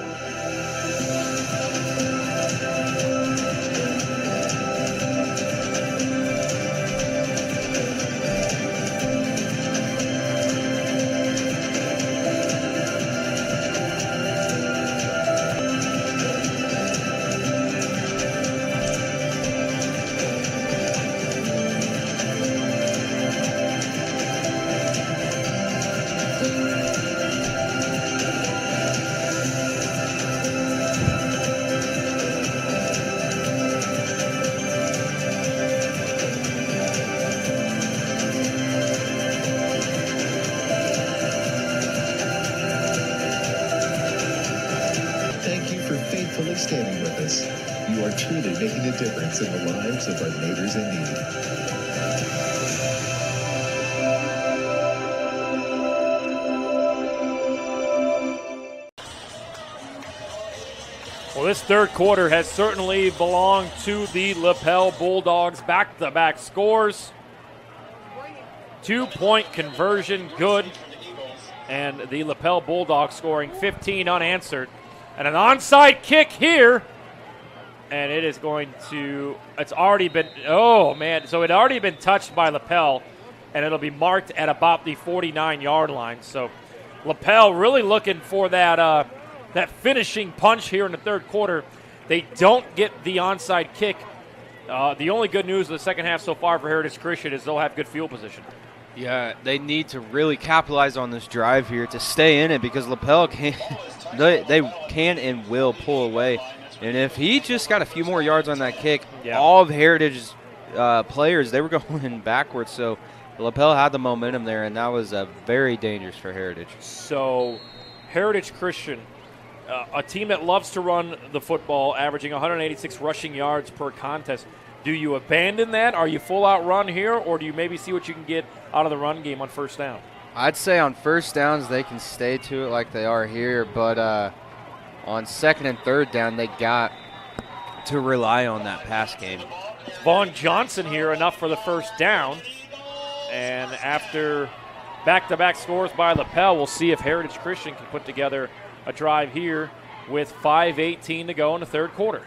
Standing with us. You are truly making a difference in the lives of our neighbors in need. Well, this third quarter has certainly belonged to the Lapel Bulldogs. Back-to-back scores. 2-point conversion, good. And the Lapel Bulldogs scoring 15 unanswered. And an onside kick here. And it is going to, it's already been, oh man. So it had already been touched by Lapel. And it'll be marked at about the 49-yard line. So Lapel really looking for that that finishing punch here in the third quarter. They don't get the onside kick. The only good news of the second half so far for Heritage Christian is they'll have good field position. Yeah, they need to really capitalize on this drive here to stay in it because Lapel can, they can and will pull away. And if he just got a few more yards on that kick, all of Heritage's players, they were going backwards. So Lapel had the momentum there, and that was very dangerous for Heritage. So Heritage Christian, a team that loves to run the football, averaging 186 rushing yards per contest. Do you abandon that? Are you full out run here, or do you maybe see what you can get out of the run game on first down? I'd say on first downs they can stay to it like they are here, but on second and third down they got to rely on that pass game. Vaughn Johnson here, enough for the first down. And after back-to-back scores by Lapel, we'll see if Heritage Christian can put together a drive here with 5:18 to go in the third quarter.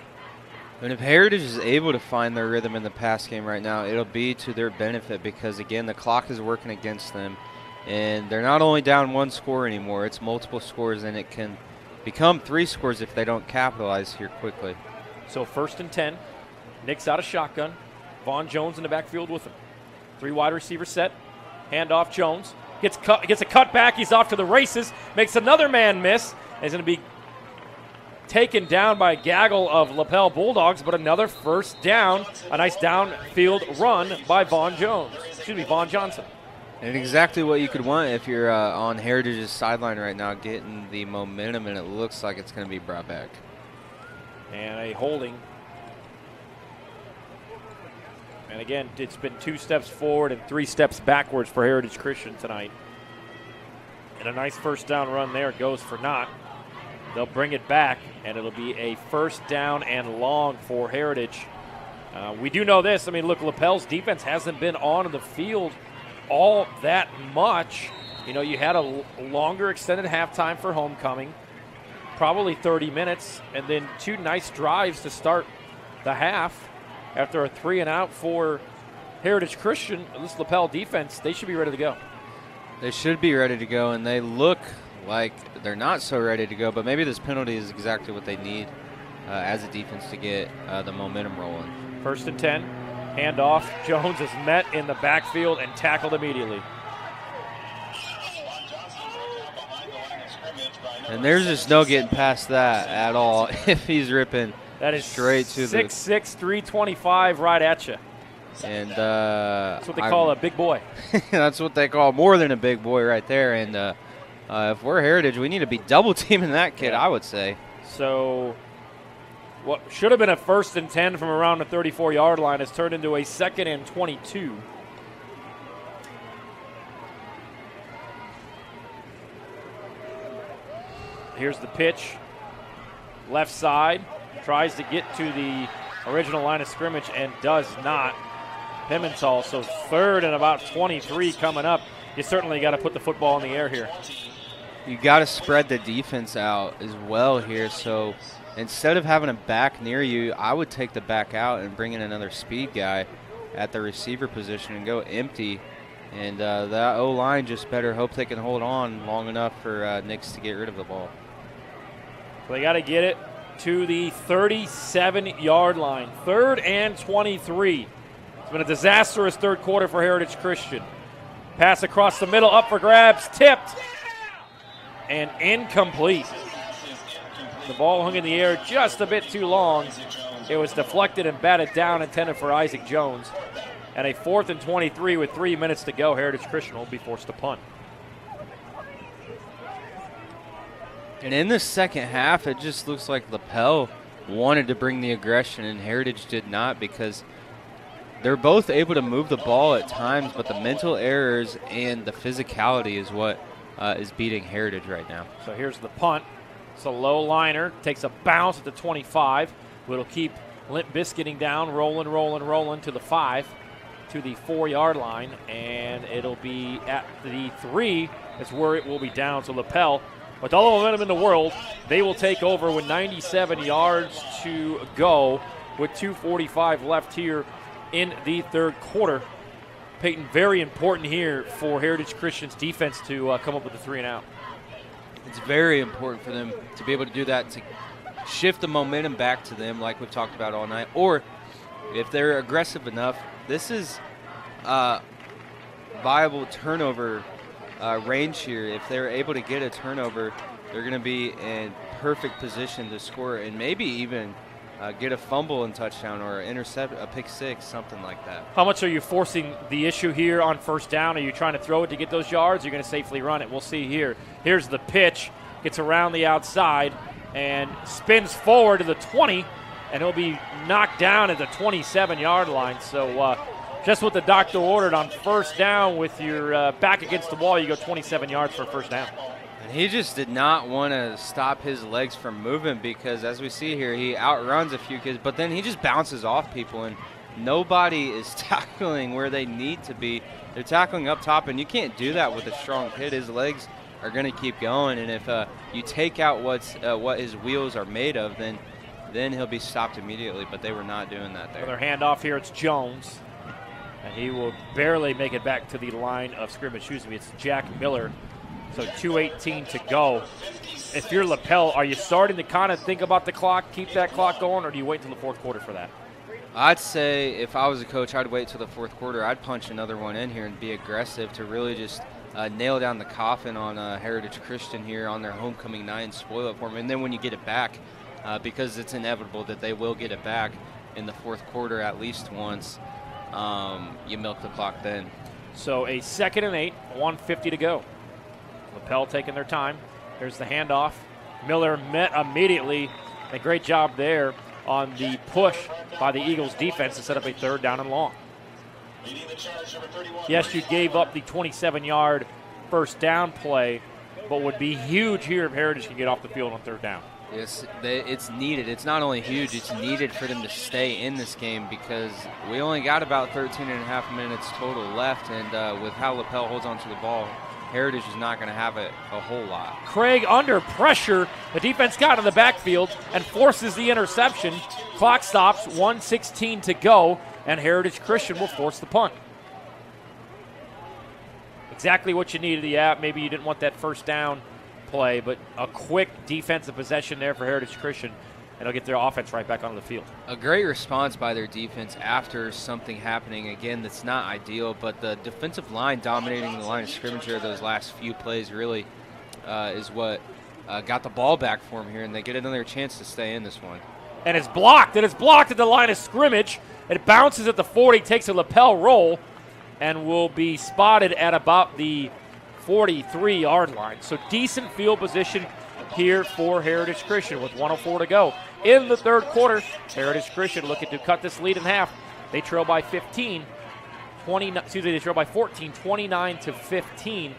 And if Heritage is able to find their rhythm in the pass game right now, it'll be to their benefit because, again, the clock is working against them. And they're not only down one score anymore, it's multiple scores, and it can become 3 scores if they don't capitalize here quickly. So first and 10. Nick's out of shotgun. Vaughn Jones in the backfield with him. 3 wide receiver set. Handoff Jones. Gets a cut back. He's off to the races. Makes another man miss. He's going to be taken down by a gaggle of Lapel Bulldogs, but another first down. A nice downfield run by Vaughn Johnson. And exactly what you could want if you're on Heritage's sideline right now, getting the momentum, and it looks like it's going to be brought back. And a holding. And again, it's been 2 steps forward and 3 steps backwards for Heritage Christian tonight. And a nice first down run there goes for naught. They'll bring it back, and it'll be a first down and long for Heritage We do know this. I mean, look, Lapel's defense hasn't been on the field all that much. You know, you had a longer extended halftime for homecoming, probably 30 minutes, and then 2 nice drives to start the half. After a 3-and-out for Heritage Christian, this Lapel defense, they should be ready to go. They should be ready to go, and they look like they're not so ready to go, but maybe this penalty is exactly what they need as a defense to get the momentum rolling. 1st and 10, handoff. Jones is met in the backfield and tackled immediately. And there's just no getting past that at all if he's ripping that is straight to 6'6", 325 right at you. And that's what they call a big boy. That's what they call more than a big boy right there. And if we're Heritage, we need to be double teaming that kid, I would say. So what should have been a 1st and 10 from around the 34-yard line has turned into a 2nd and 22. Here's the pitch. Left side. Tries to get to the original line of scrimmage and does not. Pimentel, so 3rd and about 23 coming up. You certainly got to put the football in the air here. You got to spread the defense out as well here. So instead of having a back near you, I would take the back out and bring in another speed guy at the receiver position and go empty. And that O-line just better hope they can hold on long enough for Nix to get rid of the ball. So they got to get it to the 37-yard line. 3rd and 23. It's been a disastrous 3rd quarter for Heritage Christian. Pass across the middle, up for grabs, tipped, and incomplete. The ball hung in the air just a bit too long. It was deflected and batted down, intended for Isaac Jones. And a 4th and 23 with 3 minutes to go. Heritage Christian will be forced to punt. And in the second half, it just looks like Lapel wanted to bring the aggression, and Heritage did not, because they're both able to move the ball at times, but the mental errors and the physicality is what is beating Heritage right now. So here's the punt. It's a low liner. Takes a bounce at the 25. It'll keep Limp Biscuiting down, rolling to the 5, to the 4-yard line, and it'll be at the 3. That's where it will be down. So Lapel, with all the momentum in the world, they will take over with 97 yards to go with 2:45 left here in the 3rd quarter. Peyton, very important here for Heritage Christian's defense to come up with a 3-and-out. It's very important for them to be able to do that, to shift the momentum back to them like we've talked about all night. Or if they're aggressive enough, this is viable turnover range here. If they're able to get a turnover, they're going to be in perfect position to score and maybe even get a fumble and touchdown or intercept a pick 6, something like that. How much are you forcing the issue here on 1st down? Are you trying to throw it to get those yards? Or are you going to safely run it? We'll see here. Here's the pitch. Gets around the outside and spins forward to the 20, and he'll be knocked down at the 27-yard line. So just what the doctor ordered on 1st down, with your back against the wall, you go 27 yards for 1st down. And he just did not want to stop his legs from moving, because as we see here, he outruns a few kids, but then he just bounces off people, and nobody is tackling where they need to be. They're tackling up top, and you can't do that with a strong kid. His legs are going to keep going, and if you take out what his wheels are made of, then he'll be stopped immediately, but they were not doing that there. Another handoff here. It's Jones, and he will barely make it back to the line of scrimmage. Excuse me, it's Jack Miller. So 2:18 to go. If you're Lapel, are you starting to kind of think about the clock, keep that clock going, or do you wait until the 4th quarter for that? I'd say if I was a coach, I'd wait till the 4th quarter. I'd punch another one in here and be aggressive to really just nail down the coffin on Heritage Christian here on their homecoming night and spoil it for them. And then when you get it back, because it's inevitable that they will get it back in the 4th quarter at least once, you milk the clock then. So a 2nd and 8, 1:50 to go. Lapel taking their time. Here's the handoff. Miller met immediately. A great job there on the push by the Eagles defense to set up a 3rd down and long. Yes, you gave up the 27-yard 1st down play, but would be huge here if Heritage can get off the field on 3rd down. Yes, it's needed. It's not only huge, it's needed for them to stay in this game because we only got about 13 and a half minutes total left, and with how Lapel holds onto the ball, Heritage is not going to have a whole lot. Craig under pressure. The defense got in the backfield and forces the interception. Clock stops, 1:16 to go, and Heritage Christian will force the punt. Exactly what you needed. Yeah, maybe you didn't want that first down play, but a quick defensive possession there for Heritage Christian, and it'll get their offense right back onto the field. A great response by their defense after something happening, again, that's not ideal, but the defensive line dominating the line of scrimmage here those last few plays really is what got the ball back for them here, and they get another chance to stay in this one. And it's blocked, at the line of scrimmage. It bounces at the 40, takes a lapel roll, and will be spotted at about the 43-yard line. So decent field position here for Heritage Christian with 1:04 to go. In the third quarter, Heritage Christian looking to cut this lead in half. They trail by 14, 29 to 15.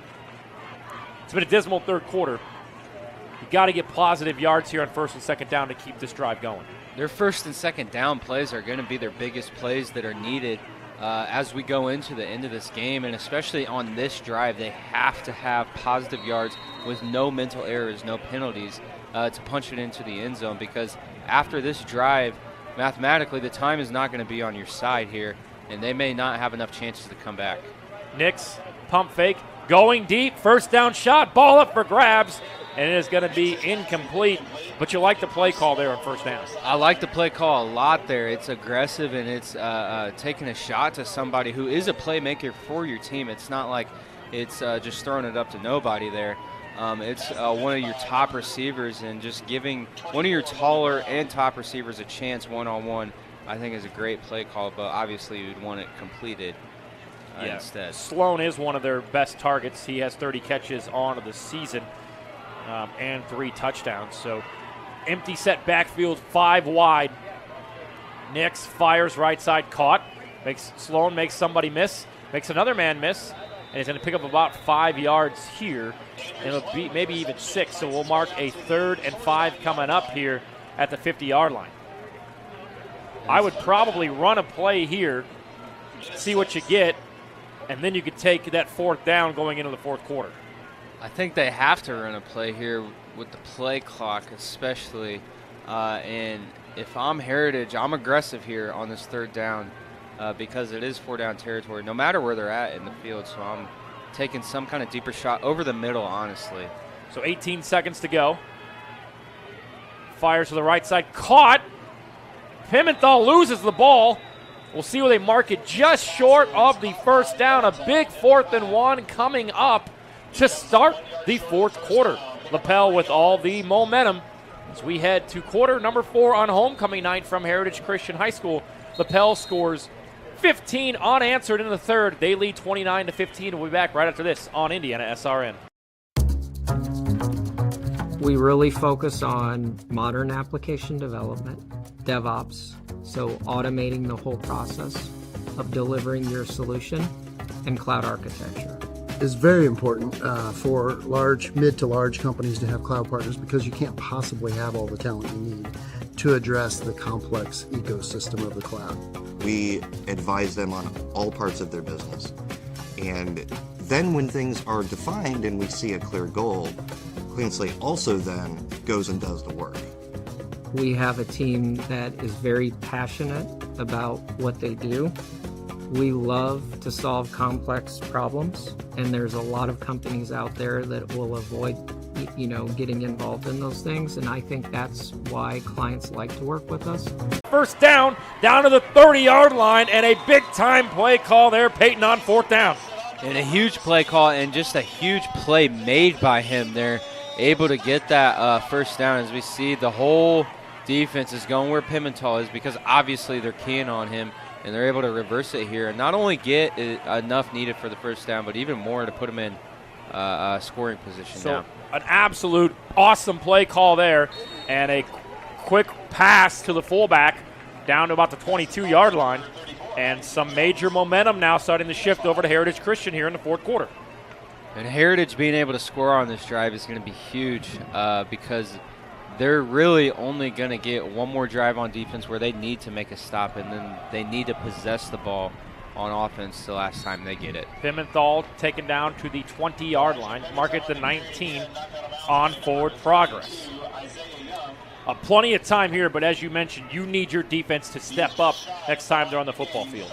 It's been a dismal third quarter. You got to get positive yards here on first and second down to keep this drive going. Their first and second down plays are going to be their biggest plays that are needed as we go into the end of this game, and especially on this drive, they have to have positive yards with no mental errors, no penalties to punch it into the end zone, because after this drive, mathematically, the time is not going to be on your side here, and they may not have enough chances to come back. Nix, pump fake, going deep, first down shot, ball up for grabs, and it is going to be incomplete. But you like the play call there on first down. I like the play call a lot there. It's aggressive, and it's taking a shot to somebody who is a playmaker for your team. It's not like it's just throwing it up to nobody there. It's one of your top receivers, and just giving one of your taller and top receivers a chance one-on-one, I think is a great play call, but obviously you'd want it completed instead. Sloan is one of their best targets. He has 30 catches on the season and 3 touchdowns. So empty set backfield, 5 wide. Nix fires right side, caught. Sloan makes somebody miss, makes another man miss, and he's going to pick up about 5 yards here. And it'll be maybe even 6, so we'll mark a 3rd and 5 coming up here at the 50-yard line. I would probably run a play here, see what you get, and then you could take that 4th down going into the 4th quarter. I think they have to run a play here with the play clock especially, and if I'm Heritage, I'm aggressive here on this 3rd down because it is 4-down territory no matter where they're at in the field, so I'm taking some kind of deeper shot over the middle, honestly. So 18 seconds to go. Fires to the right side, caught. Pimentel loses the ball. We'll see where they mark it, just short of the 1st down. A big 4th and 1 coming up to start the 4th quarter. Lapel with all the momentum as we head to quarter number 4 on homecoming night from Heritage Christian High School. Lapel scores 15 unanswered in the 3rd. They lead 29 to 15. We'll be back right after this on IndianaSRN. We really focus on modern application development, DevOps, so automating the whole process of delivering your solution, and cloud architecture. It's very important for mid to large companies to have cloud partners because you can't possibly have all the talent you need to address the complex ecosystem of the cloud. We advise them on all parts of their business. And then when things are defined and we see a clear goal, Clean Slate also then goes and does the work. We have a team that is very passionate about what they do. We love to solve complex problems, and there's a lot of companies out there that will avoid, getting involved in those things, and I think that's why clients like to work with us. First down to the 30-yard line, and a big-time play call there, Peyton, on 4th down. And a huge play call and just a huge play made by him. They're able to get that 1st down. As we see, the whole defense is going where Pimentel is because obviously they're keying on him, and they're able to reverse it here and not only get enough needed for the 1st down, but even more to put them in scoring position now. An absolute awesome play call there, and a quick pass to the fullback down to about the 22-yard line, and some major momentum now starting to shift over to Heritage Christian here in the 4th quarter. And Heritage being able to score on this drive is going to be huge because they're really only going to get one more drive on defense where they need to make a stop, and then they need to possess the ball on offense the last time they get it. Pimenthal taken down to the 20-yard line. Mark it the 19 on forward progress. Plenty of time here, but as you mentioned, you need your defense to step up next time they're on the football field.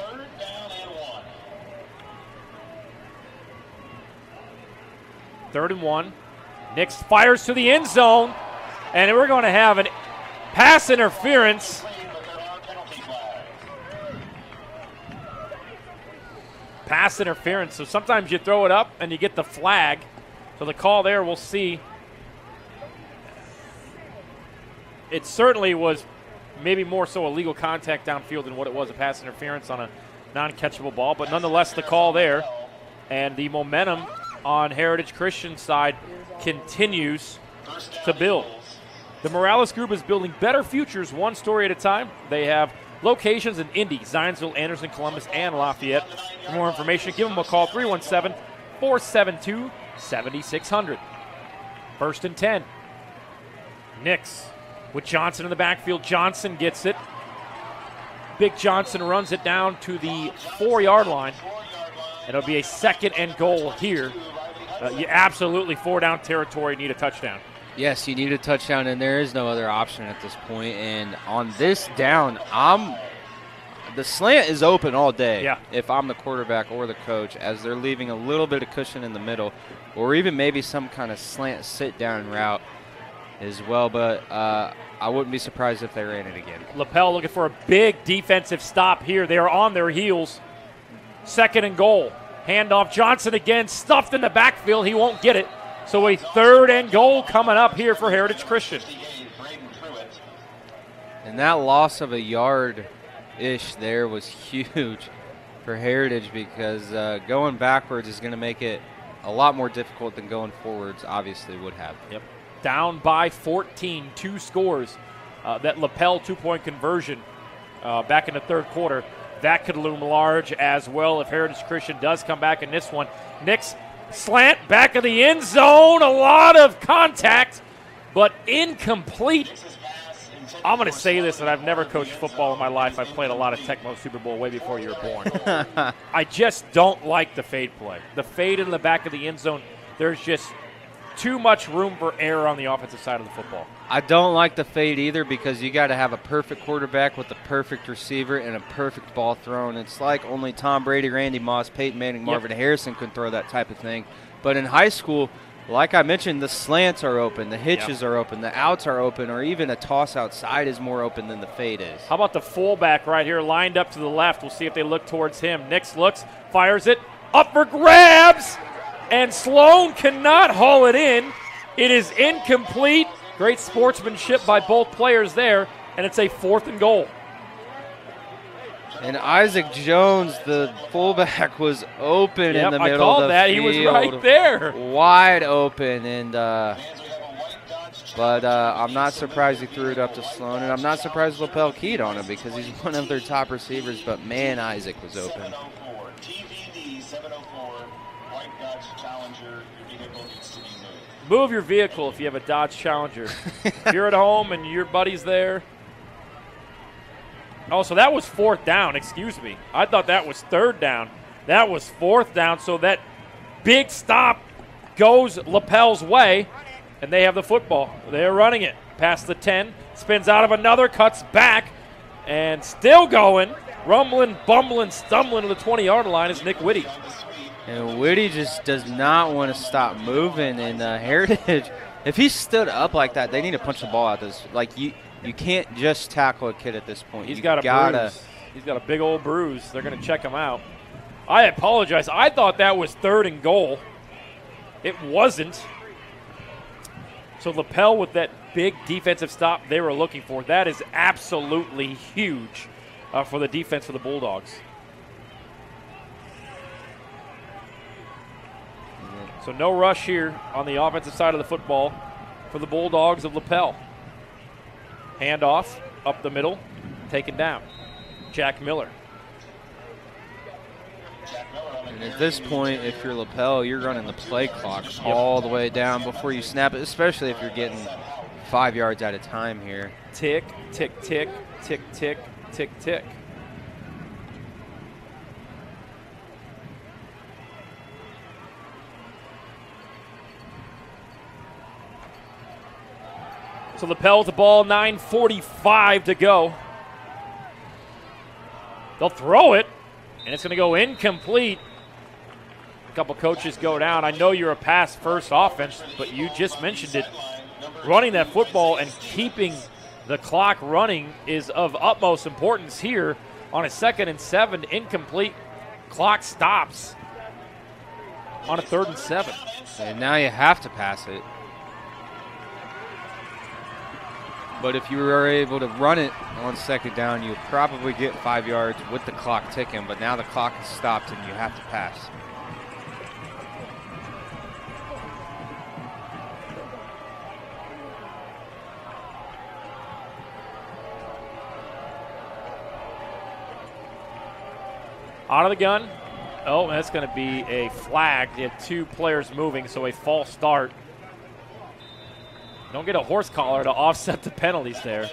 Third and 1. Nix fires to the end zone, and we're going to have a pass interference. Pass interference. So sometimes you throw it up and you get the flag. So the call there, we'll see. It certainly was maybe more so illegal contact downfield than what it was a pass interference on a non-catchable ball. But nonetheless, the call there, and the momentum on Heritage Christian's side continues to build. The Morales Group is building better futures one story at a time. They have locations in Indy, Zionsville, Anderson, Columbus, and Lafayette. For more information, give them a call, 317-472-7600. First and 10. Nix with Johnson in the backfield. Johnson gets it. Big Johnson runs it down to the 4-yard line. It'll be a second and goal here. You absolutely 4-down territory, need a touchdown. Yes, you need a touchdown, and there is no other option at this point. And on this down, the slant is open all day. Yeah. If I'm the quarterback or the coach, as they're leaving a little bit of cushion in the middle, or even maybe some kind of slant sit-down route as well. But I wouldn't be surprised if they ran it again. Lapel looking for a big defensive stop here. They are on their heels. Second and goal. Handoff. Johnson again, stuffed in the backfield. He won't get it. So a third and goal coming up here for Heritage Christian. And that loss of a yard-ish there was huge for Heritage, because going backwards is going to make it a lot more difficult than going forwards obviously would have. Yep. Down by 14, 2 scores. That Lapel 2-point conversion back in the third quarter, that could loom large as well if Heritage Christian does come back in this one. Nix slant, back of the end zone, a lot of contact, but incomplete. I'm going to say this, and I've never coached football in my life. I've played a lot of Tecmo Super Bowl way before you were born. I just don't like the fade play. The fade in the back of the end zone, there's just too much room for error on the offensive side of the football. I don't like the fade either, because you got to have a perfect quarterback with a perfect receiver and a perfect ball thrown. It's like only Tom Brady, Randy Moss, Peyton Manning, Marvin Harrison could throw that type of thing. But in high school, like I mentioned, the slants are open, the hitches are open, the outs are open, or even a toss outside is more open than the fade is. How about the fullback right here lined up to the left? We'll see if they look towards him. Nix looks, fires it, up for grabs, and Sloan cannot haul it in. It is incomplete. Great sportsmanship by both players there, and it's a 4th and goal. And Isaac Jones, the fullback, was open in the middle I called of the that. field. He was right there. Wide open. And but I'm not surprised he threw it up to Sloan, and I'm not surprised Lapel keyed on him, because he's one of their top receivers. But, man, Isaac was open. Move your vehicle if you have a Dodge Challenger. If you're at home and your buddy's there. Oh, so that was 4th down. Excuse me. I thought that was 3rd down. That was 4th down. So that big stop goes Lapel's way, and they have the football. They're running it past the 10. Spins out of another, cuts back, and still going. Rumbling, bumbling, stumbling to the 20-yard line is Nick Whitty. And Whitty just does not want to stop moving. And Heritage, if he stood up like that, they need to punch the ball out. You can't just tackle a kid at this point. He's got a bruise. He's got a big old bruise. They're going to check him out. I apologize. I thought that was 3rd and goal. It wasn't. So Lapel with that big defensive stop they were looking for. That is absolutely huge for the defense for the Bulldogs. So no rush here on the offensive side of the football for the Bulldogs of Lapel. Handoff up the middle, taken down. Jack Miller. And at this point, if you're Lapel, you're running the play clock all the way down before you snap it, especially if you're getting 5 yards at a time here. Tick, tick, tick, tick, tick, tick, tick. So Lapel with the ball, 9:45 to go. They'll throw it, and it's going to go incomplete. A couple coaches go down. I know you're a pass-first offense, but you just mentioned it. Running that football and keeping the clock running is of utmost importance here on a 2nd and 7. Incomplete. Clock stops on a 3rd and 7. And now you have to pass it. But if you were able to run it on 2nd down, you'll probably get 5 yards with the clock ticking. But now the clock is stopped and you have to pass. Out of the gun. Oh, that's going to be a flag. You had 2 players moving, so a false start. Don't get a horse collar to offset the penalties there.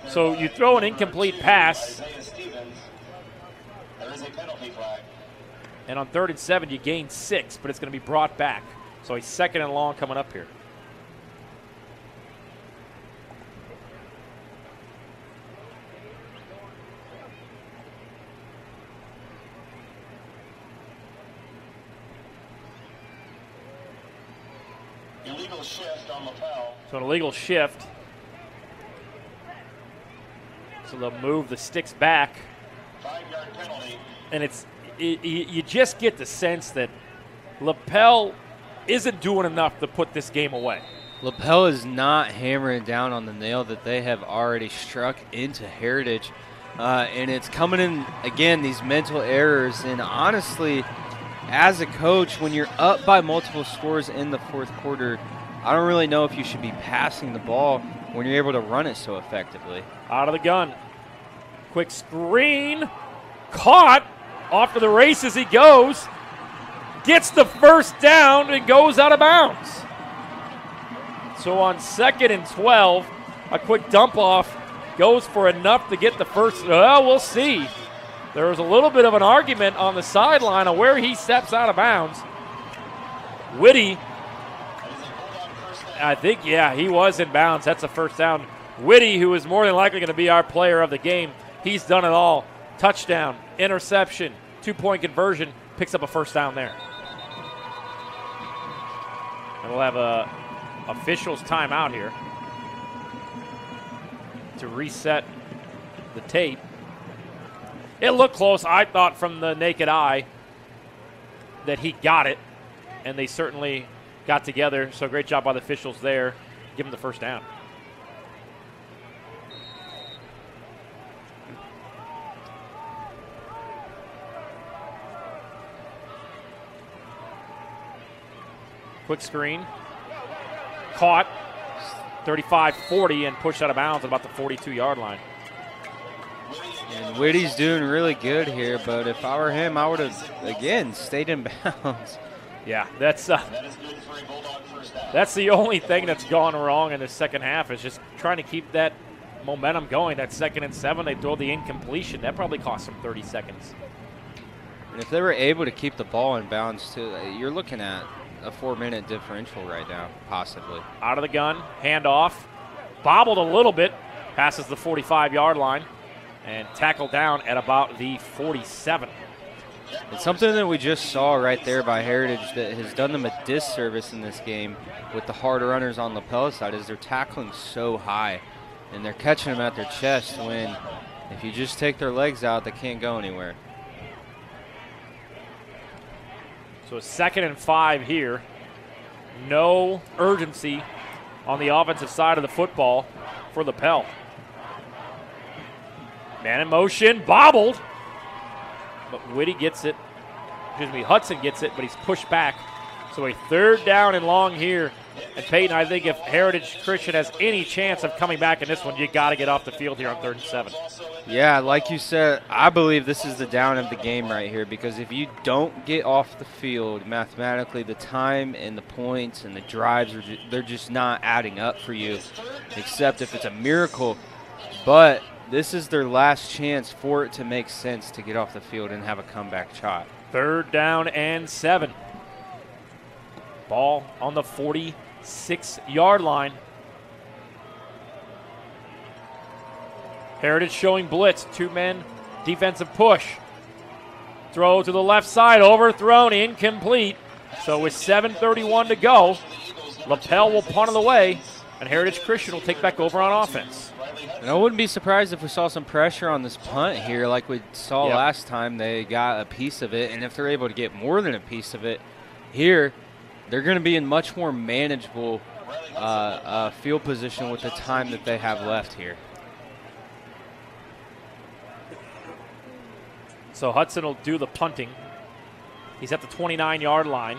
So you throw an incomplete pass. And on 3rd and 7, you gain 6, but it's going to be brought back. So a 2nd and long coming up here. Illegal shift on Lapel. So an illegal shift. So they'll move the sticks back. 5-yard penalty. And you just get the sense that Lapel isn't doing enough to put this game away. Lapel is not hammering down on the nail that they have already struck into Heritage. And it's coming in, again, these mental errors. And honestly, as a coach, when you're up by multiple scores in the 4th quarter, I don't really know if you should be passing the ball when you're able to run it so effectively. Out of the gun. Quick screen. Caught. Off to the races he goes. Gets the 1st down and goes out of bounds. So on 2nd and 12, a quick dump off goes for enough to get the 1st. Well, we'll see. There was a little bit of an argument on the sideline of where he steps out of bounds. Whitty, I think, yeah, he was in bounds. That's a 1st down. Whitty, who is more than likely going to be our player of the game, he's done it all. Touchdown, interception, 2-point conversion, picks up a 1st down there. And we'll have a officials timeout here to reset the tape. It looked close. I thought from the naked eye that he got it, and they certainly got together. So great job by the officials there. Give him the 1st down. Quick screen. Caught. 35-40 and pushed out of bounds at about the 42-yard line. And Whitty's doing really good here, but if I were him, I would have, again, stayed in bounds. Yeah, that's the only thing that's gone wrong in the 2nd half is just trying to keep that momentum going. That 2nd and 7, they throw the incompletion. That probably cost them 30 seconds. And if they were able to keep the ball in bounds, too, you're looking at a 4-minute differential right now, possibly. Out of the gun, handoff, bobbled a little bit, passes the 45-yard line, and tackled down at about the 47. It's something that we just saw right there by Heritage that has done them a disservice in this game with the hard runners on Lapel's side is they're tackling so high, and they're catching them at their chest when if you just take their legs out, they can't go anywhere. So a 2nd and 5 here. No urgency on the offensive side of the football for Lapel. Man in motion, bobbled. But Whitty gets it. Hudson gets it, but he's pushed back. So a 3rd down and long here And Peyton, I think if Heritage Christian has any chance of coming back in this one, you got to get off the field here on 3rd and 7. Yeah, like you said, I believe this is the down of the game right here, because if you don't get off the field, mathematically the time and the points and the drives, they're just not adding up for you, except if it's a miracle. But this is their last chance for it to make sense to get off the field and have a comeback shot. 3rd down and 7. Ball on the 46-yard line. Heritage showing blitz, 2-men defensive push. Throw to the left side, overthrown, incomplete. So with 7:31 to go, Lapel will punt it away, and Heritage Christian will take back over on offense. And I wouldn't be surprised if we saw some pressure on this punt here like we saw last time. They got a piece of it, and if they're able to get more than a piece of it here, they're going to be in much more manageable field position with the time that they have left here. So Hudson will do the punting. He's at the 29-yard line.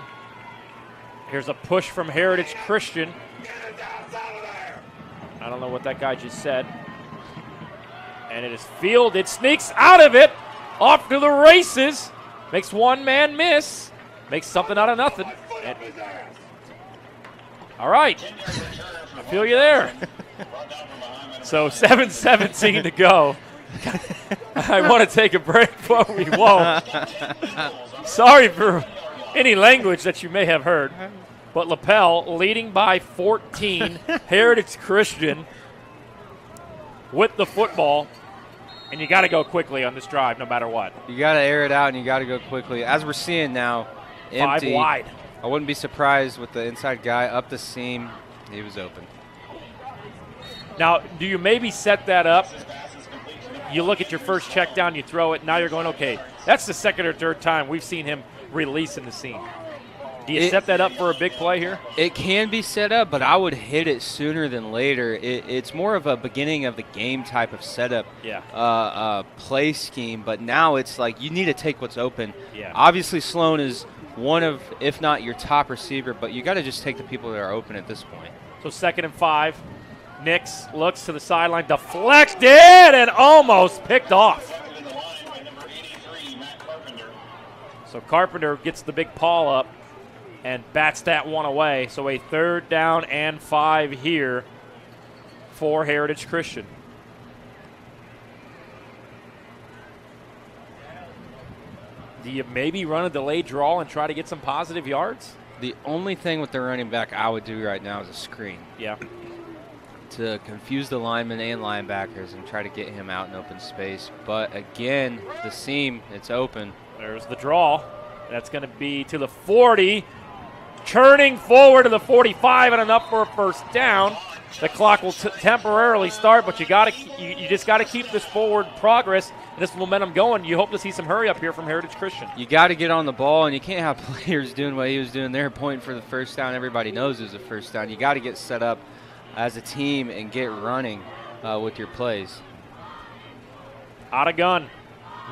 Here's a push from Heritage Christian. I don't know what that guy just said. And it is fielded, sneaks out of it, off to the races. Makes one man miss. Makes something out of nothing. And all right. I feel you there. So 7:17 to go. I want to take a break, but we won't. Sorry for any language that you may have heard. But Lapel leading by 14. Heritage Christian with the football. And you got to go quickly on this drive no matter what. You got to air it out, and you got to go quickly. As we're seeing now, empty. 5 wide. I wouldn't be surprised with the inside guy up the seam. He was open. Now, do you maybe set that up? You look at your first check down, you throw it, now you're going, okay, that's the 2nd or 3rd time we've seen him release in the seam. Do you set that up for a big play here? It can be set up, but I would hit it sooner than later. It's more of a beginning of the game type of setup play scheme, but now it's like you need to take what's open. Yeah. Obviously, Sloan is one of, if not your top receiver, but you got to just take the people that are open at this point. So 2nd and 5. Nix looks to the sideline, deflected, and almost picked off. So Carpenter gets the big paw up and bats that one away. So a 3rd down and 5 here for Heritage Christian. Do you maybe run a delayed draw and try to get some positive yards? The only thing with the running back I would do right now is a screen. Yeah. To confuse the linemen and linebackers and try to get him out in open space. But again, the seam, it's open. There's the draw. That's going to be to the 40. Churning forward to the 45 and enough for a 1st down. The clock will temporarily start, but you just got to keep this forward progress and this momentum going. You hope to see some hurry up here from Heritage Christian. You got to get on the ball, and you can't have players doing what he was doing there, pointing for the 1st down. Everybody knows it was a 1st down. You got to get set up as a team and get running with your plays. Out of gun.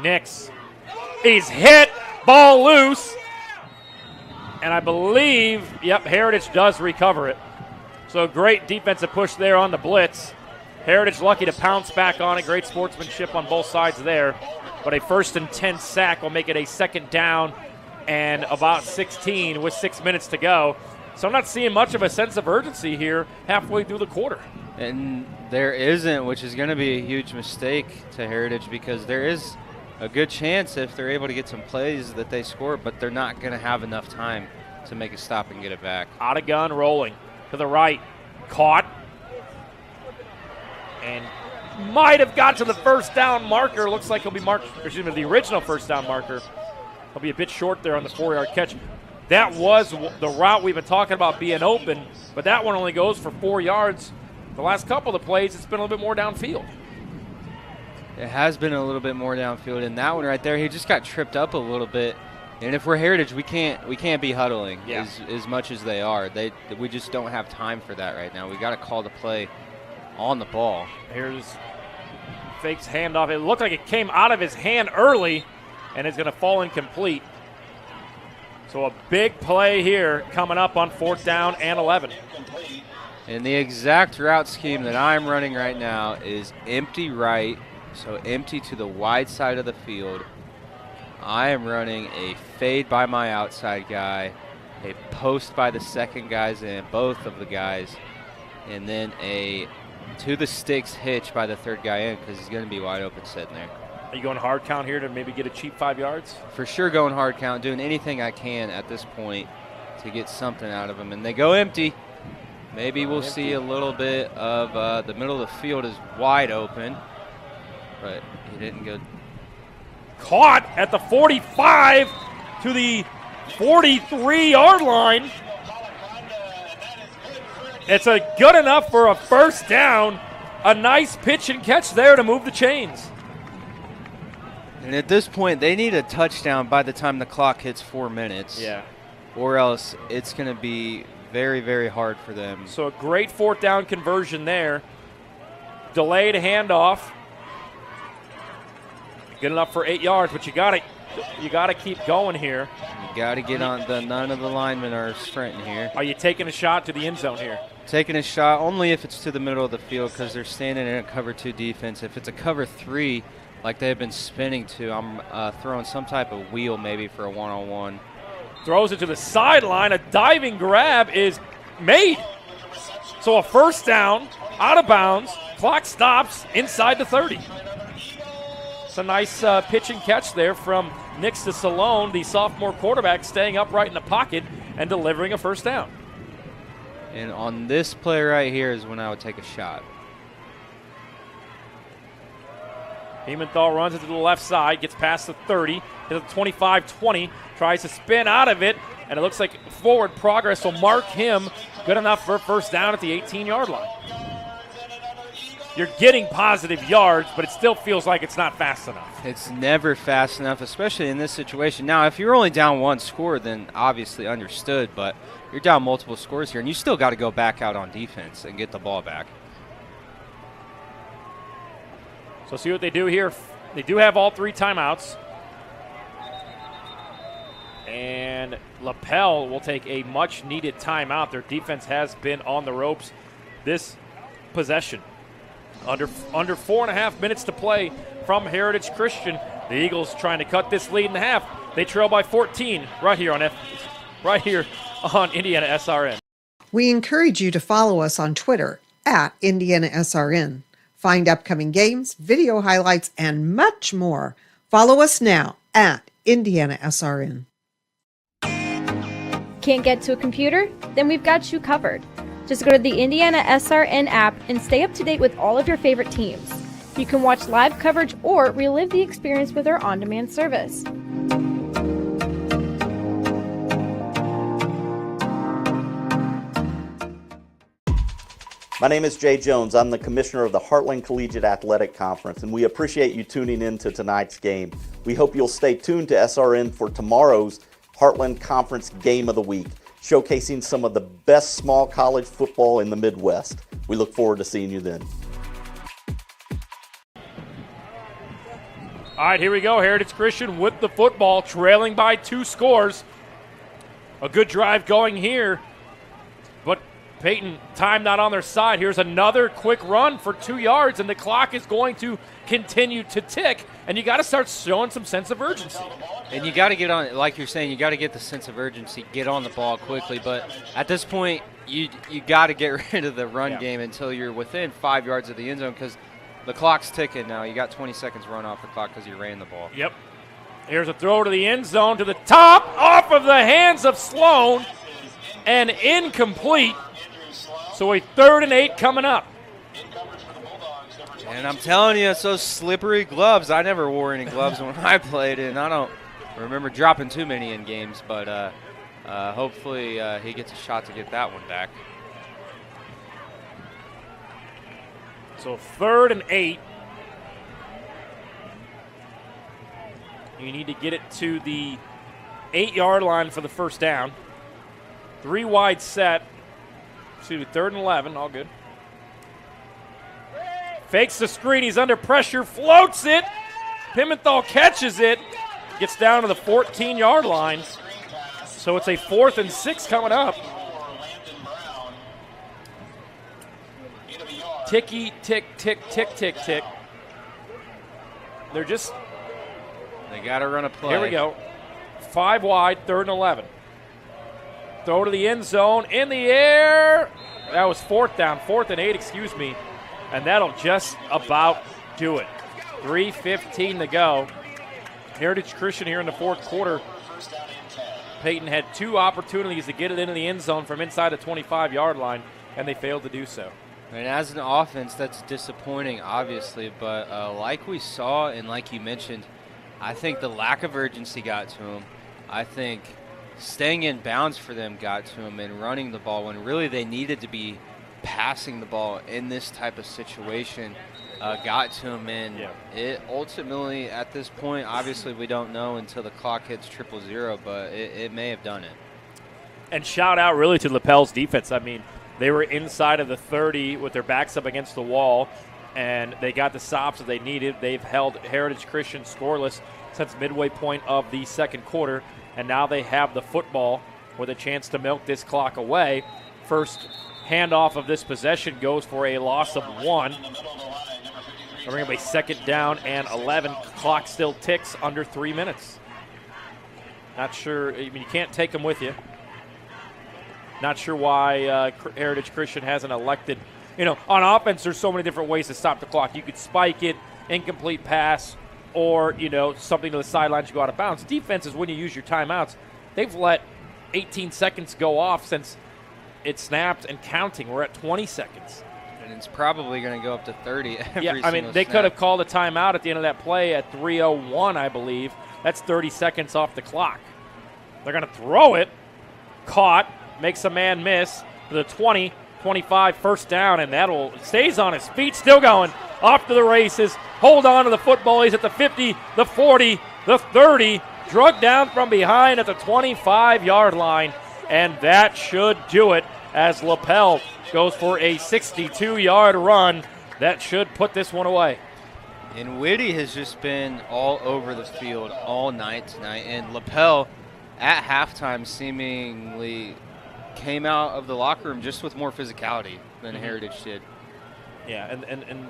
Nix. He's hit. Ball loose. And I believe, Heritage does recover it. So great defensive push there on the blitz. Heritage lucky to pounce back on it. Great sportsmanship on both sides there. But a 1st and 10 sack will make it a 2nd down and about 16 with 6 minutes to go. So I'm not seeing much of a sense of urgency here halfway through the quarter. And there isn't, which is going to be a huge mistake to Heritage, because there is a good chance if they're able to get some plays that they score, but they're not going to have enough time to make a stop and get it back. Out of gun, rolling to the right. Caught. And might have got to the 1st down marker. Looks like he'll be marked, the original 1st down marker. He'll be a bit short there on the 4-yard catch. That was the route we've been talking about being open, but that one only goes for 4 yards. The last couple of plays, it's been a little bit more downfield. It has been a little bit more downfield, and that one right there, he just got tripped up a little bit. And if we're Heritage, we can't be huddling as much as they are. We just don't have time for that right now. We got to call the play on the ball. Here's fakes handoff. It looked like it came out of his hand early, and it's going to fall incomplete. So a big play here coming up on 4th down and 11. And the exact route scheme that I'm running right now is empty right, so empty to the wide side of the field. I am running a fade by my outside guy, a post by the second guys in, both of the guys, and then a to the sticks hitch by the third guy in because he's going to be wide open sitting there. Are you going hard count here to maybe get a cheap 5 yards? For sure going hard count, doing anything I can at this point to get something out of him. And they go empty. Maybe we'll see a little bit of the middle of the field is wide open, but he didn't go. Caught at the 45 to the 43-yard line. It's good enough for a first down. A nice pitch and catch there to move the chains. And at this point, they need a touchdown by the time the clock hits 4 minutes. Yeah. Or else it's going to be very, very hard for them. So a great 4th down conversion there. Delayed handoff. Good enough for 8 yards, but you gotta keep going here. You got to get on none of the linemen are sprinting here. Are you taking a shot to the end zone here? Taking a shot only if it's to the middle of the field because they're standing in a cover 2 defense. If it's a cover 3, like they've been spinning to, I'm throwing some type of wheel maybe for a one-on-one. Throws it to the sideline. A diving grab is made. So a first down, out of bounds. Clock stops inside the 30. It's a nice pitch and catch there from Nix to Salone, the sophomore quarterback, staying upright in the pocket and delivering a first down. And on this play right here is when I would take a shot. Biementhal runs it to the left side, gets past the 30, to the 25-20, tries to spin out of it, and it looks like forward progress will mark him good enough for a first down at the 18-yard line. You're getting positive yards, but it still feels like it's not fast enough. It's never fast enough, especially in this situation. Now, if you're only down 1 score, then obviously understood, but you're down multiple scores here, and you still got to go back out on defense and get the ball back. So see what they do here. They do have all 3 timeouts. And Lapel will take a much-needed timeout. Their defense has been on the ropes this possession. Under 4.5 minutes to play from Heritage Christian. The Eagles trying to cut this lead in half. They trail by 14 right here on IndianaSRN. We encourage you to follow us on Twitter at IndianaSRN. Find upcoming games, video highlights, and much more. Follow us now at IndianaSRN. Can't get to a computer? Then we've got you covered. Just go to the IndianaSRN app and stay up to date with all of your favorite teams. You can watch live coverage or relive the experience with our on-demand service. My name is Jay Jones. I'm the commissioner of the Heartland Collegiate Athletic Conference, and we appreciate you tuning in to tonight's game. We hope you'll stay tuned to SRN for tomorrow's Heartland Conference Game of the Week, showcasing some of the best small college football in the Midwest. We look forward to seeing you then. All right, here we go. Heritage Christian with the football, trailing by 2 scores. A good drive going here, but Peyton, time not on their side. Here's another quick run for 2 yards, and the clock is going to continue to tick, and you got to start showing some sense of urgency. And you got to get on, like you're saying, you got to get the sense of urgency, get on the ball quickly. But at this point, you got to get rid of the run game until you're within 5 yards of the end zone because the clock's ticking now. You got 20 seconds run off the clock because you ran the ball. Yep. Here's a throw to the end zone, to the top, off of the hands of Sloan, and incomplete. So a 3rd and 8 coming up. And I'm telling you, it's those slippery gloves. I never wore any gloves when I played, and I don't remember dropping too many in games, but hopefully he gets a shot to get that one back. So 3rd and 8. You need to get it to the 8-yard line for the first down. 3 wide set. Excuse me, 3rd and 11, all good. Fakes the screen, he's under pressure, floats it. Pimenthal catches it, gets down to the 14-yard line. So it's a 4th and 6 coming up. Ticky, tick, tick, tick, tick, tick. They got to run a play. Here we go. 5 wide, 3rd and 11. Throw to the end zone, in the air. That was 4th down, 4th and 8, excuse me. And that'll just about do it. 3:15 to go. Heritage Christian here in the 4th quarter. Peyton had 2 opportunities to get it into the end zone from inside the 25-yard line, and they failed to do so. And as an offense, that's disappointing, obviously. But like we saw and like you mentioned, I think the lack of urgency got to them. I think staying in bounds for them got to them and running the ball when really they needed to be passing the ball in this type of situation got to them. And it ultimately, at this point, obviously we don't know until the clock hits 0-0, but it may have done it. And shout out really to Lapel's defense. I mean, they were inside of the 30 with their backs up against the wall, and they got the stops that they needed. They've held Heritage Christian scoreless since midway point of the 2nd quarter, and now they have the football with a chance to milk this clock away. First handoff of this possession goes for a loss of 1. We're going to be 2nd down and 11. Clock still ticks under 3 minutes. Not sure. I mean, you can't take them with you. Not sure why Heritage Christian hasn't elected. You know, on offense, there's so many different ways to stop the clock. You could spike it, incomplete pass, or, you know, something to the sidelines, you go out of bounds. Defense is when you use your timeouts. They've let 18 seconds go off since it snapped and counting. We're at 20 seconds. And it's probably going to go up to 30 every I mean, they could have called a timeout at the end of that play at 3:01, I believe. That's 30 seconds off the clock. They're going to throw it. Caught. Makes a man miss to the 20, 25, 1st down, and stays on his feet, still going. Off to the races. Hold on to the football. He's at the 50, the 40, the 30. Drugged down from behind at the 25-yard line, and that should do it as Lapel goes for a 62-yard run. That should put this one away. And Whitty has just been all over the field all night tonight, and Lapel at halftime seemingly came out of the locker room just with more physicality than Heritage did. Yeah, and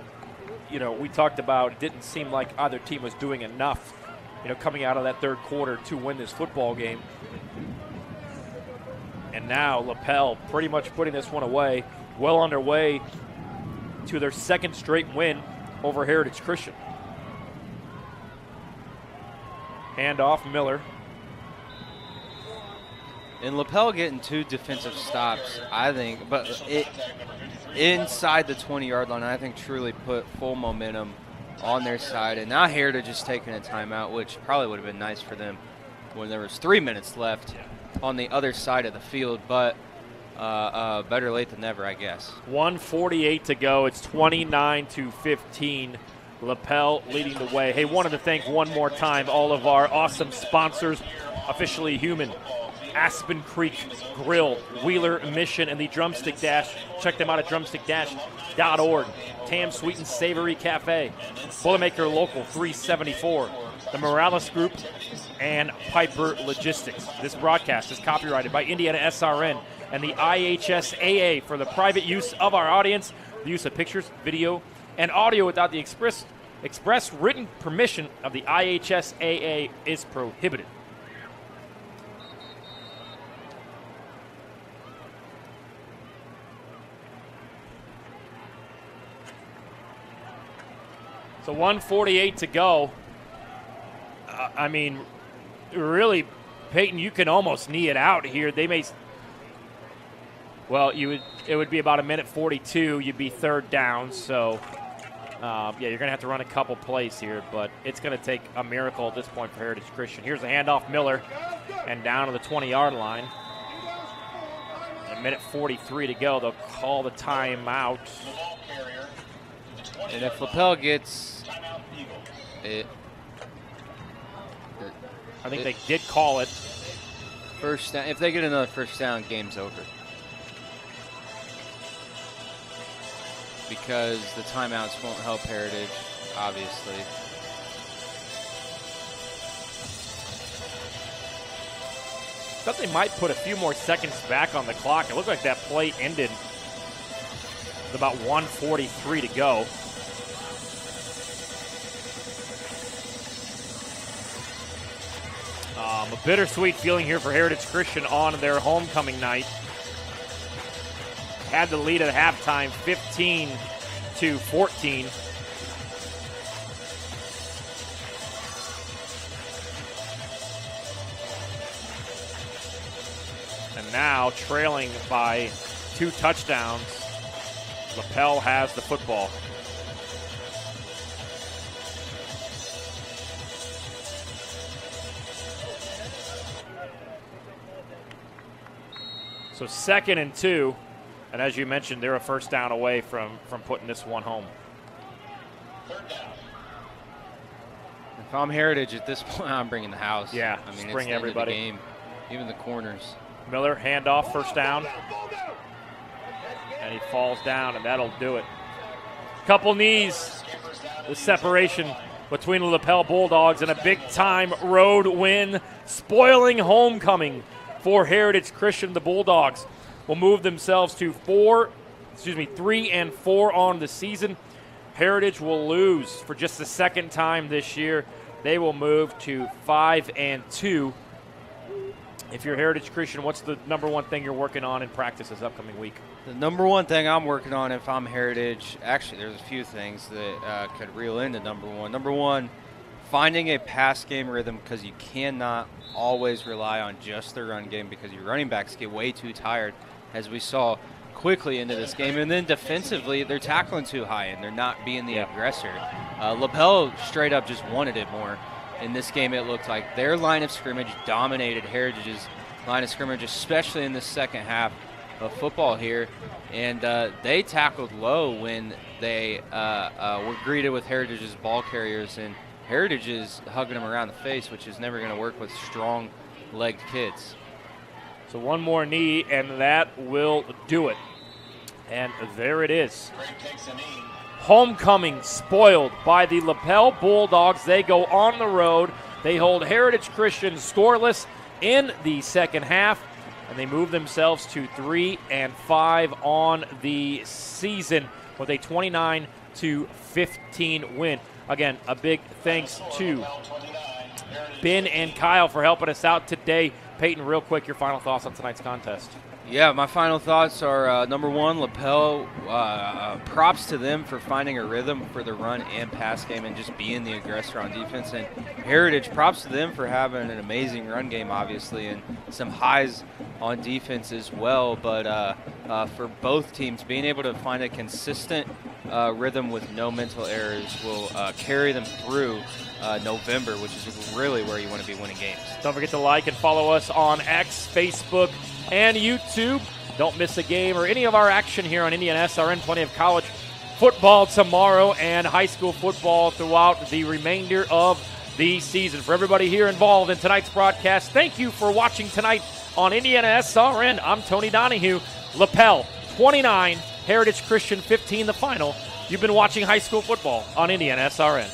you know, we talked about it didn't seem like either team was doing enough, you know, coming out of that 3rd quarter to win this football game. And now Lapel pretty much putting this one away, well underway to their 2nd straight win over Heritage Christian. Handoff, Miller. And Lapel getting 2 defensive stops, I think, but inside the 20-yard line, I think truly put full momentum on their side. And now Heritage is taking a timeout, which probably would have been nice for them when there was 3 minutes left on the other side of the field, but better late than never, I guess. 1:48 to go. It's 29-15. Lapel leading the way. Hey, wanted to thank one more time all of our awesome sponsors, Officially Human, Aspen Creek Grill, Wheeler Mission, and the Drumstick Dash. Check them out at drumstickdash.org. Tam Sweet and Savory Cafe, Boilermaker Local 374, the Morales Group, and Piper Logistics. This broadcast is copyrighted by IndianaSRN and the IHSAA for the private use of our audience. The use of pictures, video, and audio without the express written permission of the IHSAA is prohibited. So 1:48 to go. I mean, really, Peyton, you can almost knee it out here. They may. Well, it would be about 1:42. You'd be 3rd down. So, yeah, you're going to have to run a couple plays here, but it's going to take a miracle at this point for Heritage Christian. Here's a handoff, Miller, and down to the 20-yard line. 1:43 to go. They'll call the timeout. And if Lapel gets it, I think they did call it. First down. If they get another 1st down, game's over. Because the timeouts won't help Heritage, obviously. thought they might put a few more seconds back on the clock. It looked like that play ended with about 1:43 to go. A bittersweet feeling here for Heritage Christian on their homecoming night. Had the lead at halftime, 15-14. And now trailing by 2 touchdowns. Lapel has the football. So 2nd and 2, and as you mentioned, they're a first down away from putting this one home. If I'm Heritage at this point, I'm bringing the house. Yeah, I mean, bring it's the everybody. End of the game, even the corners. Miller, handoff, first down. And he falls down, and that'll do it. Couple knees. The separation between the Lapel Bulldogs and a big-time road win, spoiling homecoming for Heritage Christian. The Bulldogs will move themselves to 3-4 on the season. Heritage will lose for just the 2nd time this year. They will move to 5-2. If you're Heritage Christian, what's the number one thing you're working on in practice this upcoming week? The number one thing I'm working on if I'm Heritage, actually there's a few things that could reel into number one. Number one, finding a pass game rhythm, because you cannot always rely on just the run game because your running backs get way too tired, as we saw quickly into this game. And then defensively, they're tackling too high and they're not being the aggressor. Lapel straight up just wanted it more. In this game, it looked like their line of scrimmage dominated Heritage's line of scrimmage, especially in the second half of football here. And they tackled low when they were greeted with Heritage's ball carriers, and Heritage is hugging them around the face, which is never going to work with strong-legged kids. So one more knee, and that will do it. And there it is. Homecoming spoiled by the Lapel Bulldogs. They go on the road. They hold Heritage Christian scoreless in the second half, and they move themselves to 3-5 on the season with a 29-15 win. Again, a big thanks to Ben and Kyle for helping us out today. Peyton, real quick, your final thoughts on tonight's contest. Yeah, my final thoughts are, number one, Lapel, props to them for finding a rhythm for the run and pass game and just being the aggressor on defense. And Heritage, props to them for having an amazing run game, obviously, and some highs on defense as well. But for both teams, being able to find a consistent rhythm with no mental errors will carry them through November, which is really where you want to be winning games. Don't forget to like and follow us on X, Facebook, and YouTube. Don't miss a game or any of our action here on IndianaSRN. Plenty of college football tomorrow and high school football throughout the remainder of the season. For everybody here involved in tonight's broadcast, thank you for watching tonight on IndianaSRN. I'm Tony Donahue. Lapel 29, Heritage Christian 15, the final. You've been watching high school football on IndianaSRN.